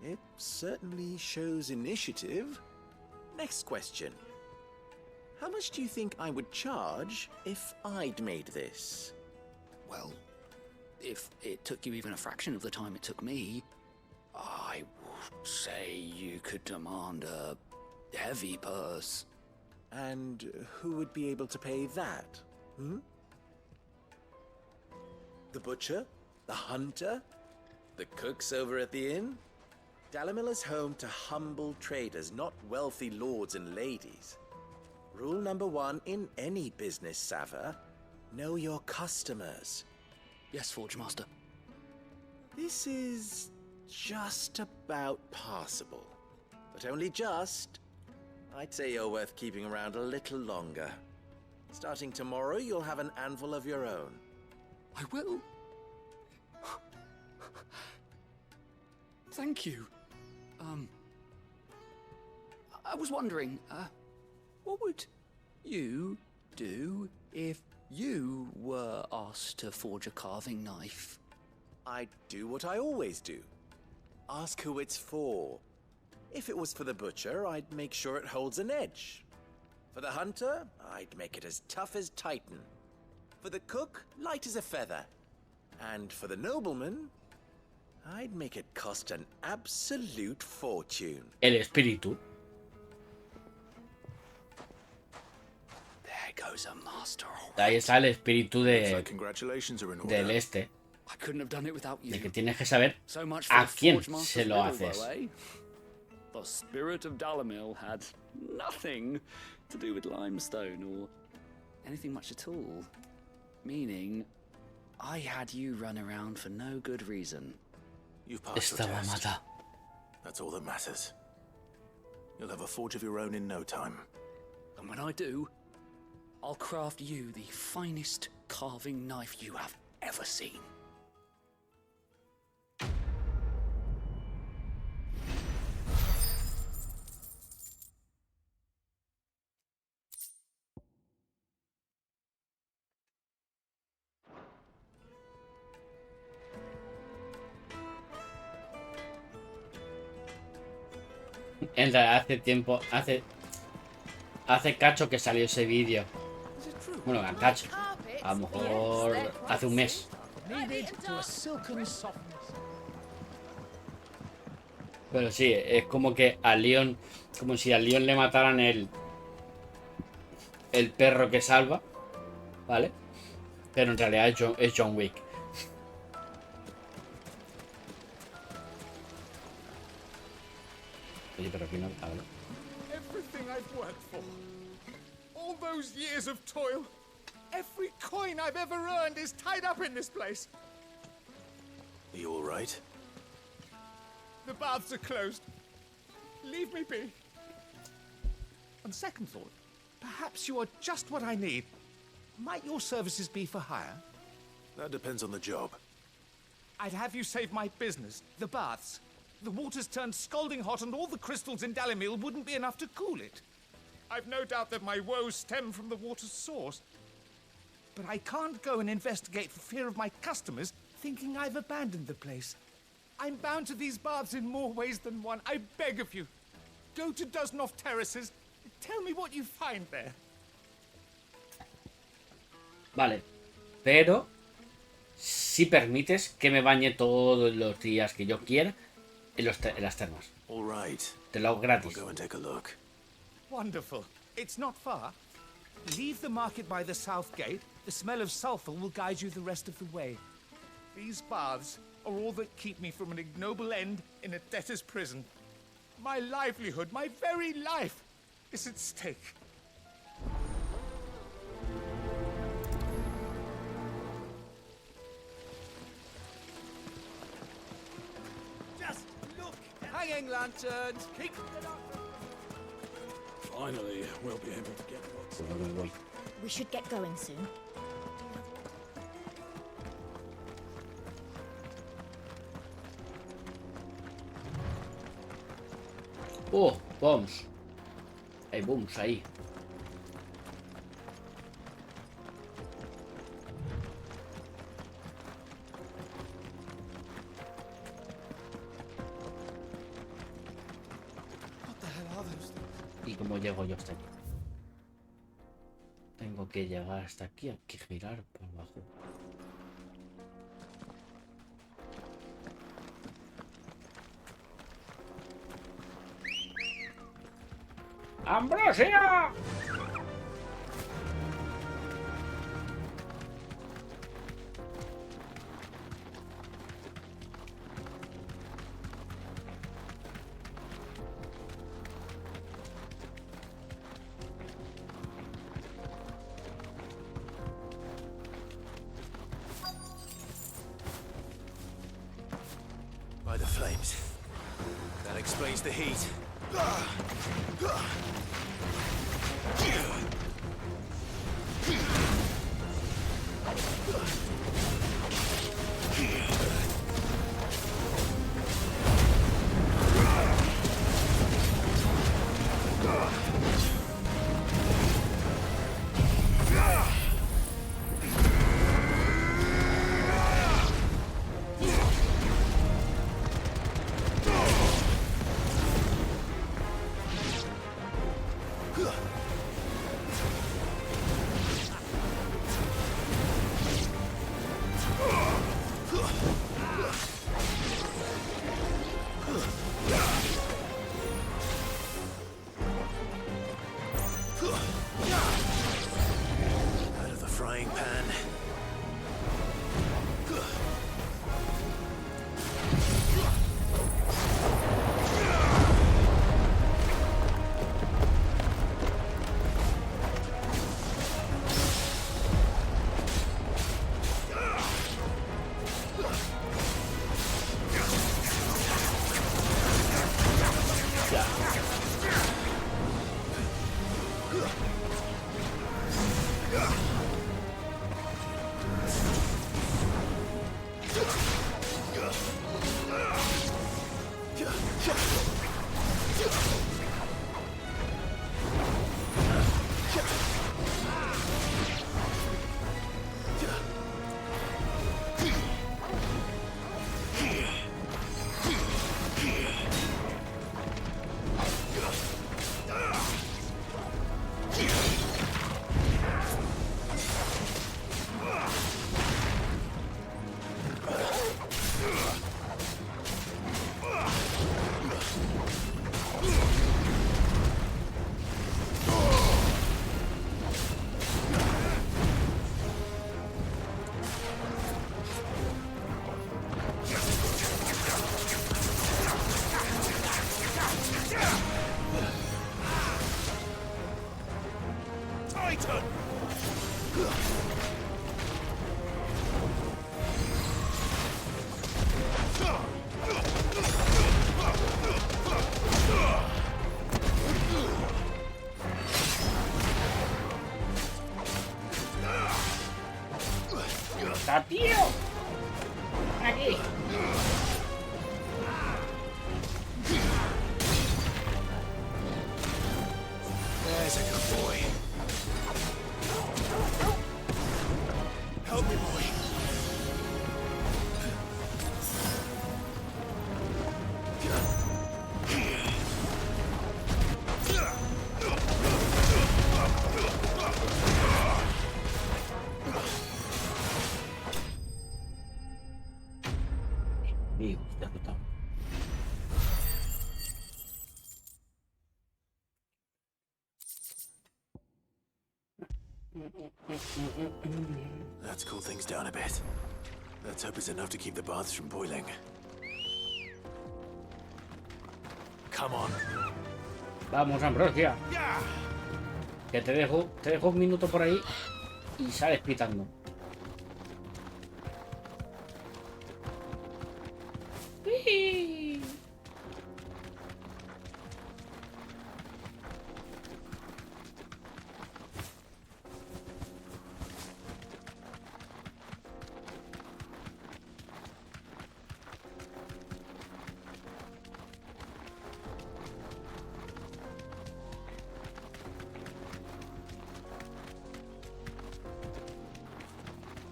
it certainly shows initiative. Next question. How much do you think I would charge if I'd made this? Well, if it took you even a fraction of the time it took me, I would say you could demand a heavy purse. And who would be able to pay that? The butcher? The hunter? The cooks over at the inn? Dalamil is home to humble traders, not wealthy lords and ladies. Rule number 1 in any business, Sava. Know your customers. Yes, Forge Master. This is just about passable. But only just. I'd say you're worth keeping around a little longer. Starting tomorrow, you'll have an anvil of your own. I will. Thank you. I was wondering, what would you do if you were asked to forge a carving knife? I'd do what I always do. Ask who it's for. If it was for the butcher, I'd make sure it holds an edge. For the hunter, I'd make it as tough as Titan. For the cook, light as a feather. And for the nobleman, I'd make it cost an absolute fortune. El espíritu. There goes a master. Ahí está el espíritu de Congratulations are in order. del este. I couldn't have done it without you. De que tienes que saber So much for a the quién Forge Master's se lo riddle, haces. though, eh? The spirit of Dalamil had nothing to do with limestone or anything much at all. Meaning, I had you run around for no good reason. You've passed your test. That's all that matters. You'll have a forge of your own in no time. And when I do, I'll craft you the finest carving knife you have ever seen. En realidad hace tiempo, hace cacho que salió ese vídeo. Bueno, cacho. A lo mejor hace un mes. Pero sí, es como que a Leon, como si a Leon le mataran el perro que salva, ¿vale? Pero en realidad es John Wick. Oye, pero aquí no hablo. Everything I've worked for, all those years of toil, every coin I've ever earned is tied up in this place. Are you all right? The baths are closed. Leave me be. On second thought, perhaps you are just what I need. Might your services be for hire? That depends on the job. I'd have you save my business, the baths. The water's turned scalding hot and all the crystals in Dalamil wouldn't be enough to cool it. I've no doubt that my woes stem from the water's source. But I can't go and investigate for fear of my customers thinking I've abandoned the place. I'm bound to these baths in more ways than one. I beg of you. Go to Dusnoff Terraces. Tell me what you find there. Vale. Pero si permites que me bañe todos los días que yo quiera en las termas. All right. Te lo hago gratis. We'll go and take a look. Wonderful. It's not far. Leave the market by the south gate. The smell of sulfur will guide you the rest of the way. These baths are all that keep me from an ignoble end in a debtor's prison. My livelihood, my very life, is at stake. Just look! Hanging lanterns! Keep it up! Finally, we'll be able to get lots. We should get going soon. Oh, bombs. Hay bombs ahí. ¿Y cómo llego yo hasta aquí? Tengo que llegar hasta aquí, hay que girar por abajo. ¡Ambrosia! By the flames. That explains the heat. Out of the frying pan. ¡Está, tío! ¡Aquí! There's a good boy. Help me, boy. Derrotado. Let's cool things down a bit. Let's hope it's enough to keep the baths from boiling. Come on. Vamos, Ambrosia. Que te dejo un minuto por ahí y sales pitando.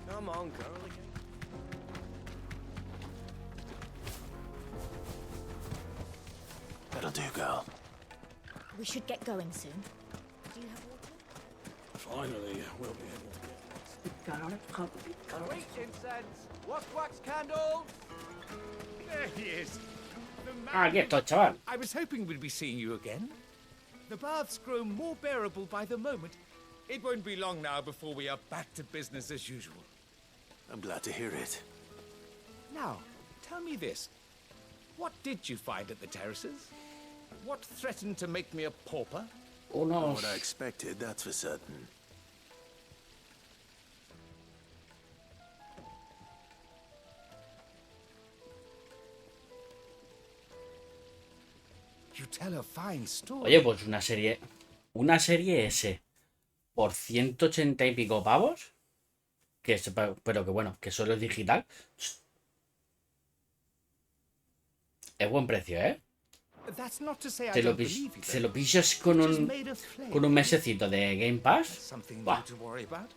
Come on, girl. That'll do, girl. We should get going soon. Do you have water? Finally, we'll be able to Wait, incense! Wax candles! There he is. The man Aquí estoy, chaval. I was hoping we'd be seeing you again. The baths grow more bearable by the moment. It won't be long now before we are back to business as usual. I'm glad to hear it. Now, tell me this. What did you find at the terraces? What threatened to make me a pauper? Oh no. What I expected, that's for certain. tell a fine story. Oye, pues una serie S por 180 y pico pavos, pero que bueno, que solo es digital. Es buen precio, ¿eh? That's not to say I Se lo, don't believe you, se lo though. pillas con un mesecito de Game Pass. Something Buah, new to worry about.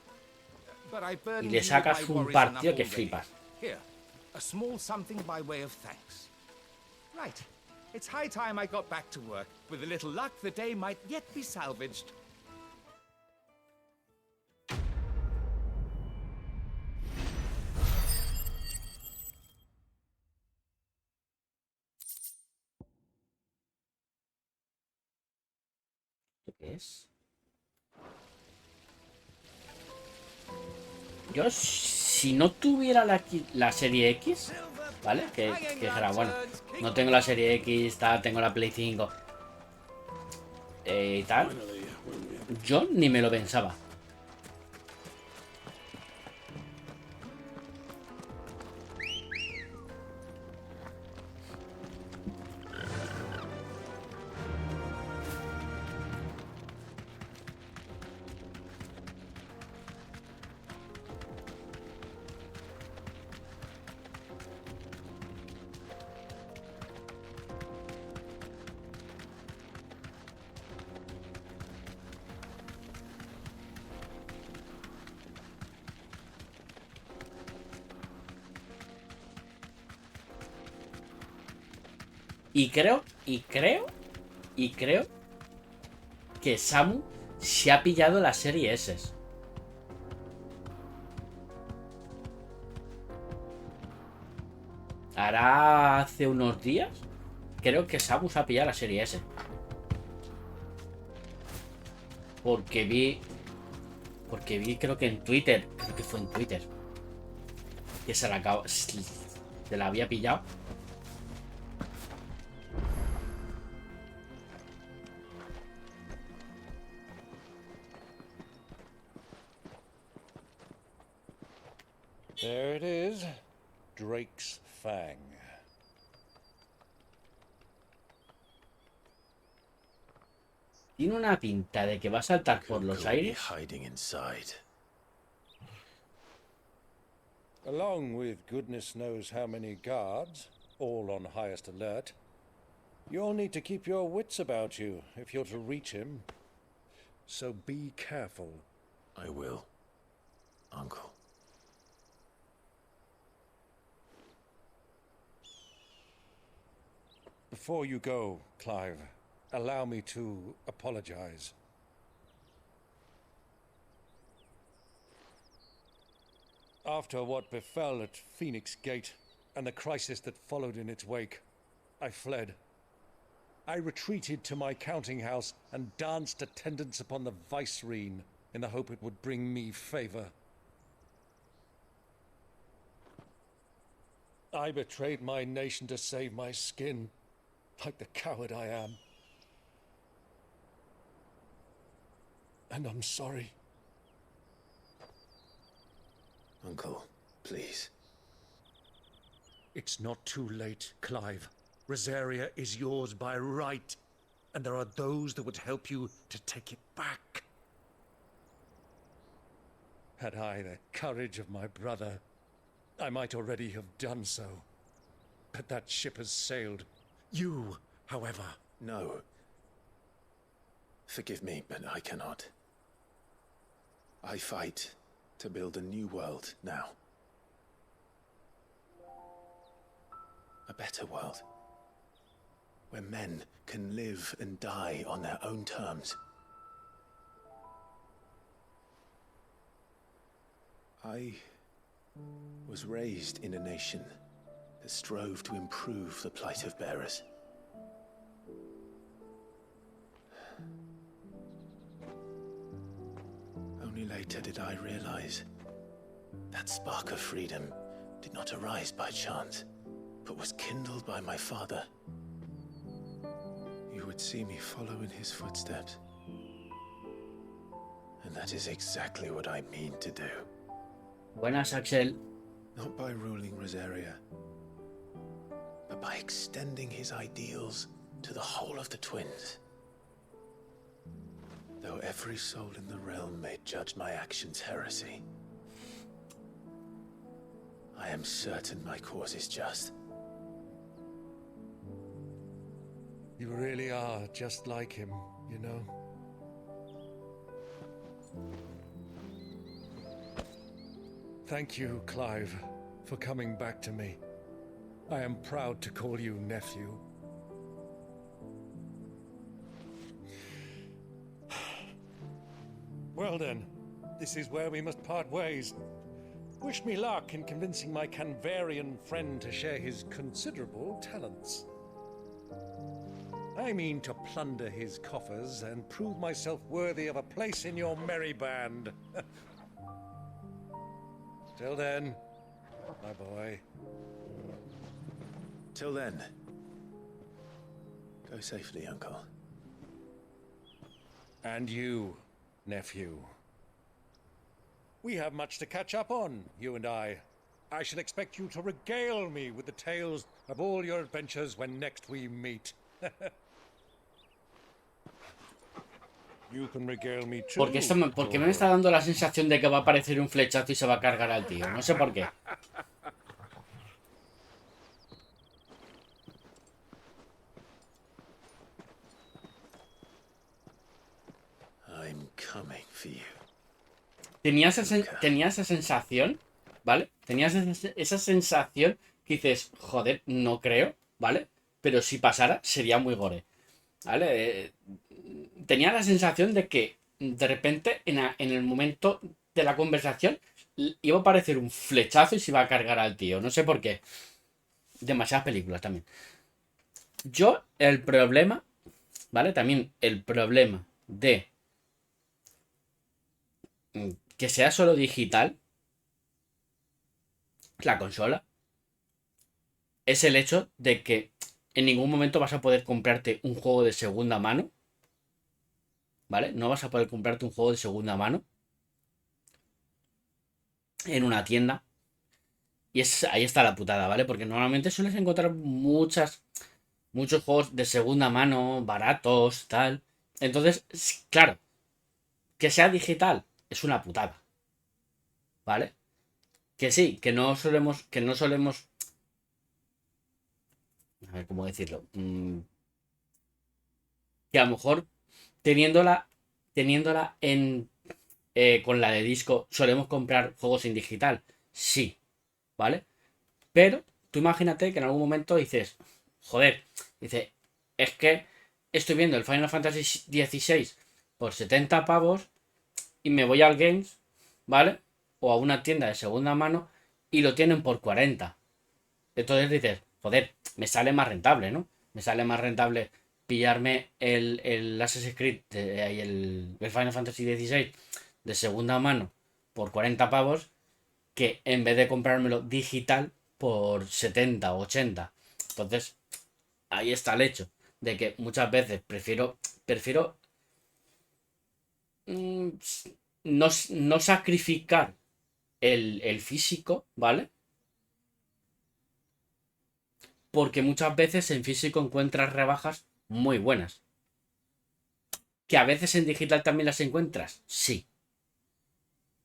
But I y burdened le you sacas with my un worries partido enough que already. flipas. Here, a small something by way of thanks. Right. It's high time I got back to work. With a little luck, the day might yet be salvaged. ¿Qué es? Yo, si no tuviera la serie X, ¿vale? Que dijera, bueno, no tengo la serie X, tengo la Play 5 y tal, yo ni me lo pensaba. Y creo que Samu se ha pillado la serie S. Hará hace unos días, creo que Samu se ha pillado la serie S. Porque vi, creo que en Twitter, que se la había pillado. There it is. Drake's Fang. Tiene una pinta de que va a saltar por los aires. Hiding inside. Along with goodness knows how many guards, all on highest alert, you'll need to keep your wits about you if you're to reach him. So be careful. I will, Uncle. Before you go, Clive, allow me to apologize. After what befell at Phoenix Gate and the crisis that followed in its wake, I fled. I retreated to my counting house and danced attendance upon the vicereine in the hope it would bring me favor. I betrayed my nation to save my skin, like the coward I am. And I'm sorry. Uncle, please. It's not too late, Clive. Rosaria is yours by right, and there are those that would help you to take it back. Had I the courage of my brother, I might already have done so. But that ship has sailed. You, however... No. Forgive me, but I cannot. I fight to build a new world now. A better world. Where men can live and die on their own terms. I was raised in a nation that strove to improve the plight of bearers. Only later did I realize that spark of freedom did not arise by chance, but was kindled by my father. You would see me follow in his footsteps. And that is exactly what I mean to do. Buenas, Axel. Not by ruling Rosaria, but by extending his ideals to the whole of the twins. Though every soul in the realm may judge my actions heresy, I am certain my cause is just. You really are just like him, you know. Thank you, Clive, for coming back to me. I am proud to call you nephew. Well then, this is where we must part ways. Wish me luck in convincing my Canvarian friend to share his considerable talents. I mean to plunder his coffers and prove myself worthy of a place in your merry band. Till then, my boy. Till then, go safely, Uncle. And you, nephew. We have much to catch up on, you and I. I shall expect you to regale me with the tales of all your adventures when next we meet. You can regale me too. Porque me está dando la sensación de que va a aparecer un flechazo y se va a cargar al tío. No sé por qué. I'm coming for you. Tenía esa sensación, ¿vale? Tenías esa sensación que dices, joder, no creo, ¿vale? Pero si pasara, sería muy gore, ¿vale? Tenía la sensación de que de repente, en el momento de la conversación, iba a aparecer un flechazo y se iba a cargar al tío. No sé por qué. Demasiadas películas también. Yo, el problema, ¿vale? También el problema de que sea solo digital la consola es el hecho de que en ningún momento vas a poder comprarte un juego de segunda mano, ¿vale? No vas a poder comprarte un juego de segunda mano en una tienda. Y ahí está la putada, ¿vale? Porque normalmente sueles encontrar muchos juegos de segunda mano, baratos, tal. Entonces, claro, que sea digital es una putada, ¿vale? Que sí, que no solemos, a ver cómo decirlo, que a lo mejor teniéndola en con la de disco solemos comprar juegos en digital, sí, ¿vale? Pero tú imagínate que en algún momento dices, joder, es que estoy viendo el Final Fantasy XVI por 70 pavos y me voy al Games, ¿vale? O a una tienda de segunda mano y lo tienen por 40. Entonces dices, joder, me sale más rentable, ¿no? Me sale más rentable pillarme el Assassin's Creed y el Final Fantasy XVI de segunda mano por 40 pavos que en vez de comprármelo digital por 70 o 80. Entonces, ahí está el hecho de que muchas veces prefiero no sacrificar el físico, ¿vale? Porque muchas veces en físico encuentras rebajas muy buenas. ¿Que a veces en digital también las encuentras? Sí.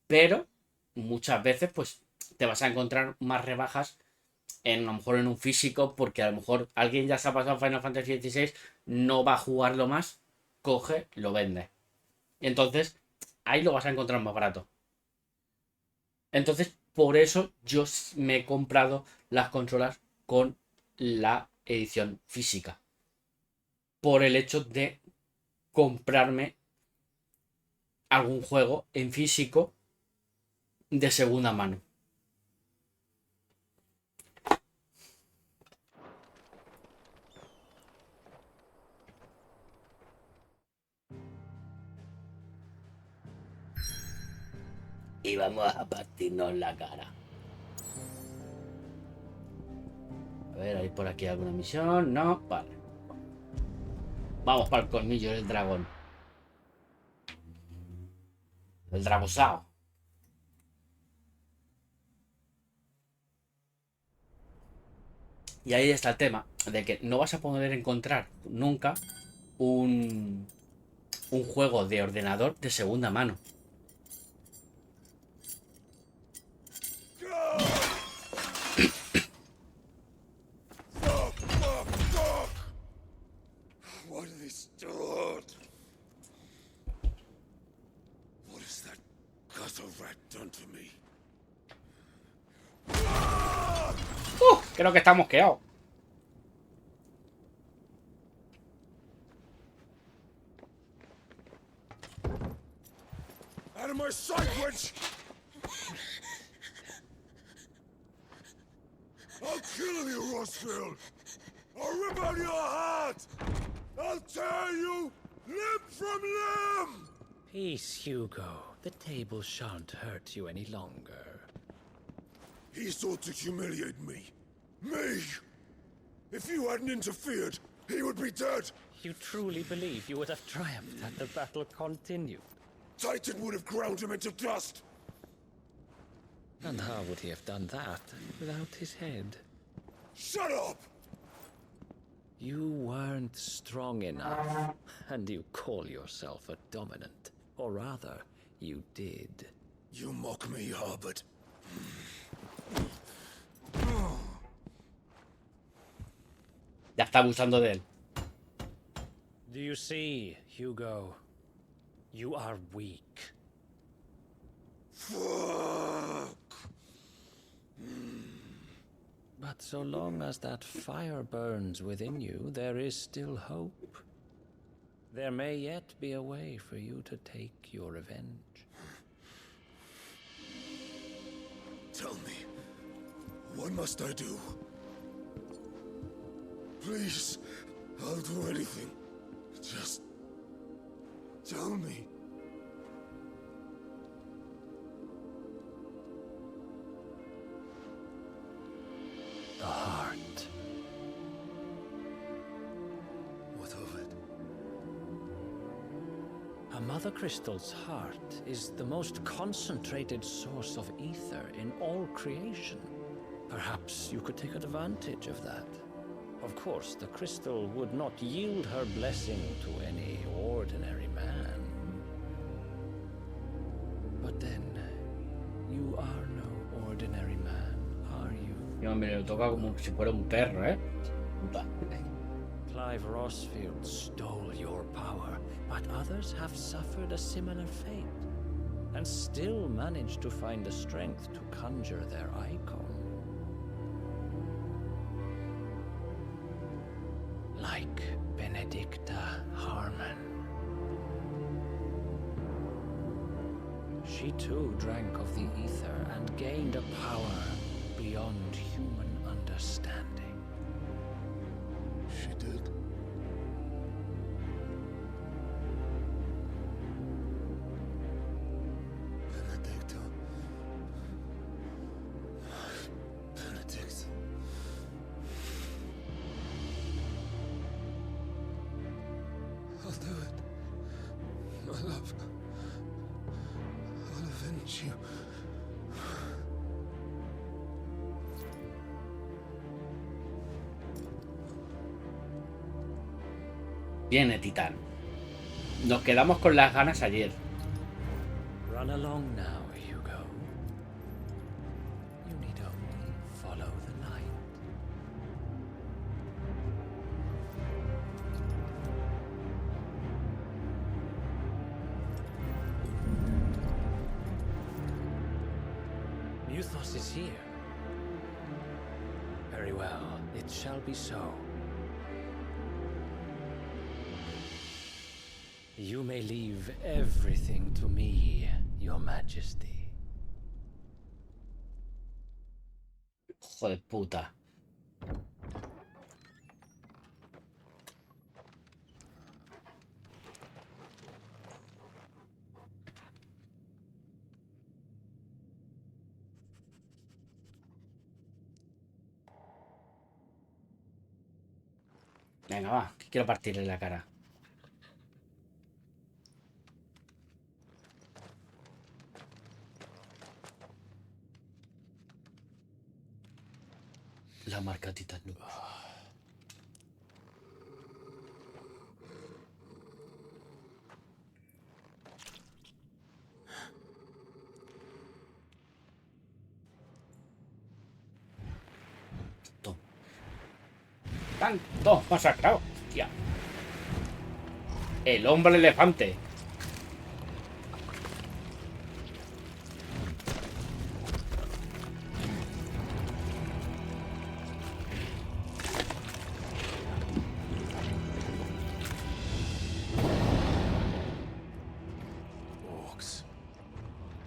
Pero muchas veces pues te vas a encontrar más rebajas a lo mejor en un físico, porque a lo mejor alguien ya se ha pasado Final Fantasy XVI, no va a jugarlo más, coge, lo vende. Entonces, ahí lo vas a encontrar más barato. Entonces, por eso yo me he comprado las consolas con la edición física. Por el hecho de comprarme algún juego en físico de segunda mano. Y vamos a partirnos la cara. A ver, ¿hay por aquí alguna misión? No, vale. Vamos para el colmillo del dragón. El dragosao. Y ahí está el tema de que no vas a poder encontrar nunca un juego de ordenador de segunda mano. What have they stored? What has that gutter rat done to me? Creo que está mosqueado. Out of my sight, witch! I'll kill you, Rossfield! I'll rip out your heart! I'll tear you limb from limb! Peace, Hugo. The table shan't hurt you any longer. He sought to humiliate me. Me! If you hadn't interfered, he would be dead! You truly believe you would have triumphed had the battle continued? Titan would have ground him into dust! And how would he have done that without his head? Shut up! You weren't strong enough, and you call yourself a dominant. Or rather, you did. You mock me, Harbert. Ya está abusando de él. Do you see, Hugo? You are weak. Fuck! But so long as that fire burns within you, there is still hope. There may yet be a way for you to take your revenge. Tell me, what must I do? Please, I'll do anything. Just tell me. The heart. What of it? A Mothercrystals' heart is the most concentrated source of ether in all creation. Perhaps you could take advantage of that. Of course, the crystal would not yield her blessing to any ordinary man. But then, you are no ordinary man, are you? Yo me lo toca como si fuera un perro, ¿eh? Puta. Clive Rossfield stole your power, but others have suffered a similar fate, and still managed to find the strength to conjure their icon. Like Benedicta Harmon. She too drank of the ether and gained a power beyond human understanding. She did. Benedicta. Benedict. I'll do it. My love. I'll avenge you. Viene, Titán. Nos quedamos con las ganas ayer. Run along now, Hugo. You need only follow the light. Muthos is here. Very well, it shall be so. You may leave everything to me, Your Majesty. Hijo de puta. Venga, va, que quiero partirle la cara. La marcatita nubes. Tanto masacrado, hostia. El hombre elefante.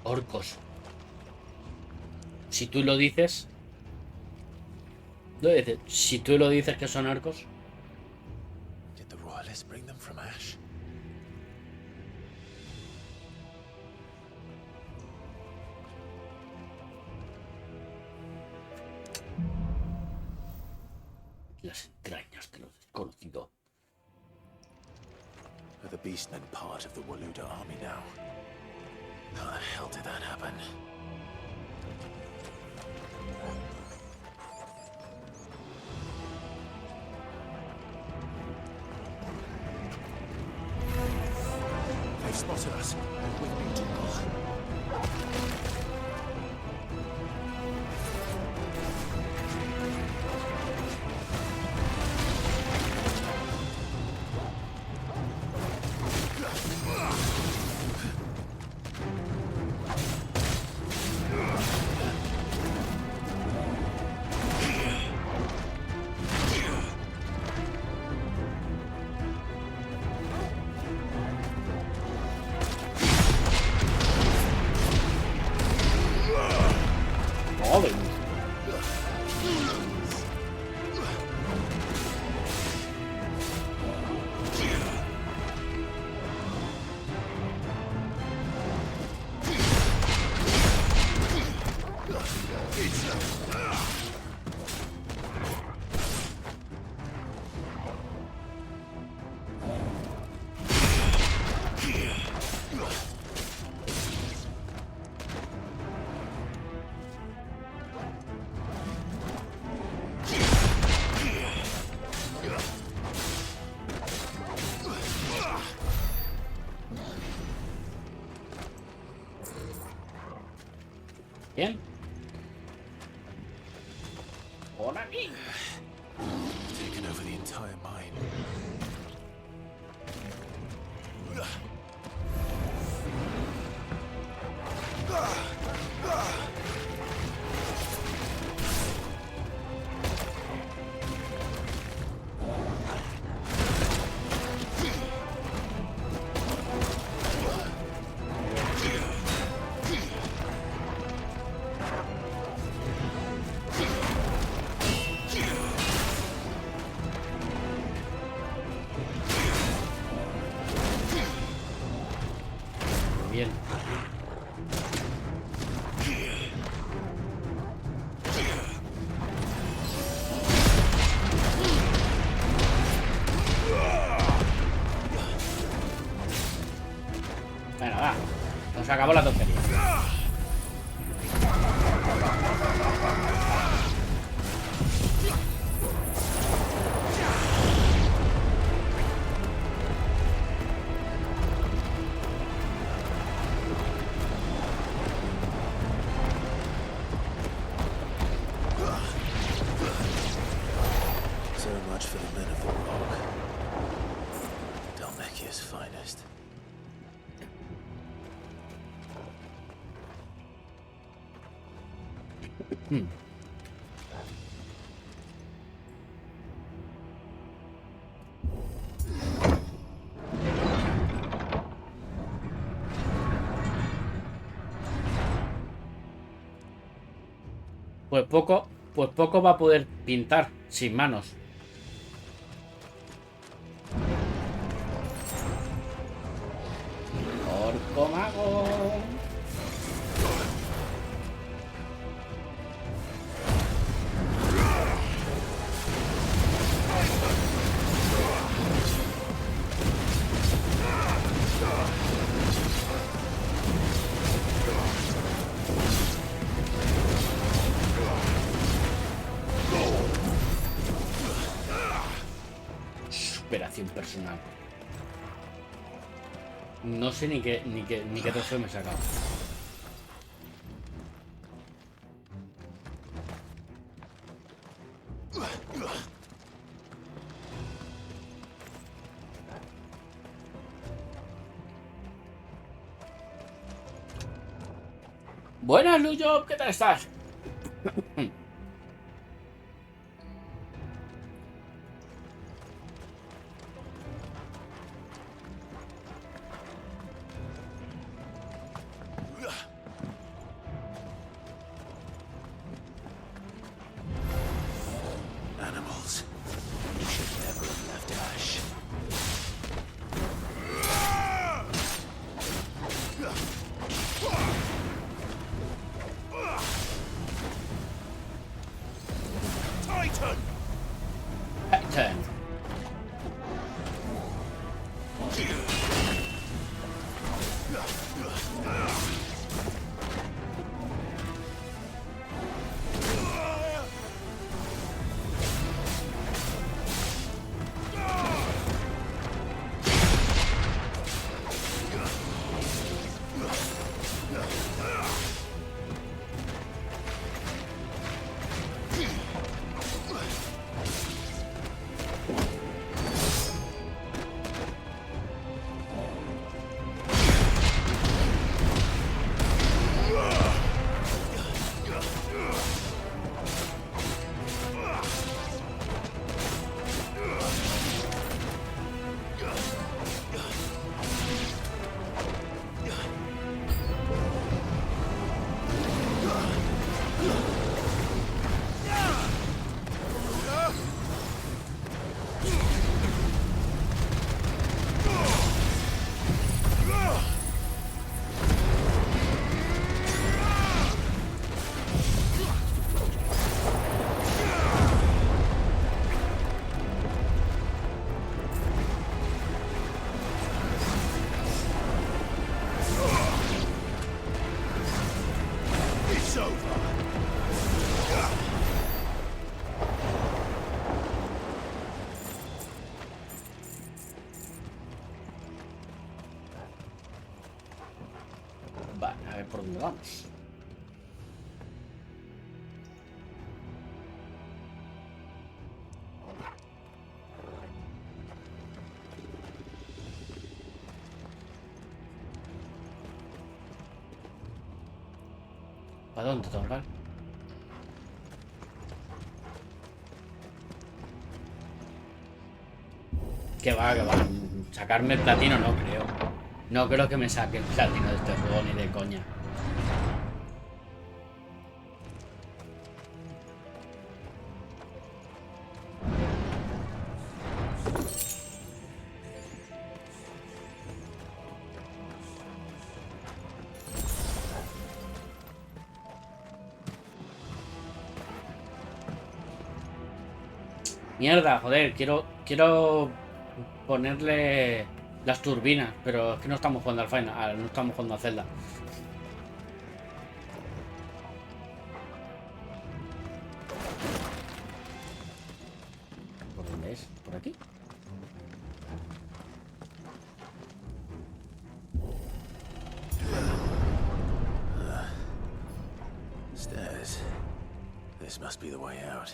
Orcos. Si tú lo dices... Si tú lo dices que son orcos... Did the royalists bring them from Ash? Las entrañas de lo desconocido. Are the beastmen part of the Waloed army now? How the hell did that happen? They've spotted us. We've been too Bien. Por aquí. Taken over the entire mine. Bien. Bueno, va. Nos acabó la tontería. So much for the men of the rock. Dhalmekian's finest. Pues poco va a poder pintar sin manos. Orco mago. superación personal. No sé ni qué trofeo me he sacado. Buenas, Luyo, ¿qué tal estás? Animals. You should never have left Ash. Titan! Titan. Vale, a ver por dónde vamos. ¿Para dónde tocar? Que va, que va. Sacarme el platino no creo. No creo que me saque el platino de este juego ni de coña. Mierda, joder, quiero ponerle las turbinas, pero es que no estamos jugando al Final, no estamos jugando a Zelda. ¿Por dónde es? ¿Por aquí? Stairs. This must be the way out.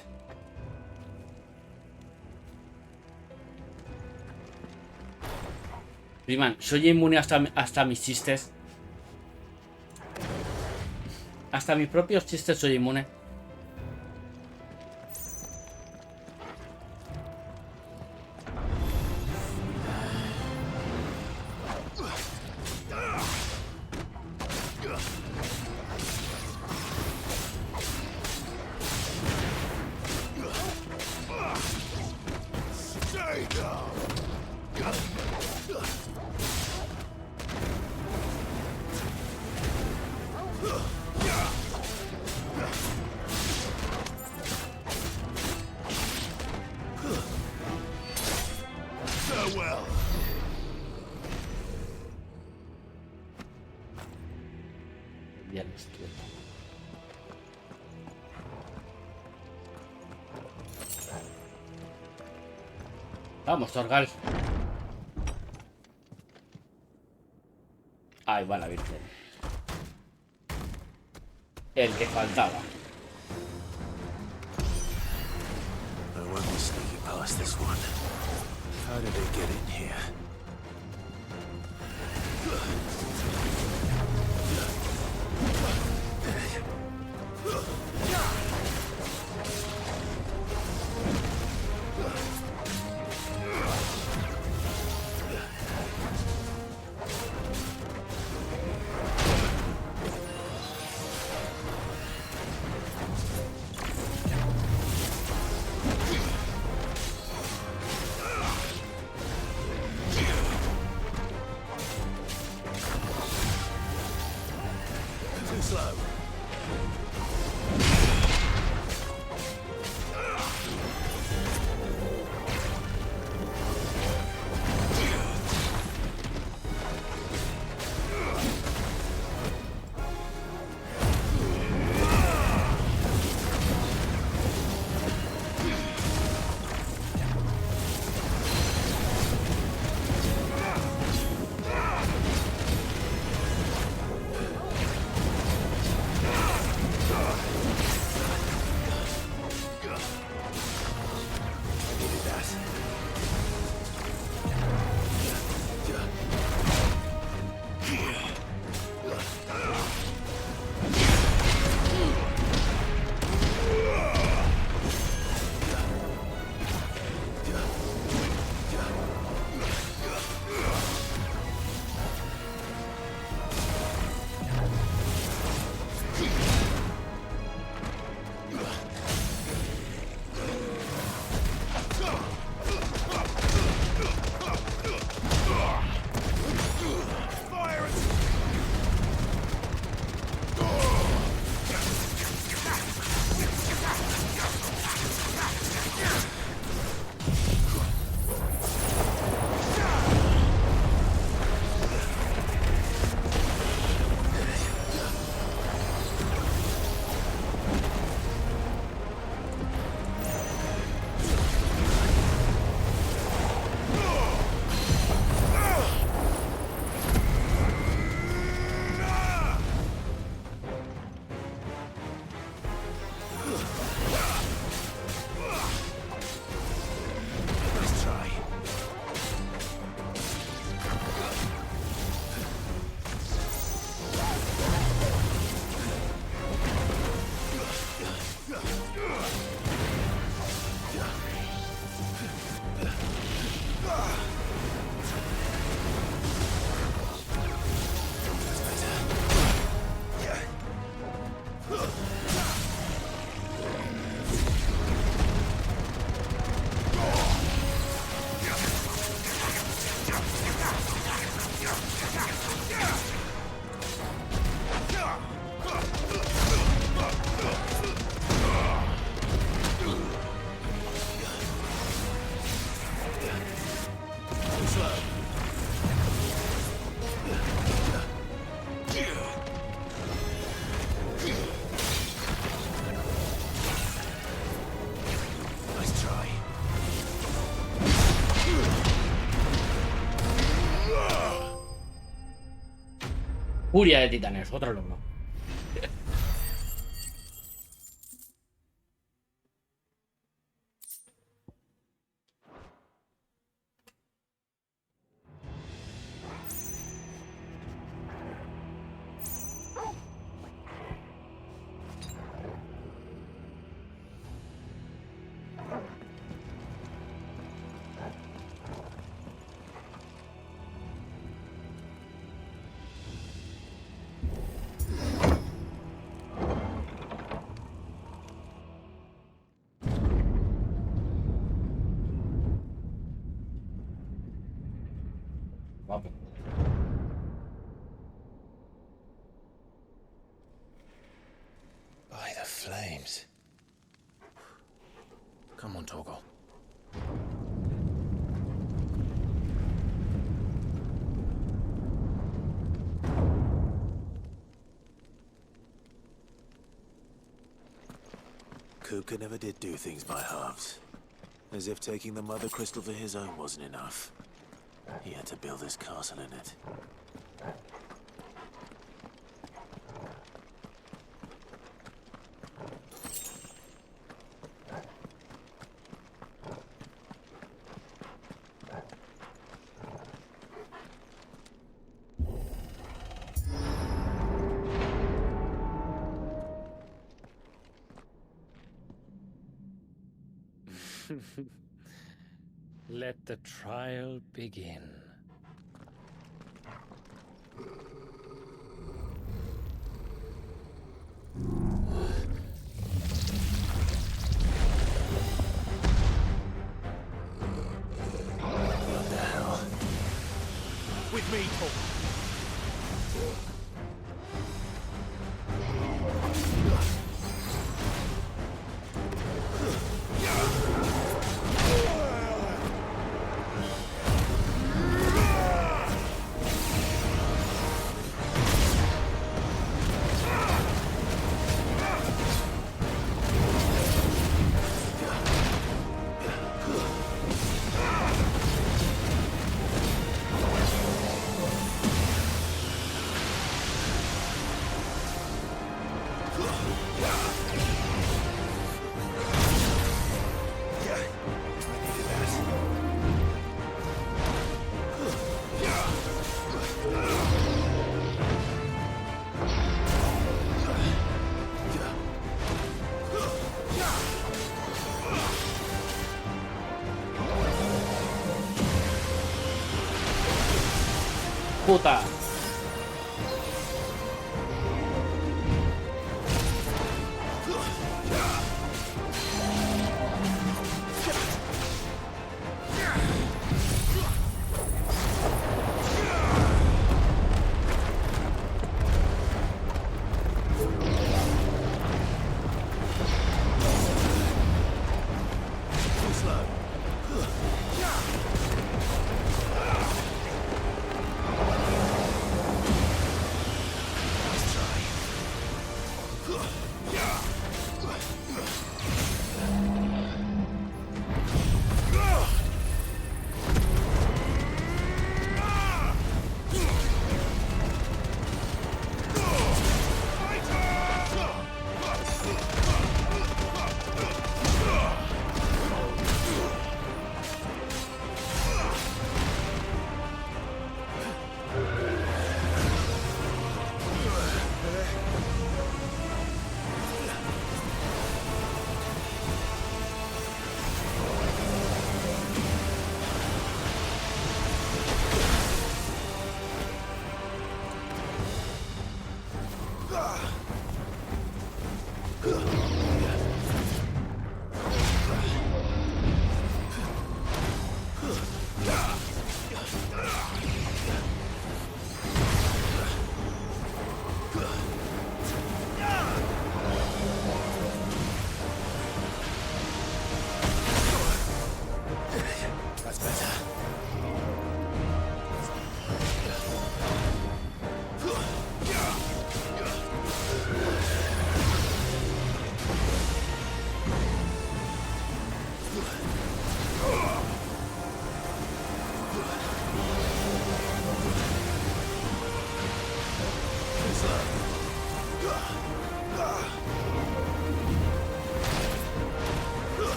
Priman, soy inmune hasta mis chistes. Hasta mis propios chistes soy inmune. Vamos, Torgal. Ahí va la Virgen. El que faltaba. I won't be sneaking past this one. How did it get in here? Furia de Titanes, otro alumno. Vamos. By the flames. Come on, Torgal. Kuka never did do things by halves. As if taking the Mother Crystal for his own wasn't enough. He had to build his castle in it. Let the trial begin. What the hell? With me, Paul. Puta.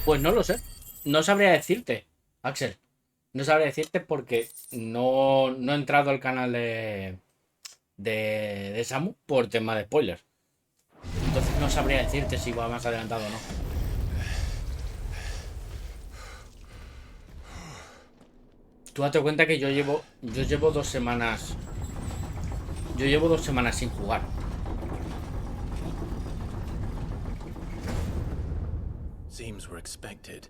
Pues no lo sé. No sabría decirte, Axel. No sabría decirte porque no he entrado al canal de Samu por tema de spoilers. Entonces no sabría decirte si va más adelantado o no. Tú date cuenta que yo llevo 2 semanas. Yo llevo 2 semanas sin jugar. Seems we're expected.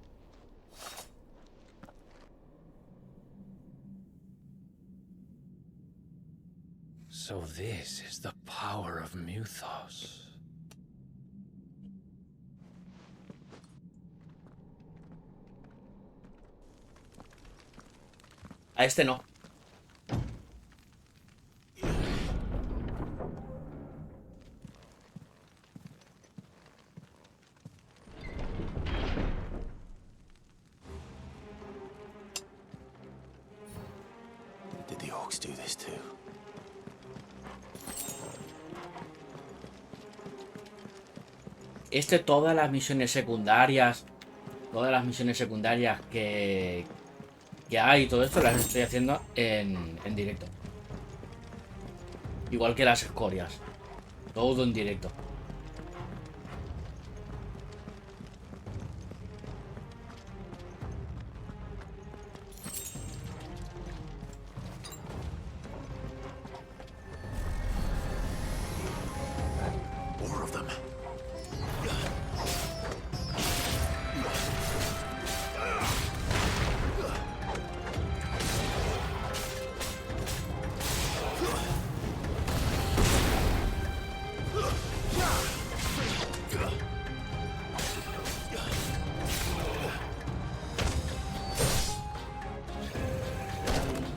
So this is the power of Muthos. A este no. Did the orcs do this too? Todas las misiones secundarias. Todas las misiones secundarias que hay y todo esto las estoy haciendo en directo. Igual que las escorias. Todo en directo. More of them.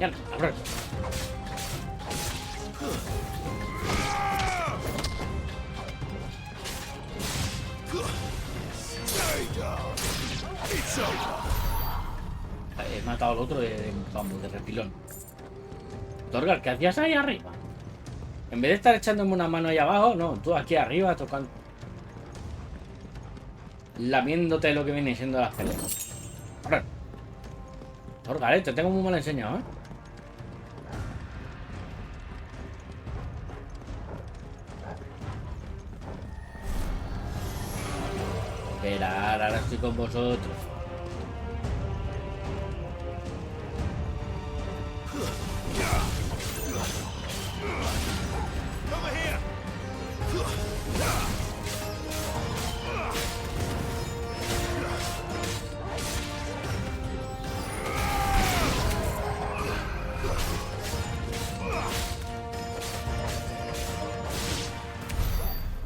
Ya, cabrón. He matado al otro vamos, de repilón. Torgal, ¿qué hacías ahí arriba? En vez de estar echándome una mano ahí abajo, no, tú aquí arriba tocando. Lamiéndote lo que viene siendo las peleas. Torgal, te tengo muy mal enseñado, ¿eh? Esperar, ahora estoy con vosotros.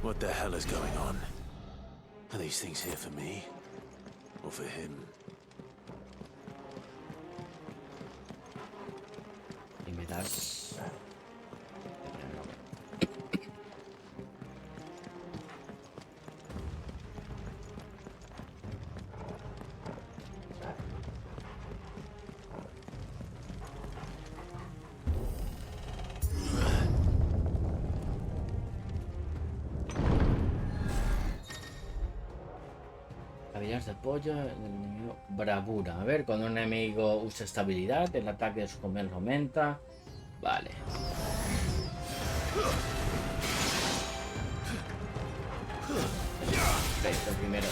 What the hell is going on? Are these things here for me? Or for him? Y me das... Habilidades de apoyo del enemigo. Bravura. A ver, cuando un enemigo usa estabilidad, el ataque de su comercio aumenta. Vale. Esto primero.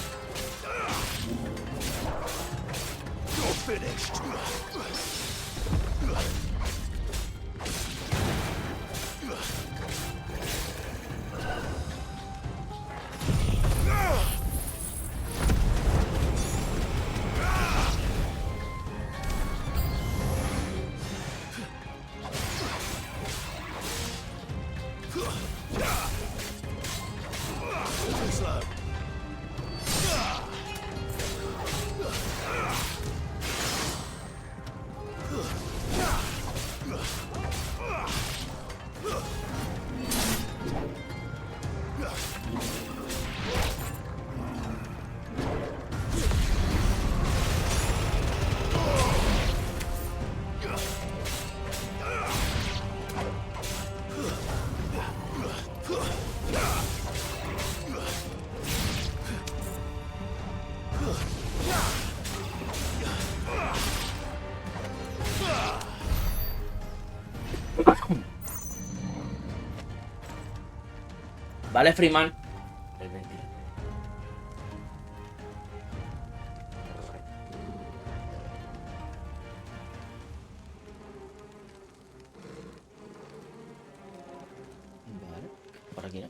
¿Vale, Freeman? El 20. Vale, por aquí no.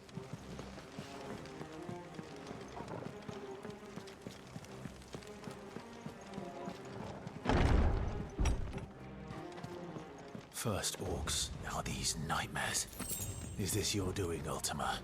First orcs, now these nightmares. Is this your doing, Ultima?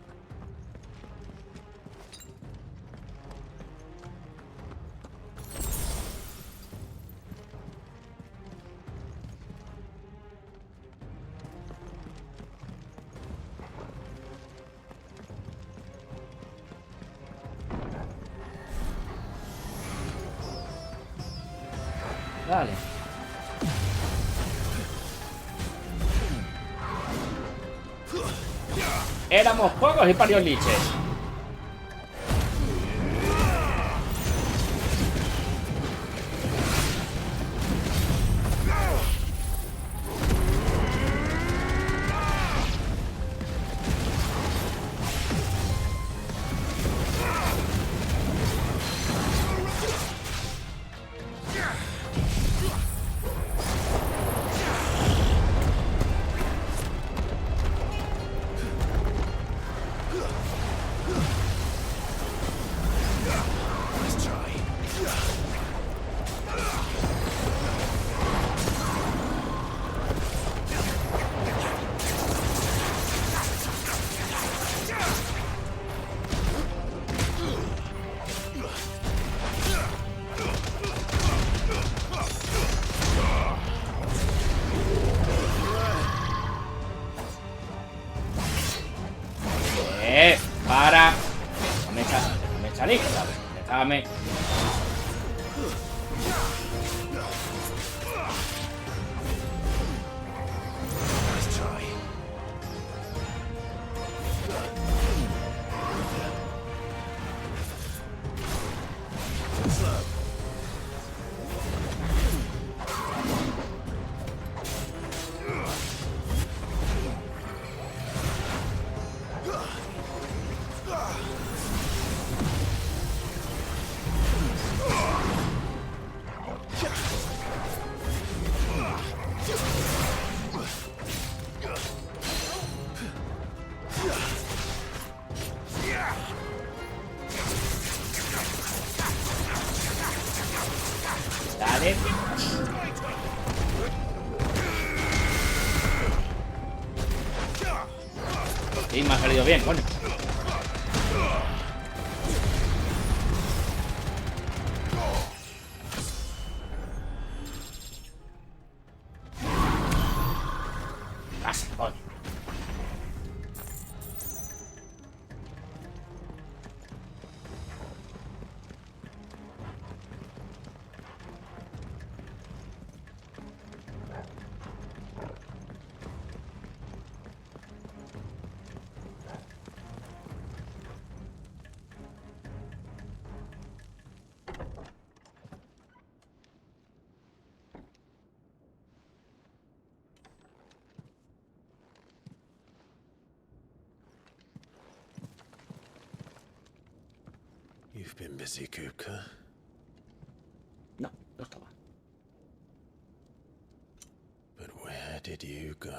Vale. Éramos pocos y parió liches. Para. Déjame salir, ¿sabes? Déjame. Dale. Sí, me ha salido bien, coño. Pasa, coño. You've been busy, Kupka. No, no estaba. But where did you go?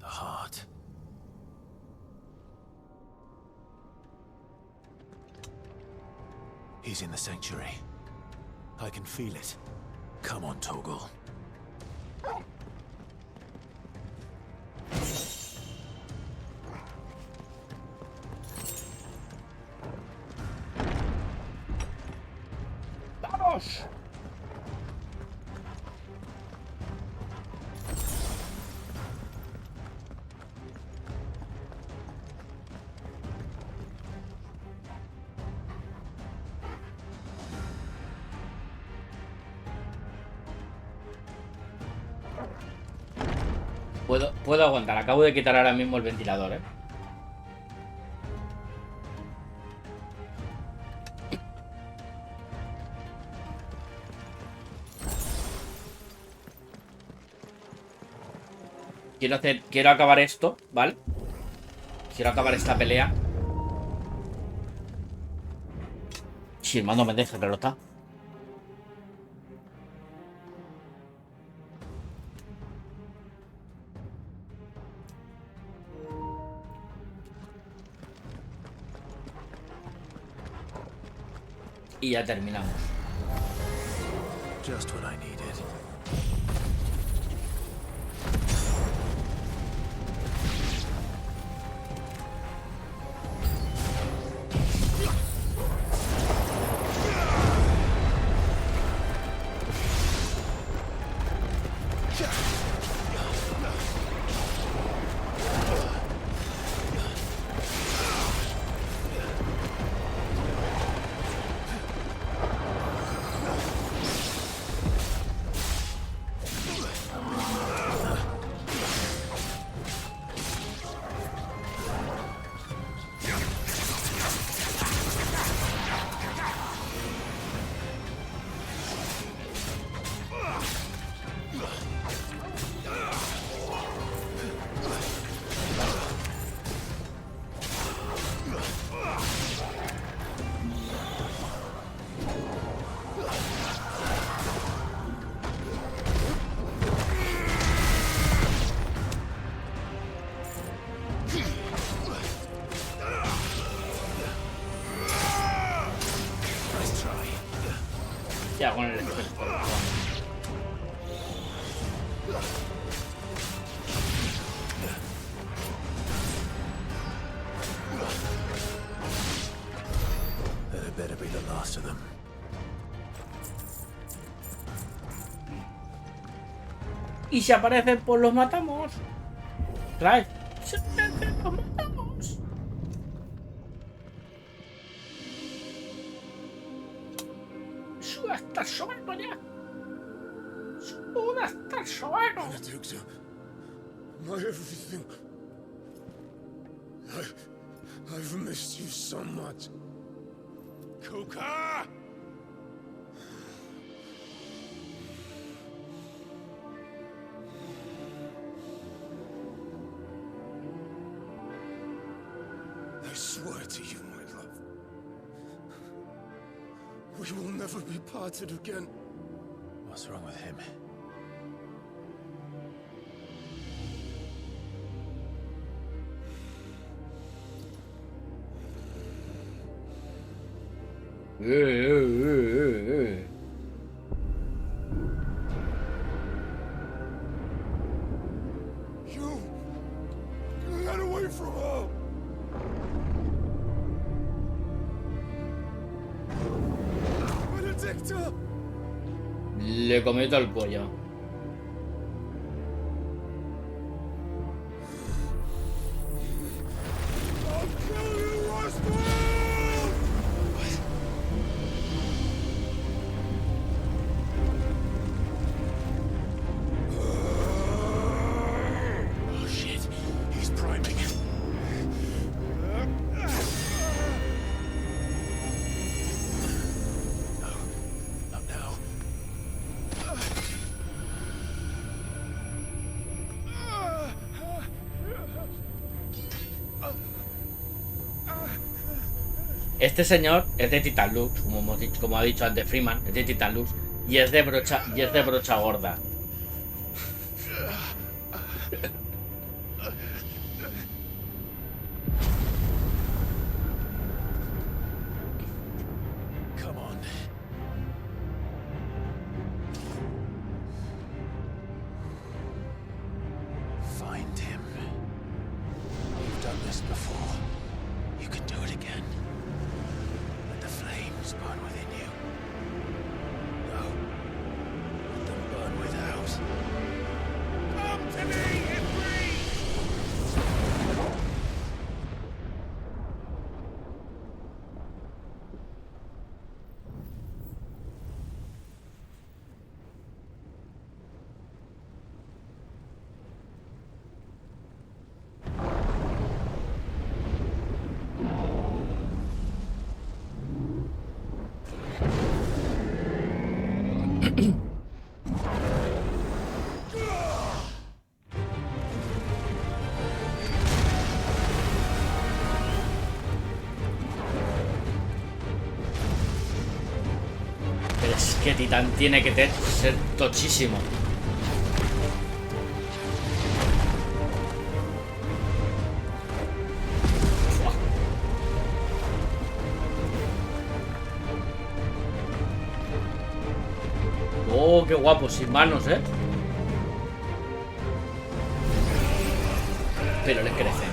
The heart. He's in the sanctuary. I can feel it. Come on, Torgal. ¡Vamos! Puedo aguantar. Acabo de quitar ahora mismo el ventilador, ¿eh? Quiero acabar esto, ¿vale? Quiero acabar esta pelea. Si el mando me deja, claro está. Y ya terminamos. Just what I needed. Ya, con el experto. That better be the last of them. Y si aparecen, pues los matamos. Trae. Si aparecen, los matamos. Suda hasta el sobaco ya. Suda hasta el sobaco. My everything. I've missed you so much. Kuka! I swear to you, my love, we will never be parted again. What's wrong with him? You get away from her! Benedicta! Le cometo el cuello. I'll kill you, Roswell! Oh shit, he's priming. Not now. Este señor es de Titan Lux, como ha dicho antes Freeman, es de Titan Lux y es de brocha gorda. Come on. Find him. You've done this before. You can do it again. Let the flames burn within you. No. Let them burn without. Come to me, Ifrit! que Titán tiene que ser tochísimo. Oh, qué guapo, sin manos, ¿eh? Pero le crecen.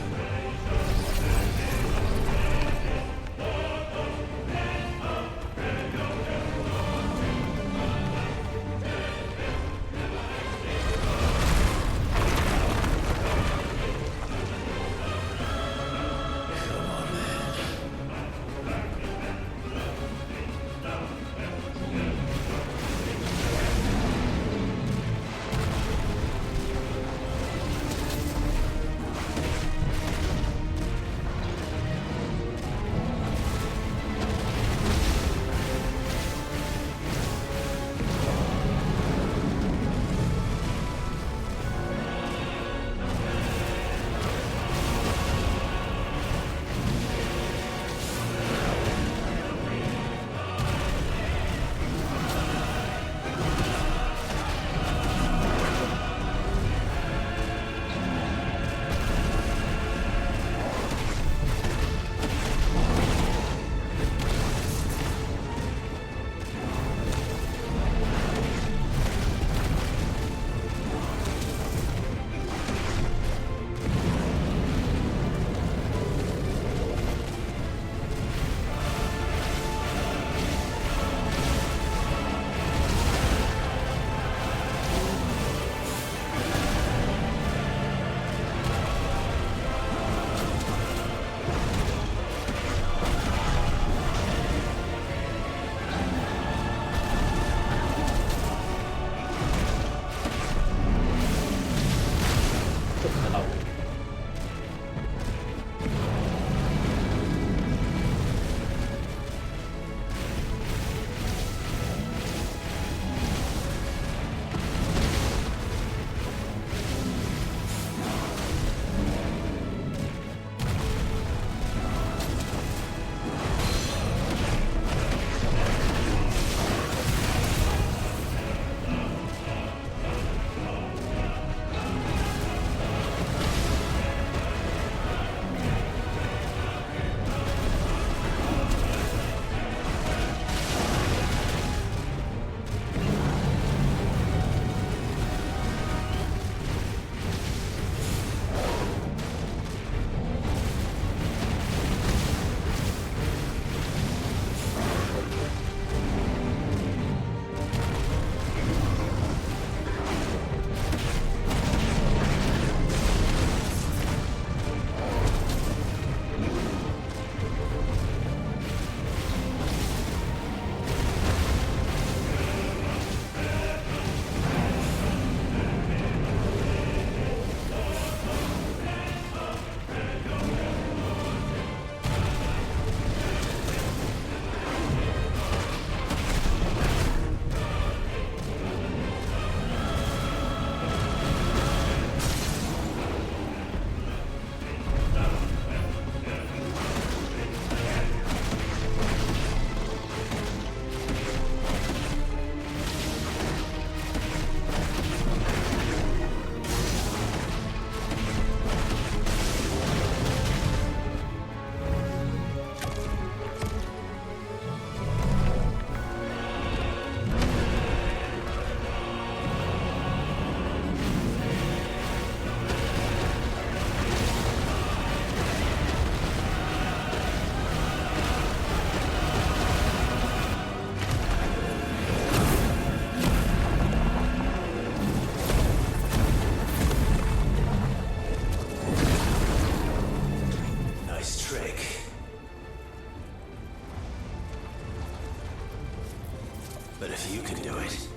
But if you can do it,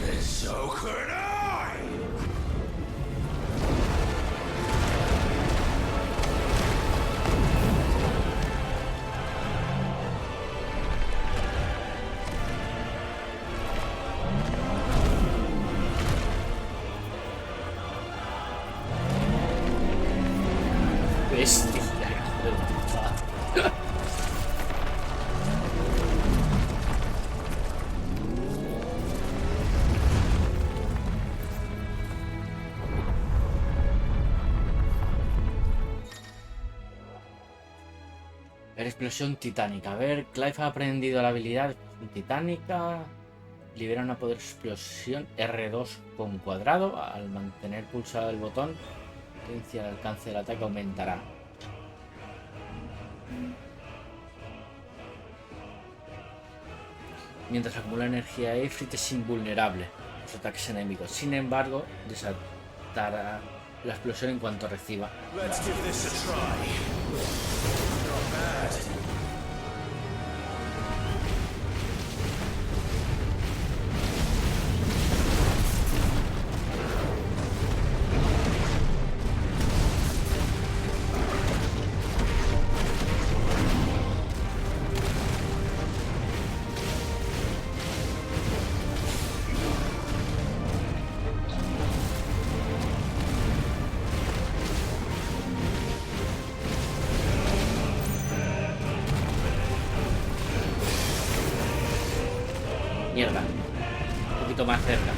then so could I! Bestia. Explosión titánica. A ver, Clive ha aprendido la habilidad titánica. Libera una poder explosión R2 con cuadrado. Al mantener pulsado el botón, el alcance del ataque aumentará. Mientras acumula energía Ifrit es invulnerable a los ataques enemigos. Sin embargo, desatará la explosión en cuanto reciba. Mierda. Un poquito más cerca.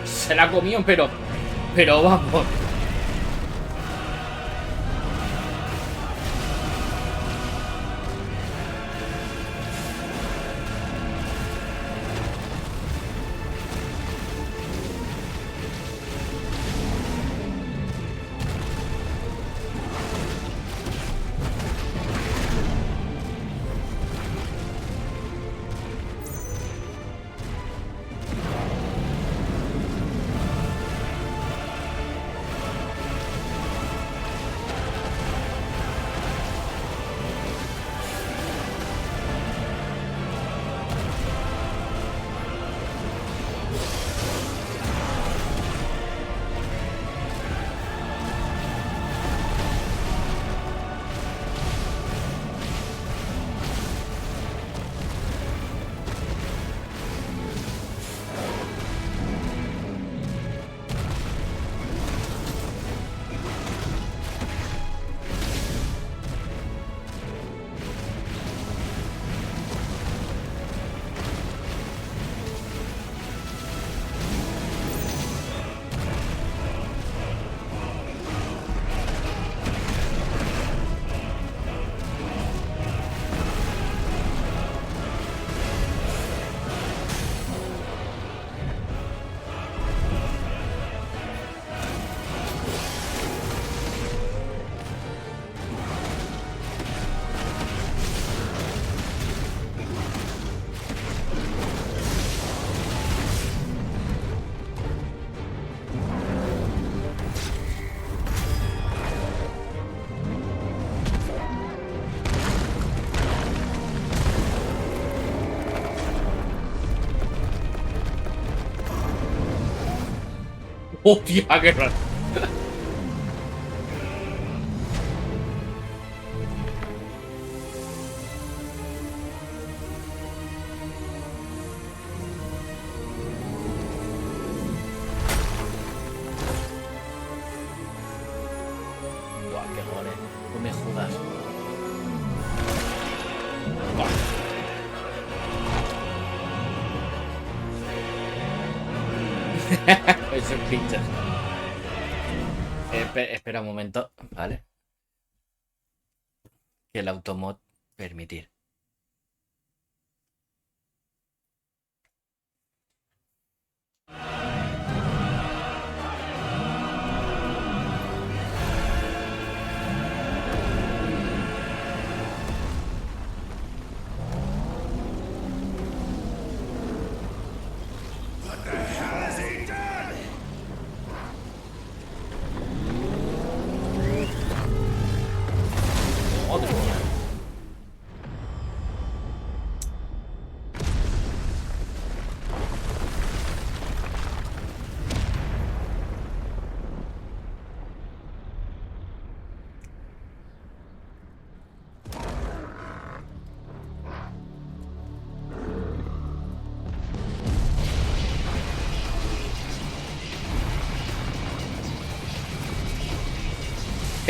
Se la comió, pero vamos. ¡Hostia, qué raro! Buah, qué gore. No me jodas. Esos pinchos. Espera un momento, ¿vale? Que el automod permitir. Madre mía.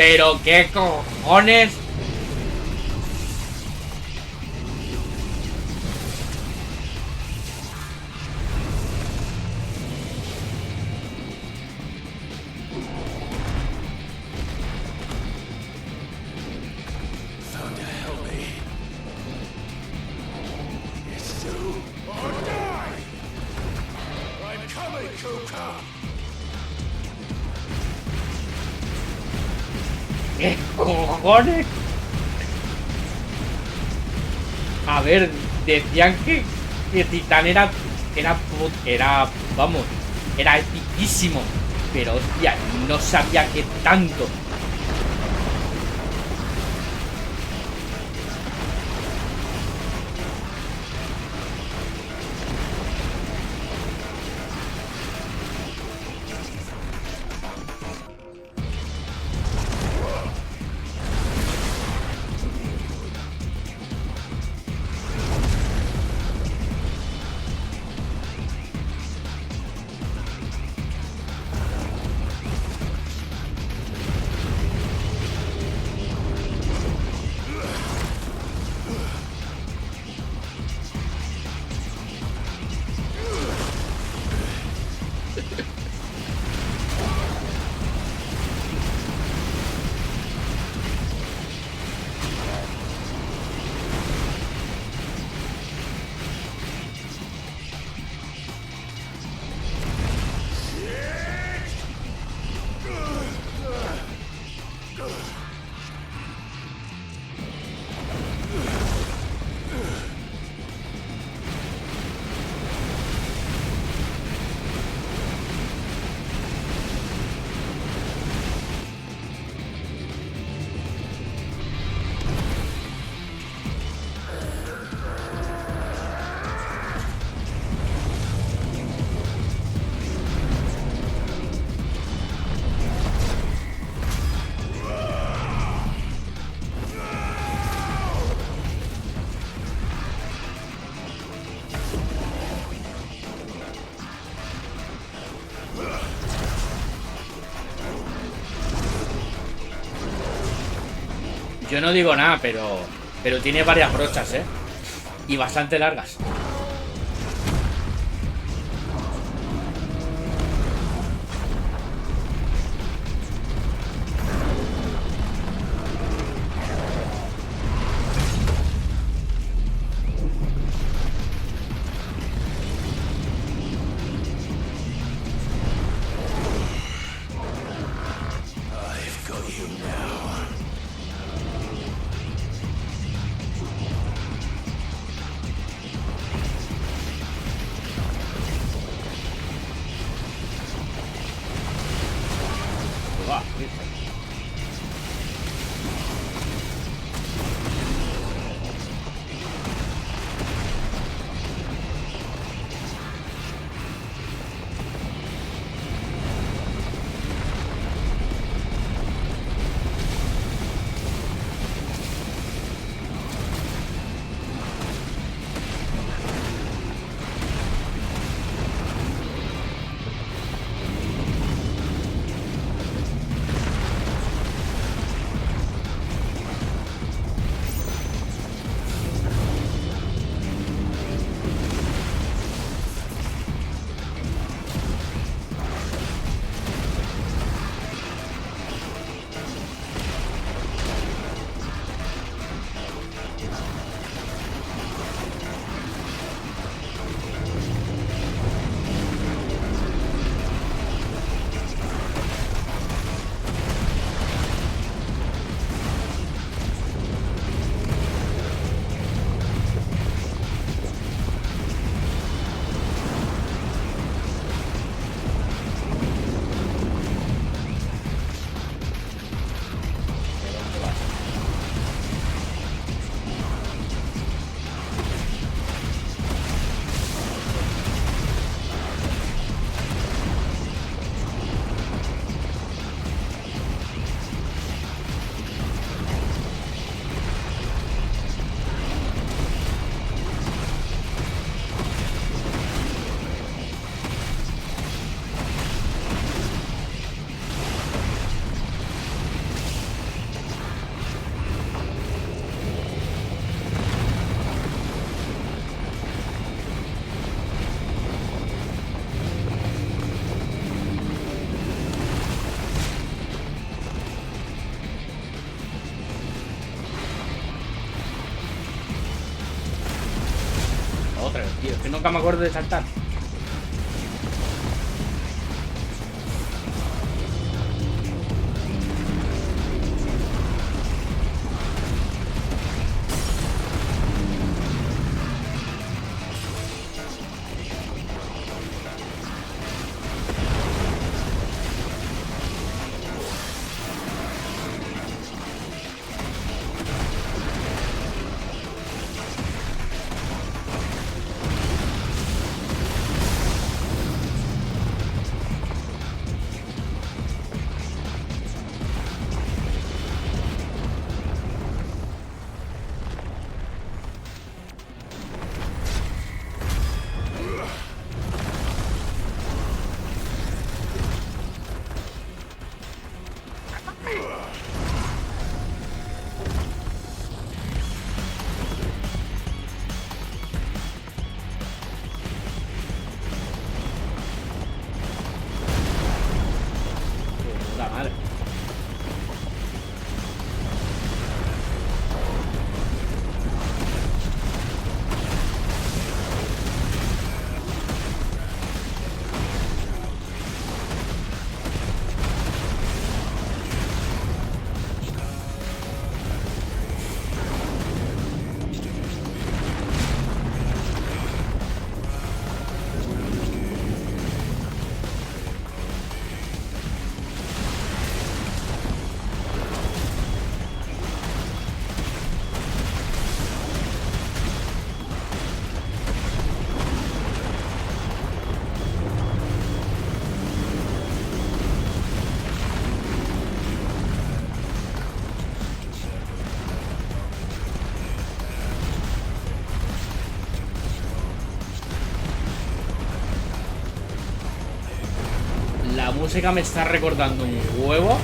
Pero qué cojones. Thunder, help me. It's do or die. I'm coming, Kuka. ¿Qué cojones? A ver, decían que Titán era, vamos, era epiquísimo. Pero hostia, no sabía que tanto. Yo no digo nada, pero tiene varias brochas, ¿eh? Y bastante largas. Joder, tío, es que nunca me acuerdo de saltar. La música me está recordando un huevo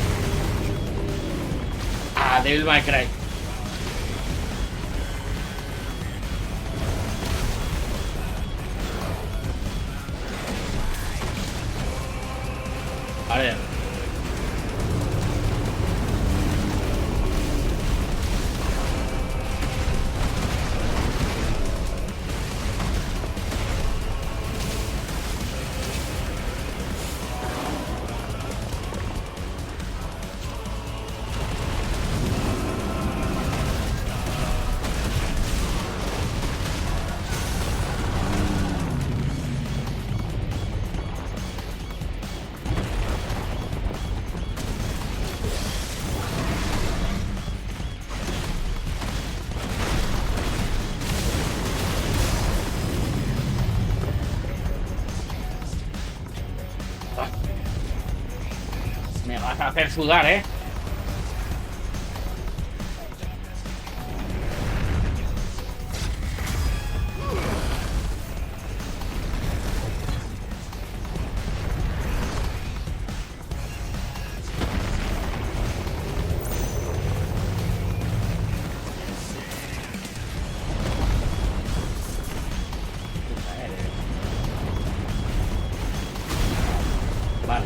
a Devil May Cry. A ver. Me vas a hacer sudar, ¿eh? Vale.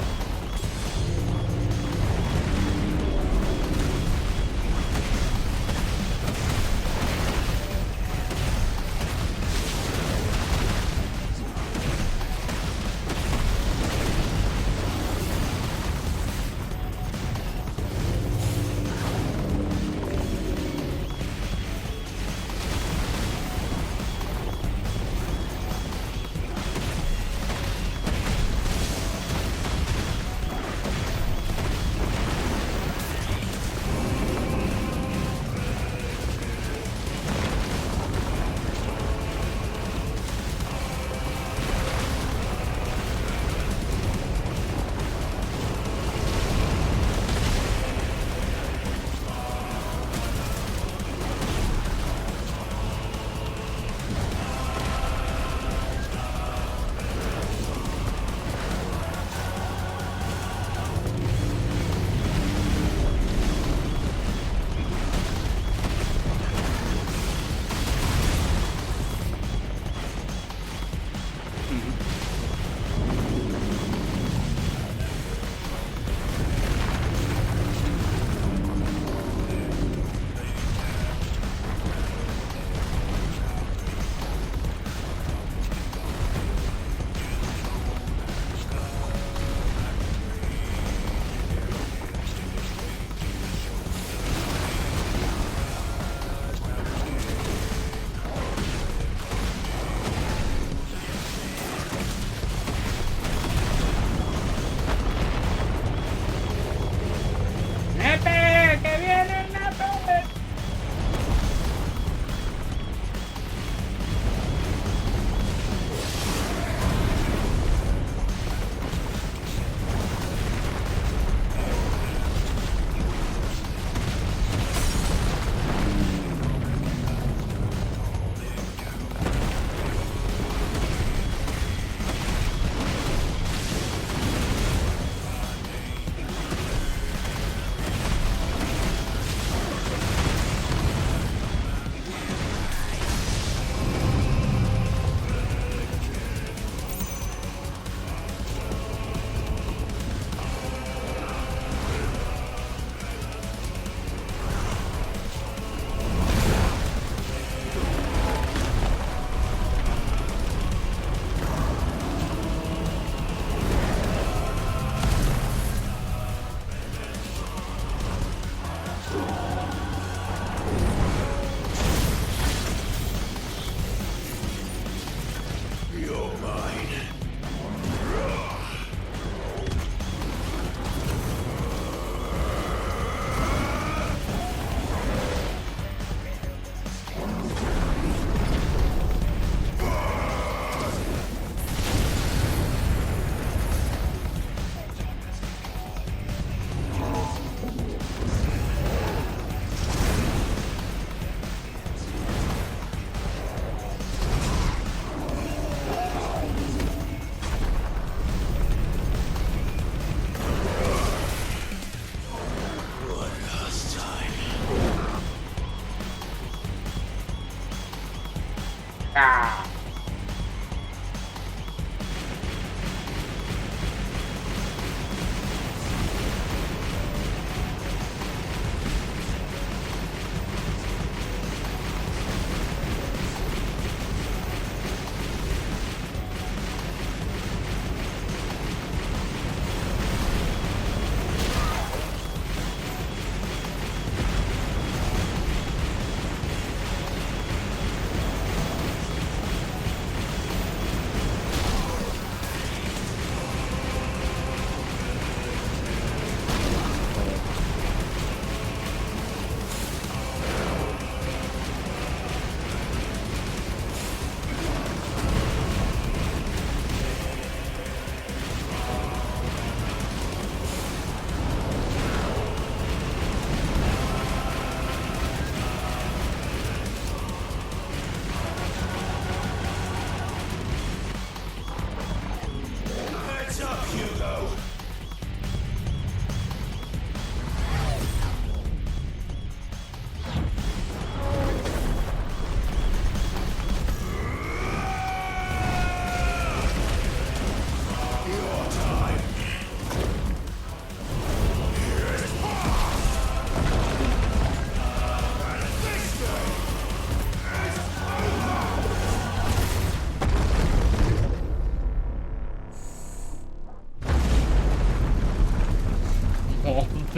Ah.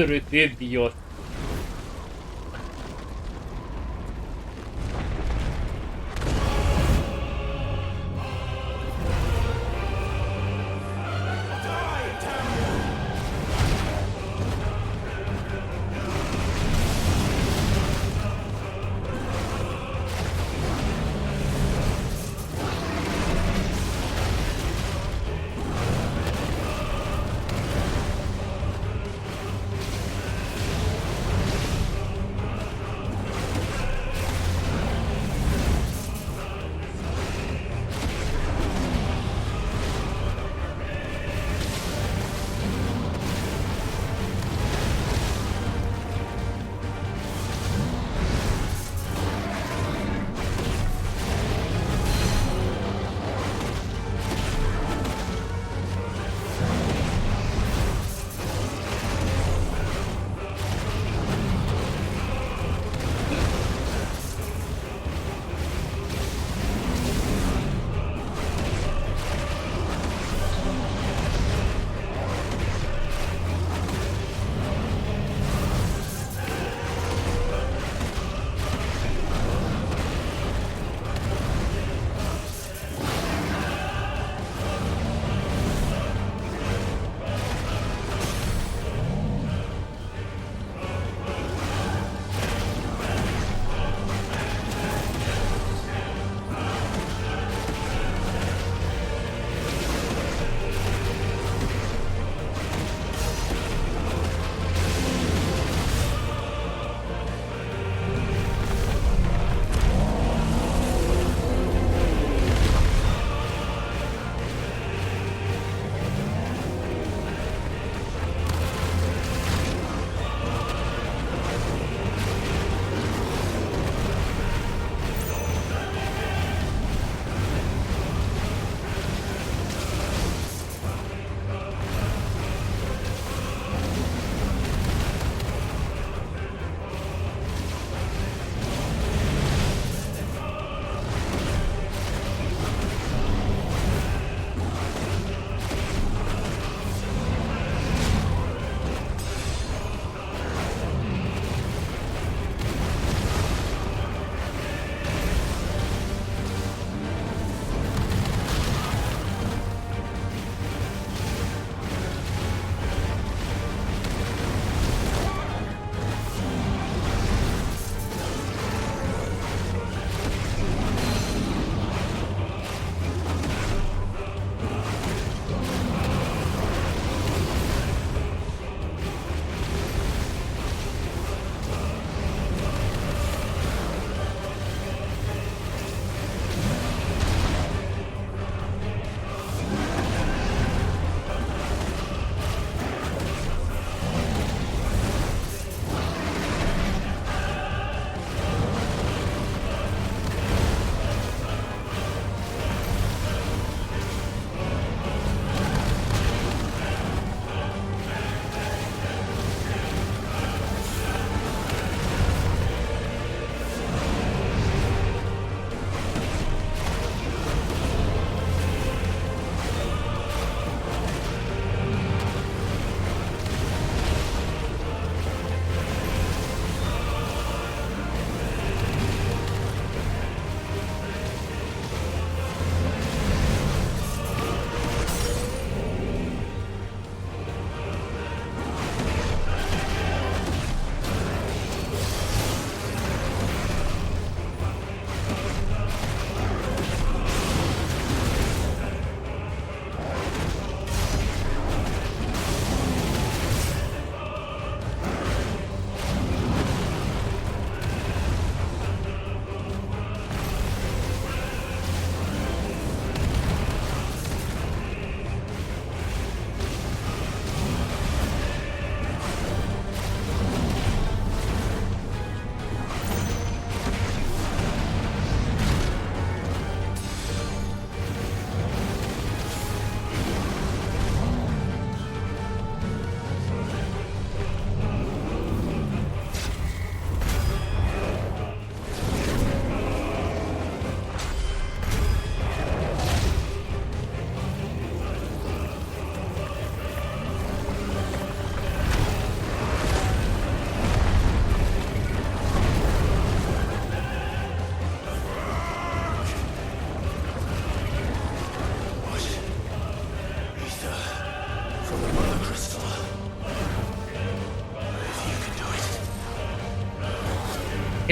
Madre de Dios.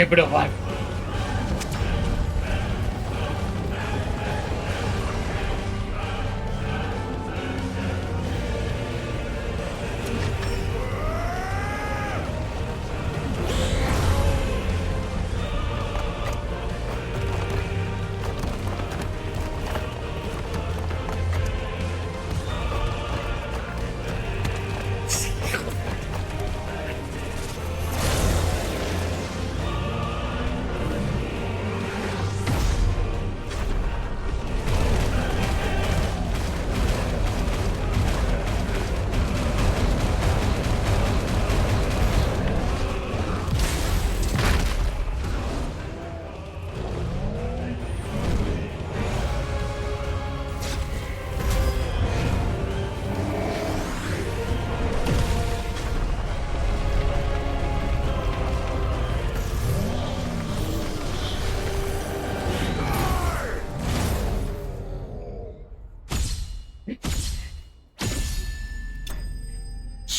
que probar.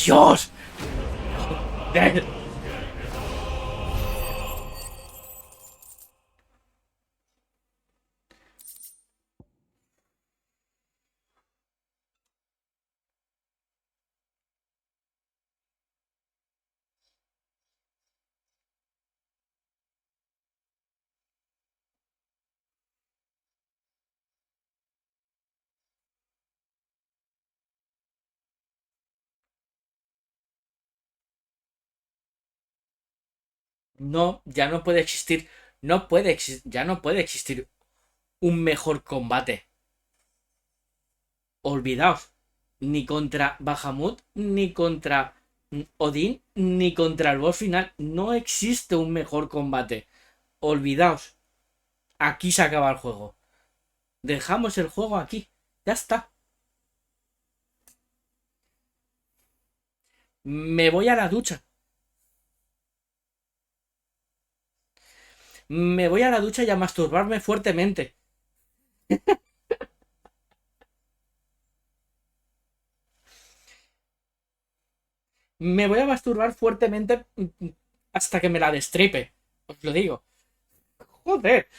¡Dios! ¡Joder! No, ya no puede existir. Ya no puede existir un mejor combate. Olvidaos. Ni contra Bahamut, ni contra Odín, ni contra el boss final. No existe un mejor combate. Olvidaos. Aquí se acaba el juego. Dejamos el juego aquí. Ya está. Me voy a la ducha. Me voy a la ducha y a masturbarme fuertemente. Me voy a masturbar fuertemente hasta que me la destripe. Os lo digo. Joder.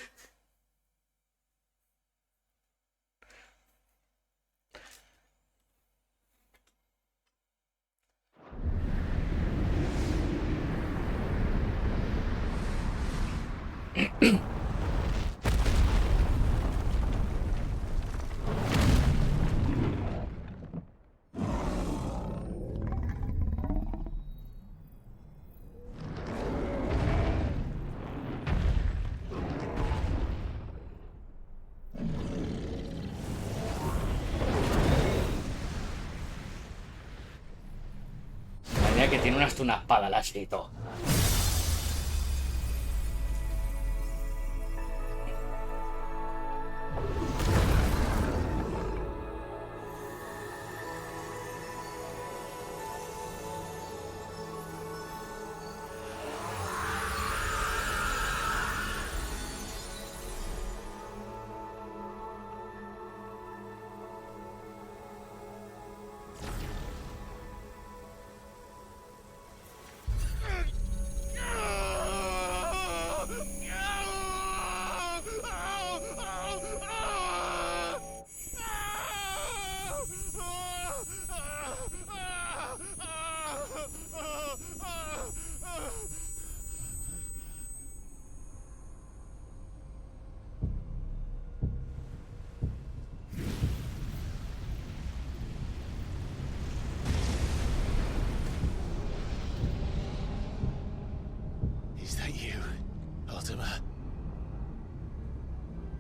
Madre que tiene hasta una espada láser y todo.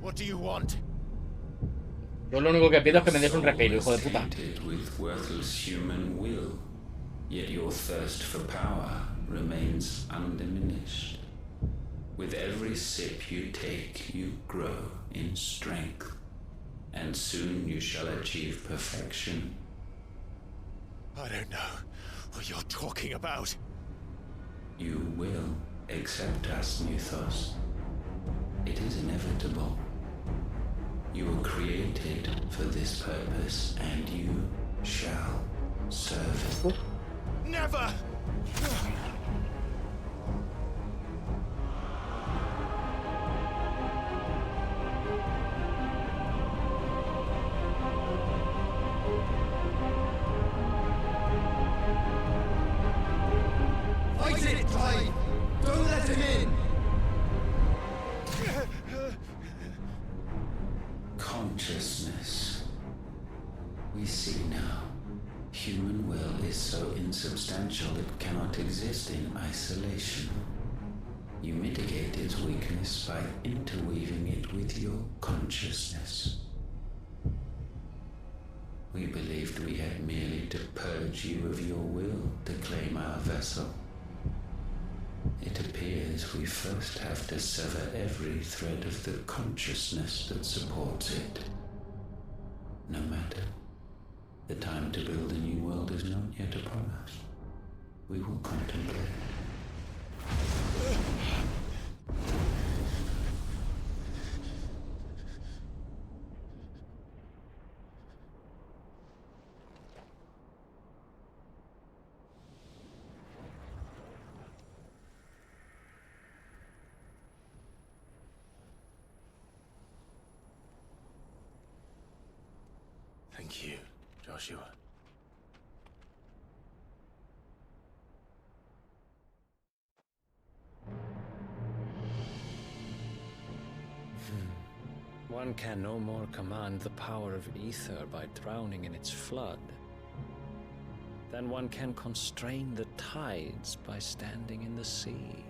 What do you want? Yo lo único que pido es que me des un respiro, hijo de puta. With worthless human will, yet your thirst for power remains undiminished. With every sip you take, you grow in strength, and soon you shall achieve perfection. I don't know what you're talking about. You will accept us, Mythos. It is inevitable. You were created for this purpose, and you shall serve it. Never! consciousness. We see now. Human will is so insubstantial it cannot exist in isolation. You mitigate its weakness by interweaving it with your consciousness. We believed we had merely to purge you of your will to claim our vessel. It appears we first have to sever every thread of the consciousness that supports it. No matter. The time to build a new world is not yet upon us. We will contemplate. Thank you, Joshua. One can no more command the power of ether by drowning in its flood than one can constrain the tides by standing in the sea.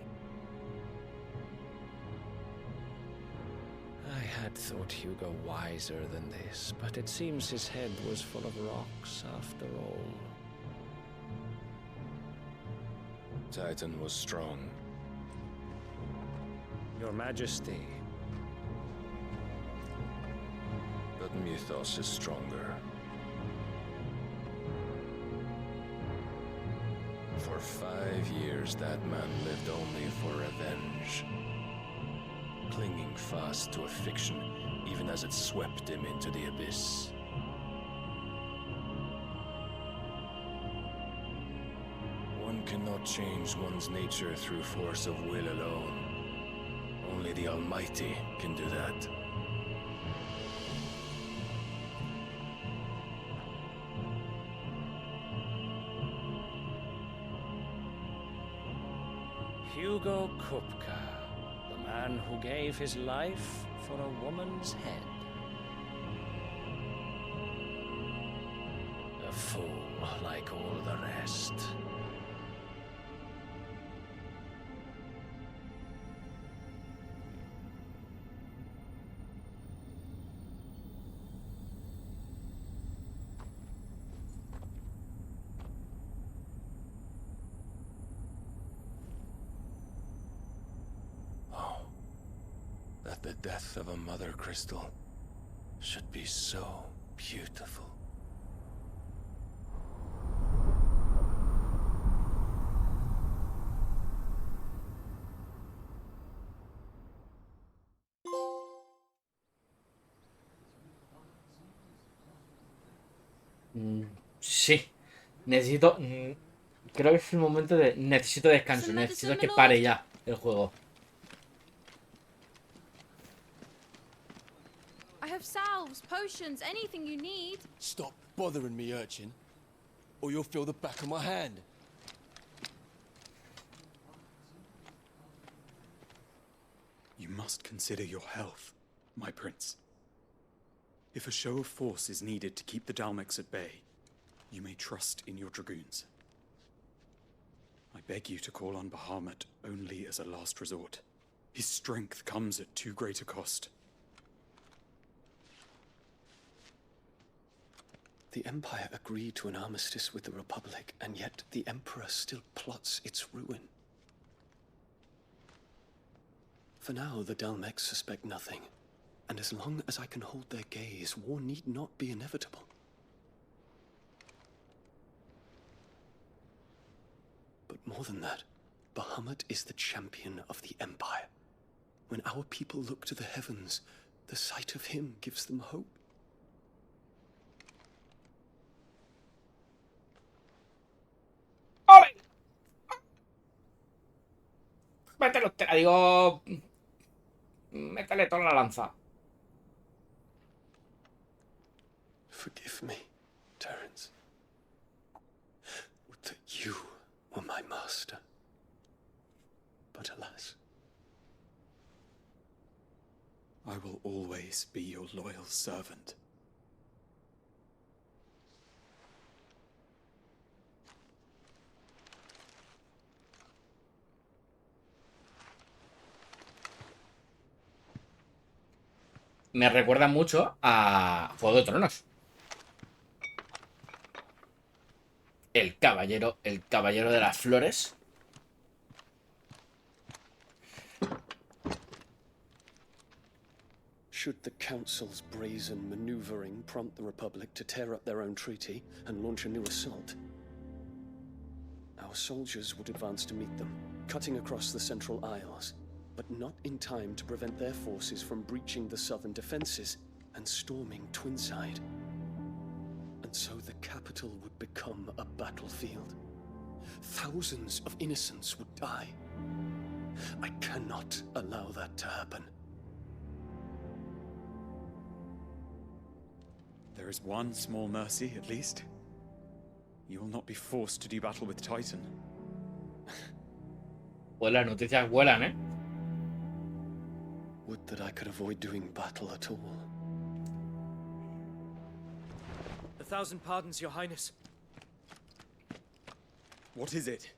I had thought Hugo wiser than this, but it seems his head was full of rocks after all. Titan was strong. Your Majesty. But Mythos is stronger. For 5 years, that man lived only for revenge. Clinging fast to a fiction, even as it swept him into the abyss. One cannot change one's nature through force of will alone. Only the Almighty can do that. Hugo Kupka, the man who gave his life for a woman's head. A fool like all the rest. The death of a mother crystal should be so beautiful. Sí. Necesito... creo que es el momento de... Necesito descanso. Necesito que pare ya el juego. I have salves, potions, anything you need. Stop bothering me, urchin, or you'll feel the back of my hand. You must consider your health, my prince. If a show of force is needed to keep the Dhalmekians at bay, you may trust in your dragoons. I beg you to call on Bahamut only as a last resort. His strength comes at too great a cost. The Empire agreed to an armistice with the Republic, and yet the Emperor still plots its ruin. For now, the Dhalmekians suspect nothing, and as long as I can hold their gaze, war need not be inevitable. But more than that, Bahamut is the champion of the Empire. When our people look to the heavens, the sight of him gives them hope. Mételo, te la digo. Métele toda la lanza. Forgive me, Terence. Would that you were my master. But alas. I will always be your loyal servant. Me recuerda mucho a Juego de Tronos. El caballero de las flores. Should the Council's brazen maneuvering prompt the Republic to tear up their own treaty and launch a new assault, our soldiers would advance to meet them, cutting across the Central Isles, but not in time to prevent their forces from breaching the southern defenses and storming Twinside. And so the capital would become a battlefield. Thousands of innocents would die. I cannot allow that to happen. There is one small mercy, at least. You will not be forced to do battle with Titan. Pues las noticias vuelan, ¿eh? Would that I could avoid doing battle at all. 1,000 pardons, Your Highness. What is it?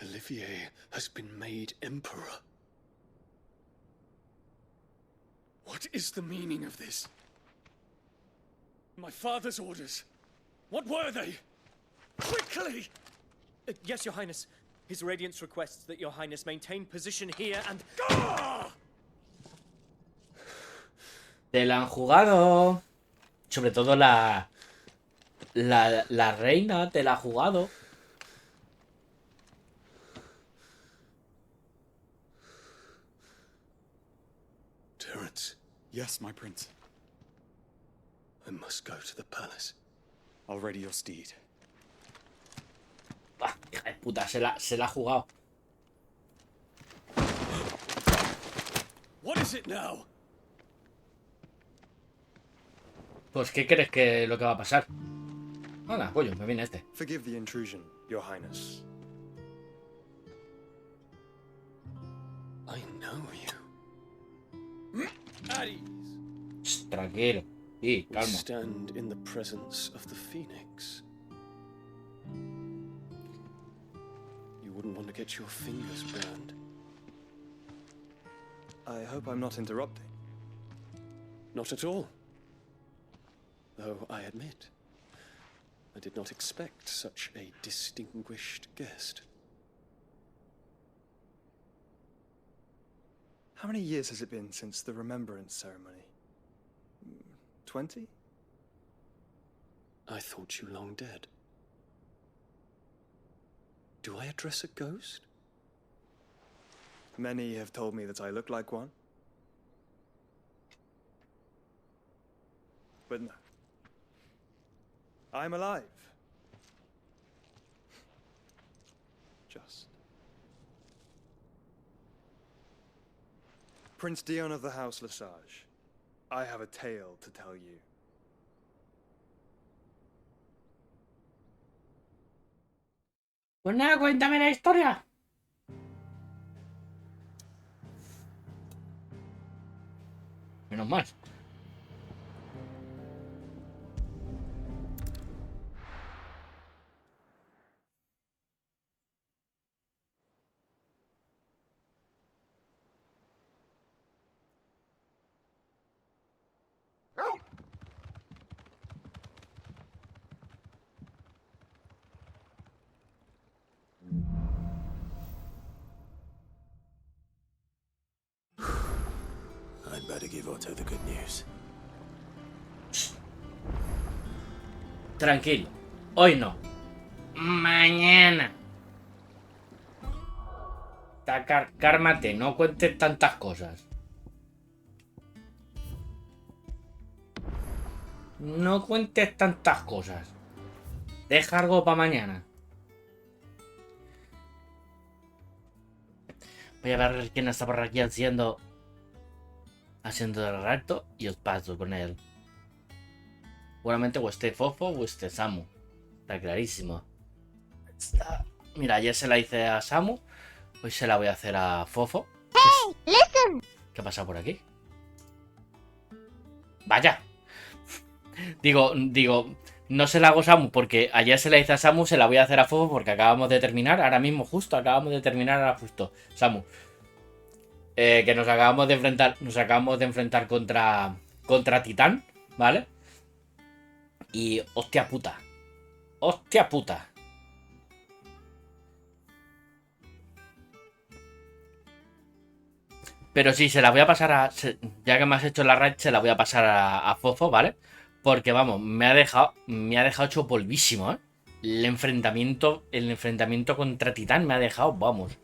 Olivier has been made Emperor. What is the meaning of this? My father's orders. What were they? Quickly! Yes, Your Highness. His Radiance requests that Your Highness maintain position here and... Te la han jugado. Sobre todo la reina te la ha jugado. Terence. Yes, my prince. I must go to the palace. I'll ready your steed. Ah, hija de puta, se la ha jugado. What is it now? Pues, ¿qué crees que lo que va a pasar? Hola, pollo, me viene este. Forgive the intrusion, Your Highness. I know you. At ease. Tranquilo. Sí, We calma. stand in the presence of the Phoenix. You wouldn't want to get your fingers burned. I hope I'm not interrupting. Not at all. Though I admit, I did not expect such a distinguished guest. How many years has it been since the Remembrance Ceremony? 20? I thought you long dead. Do I address a ghost? Many have told me that I look like one. But no. I'm alive. Just. Prince Dion of the House Lesage, I have a tale to tell you. Pues nada, cuéntame la historia. Menos mal. I'd better give Otto the good news. Tranquilo. Hoy no. Mañana. Cármate, no cuentes tantas cosas. No cuentes tantas cosas. Deja algo para mañana. Voy a ver quién está por aquí haciendo. asiento del rato y os paso con él. Seguramente o esté Fofo o esté Samu. Está clarísimo. Mira, ayer se la hice a Samu. Hoy se la voy a hacer a Fofo. Hey, listen. ¿Qué pasa por aquí? Vaya. Digo, no se la hago a Samu porque ayer se la hice a Samu, se la voy a hacer a Fofo porque acabamos de terminar. Ahora mismo, justo, acabamos de terminar, ahora justo. Samu. Que nos acabamos de enfrentar contra Titán, ¿vale? Y hostia puta. Hostia puta. Pero sí, se la voy a pasar a... Ya que me has hecho la raid, se la voy a pasar a Fofo, ¿vale? Porque, vamos, me ha dejado hecho polvísimo, ¿eh? El enfrentamiento contra Titán me ha dejado, vamos.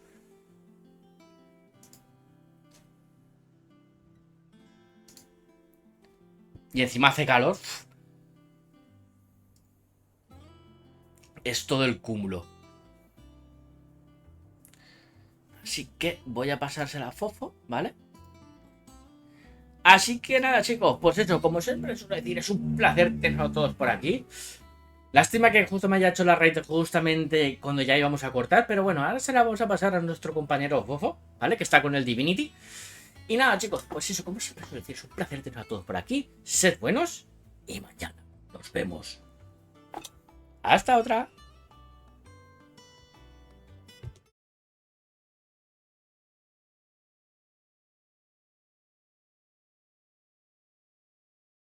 Y encima hace calor. Es todo el cúmulo. Así que voy a pasársela a Fofo, ¿vale? Así que nada, chicos, pues eso, como siempre suelo decir, es un placer tener a todos por aquí. Lástima que justo me haya hecho la raid justamente cuando ya íbamos a cortar, pero bueno, ahora se la vamos a pasar a nuestro compañero Fofo, ¿vale? Que está con el Divinity. Y nada, chicos, pues eso, como siempre suelo decir, es un placer tener a todos por aquí. Sed buenos y mañana nos vemos. Hasta otra.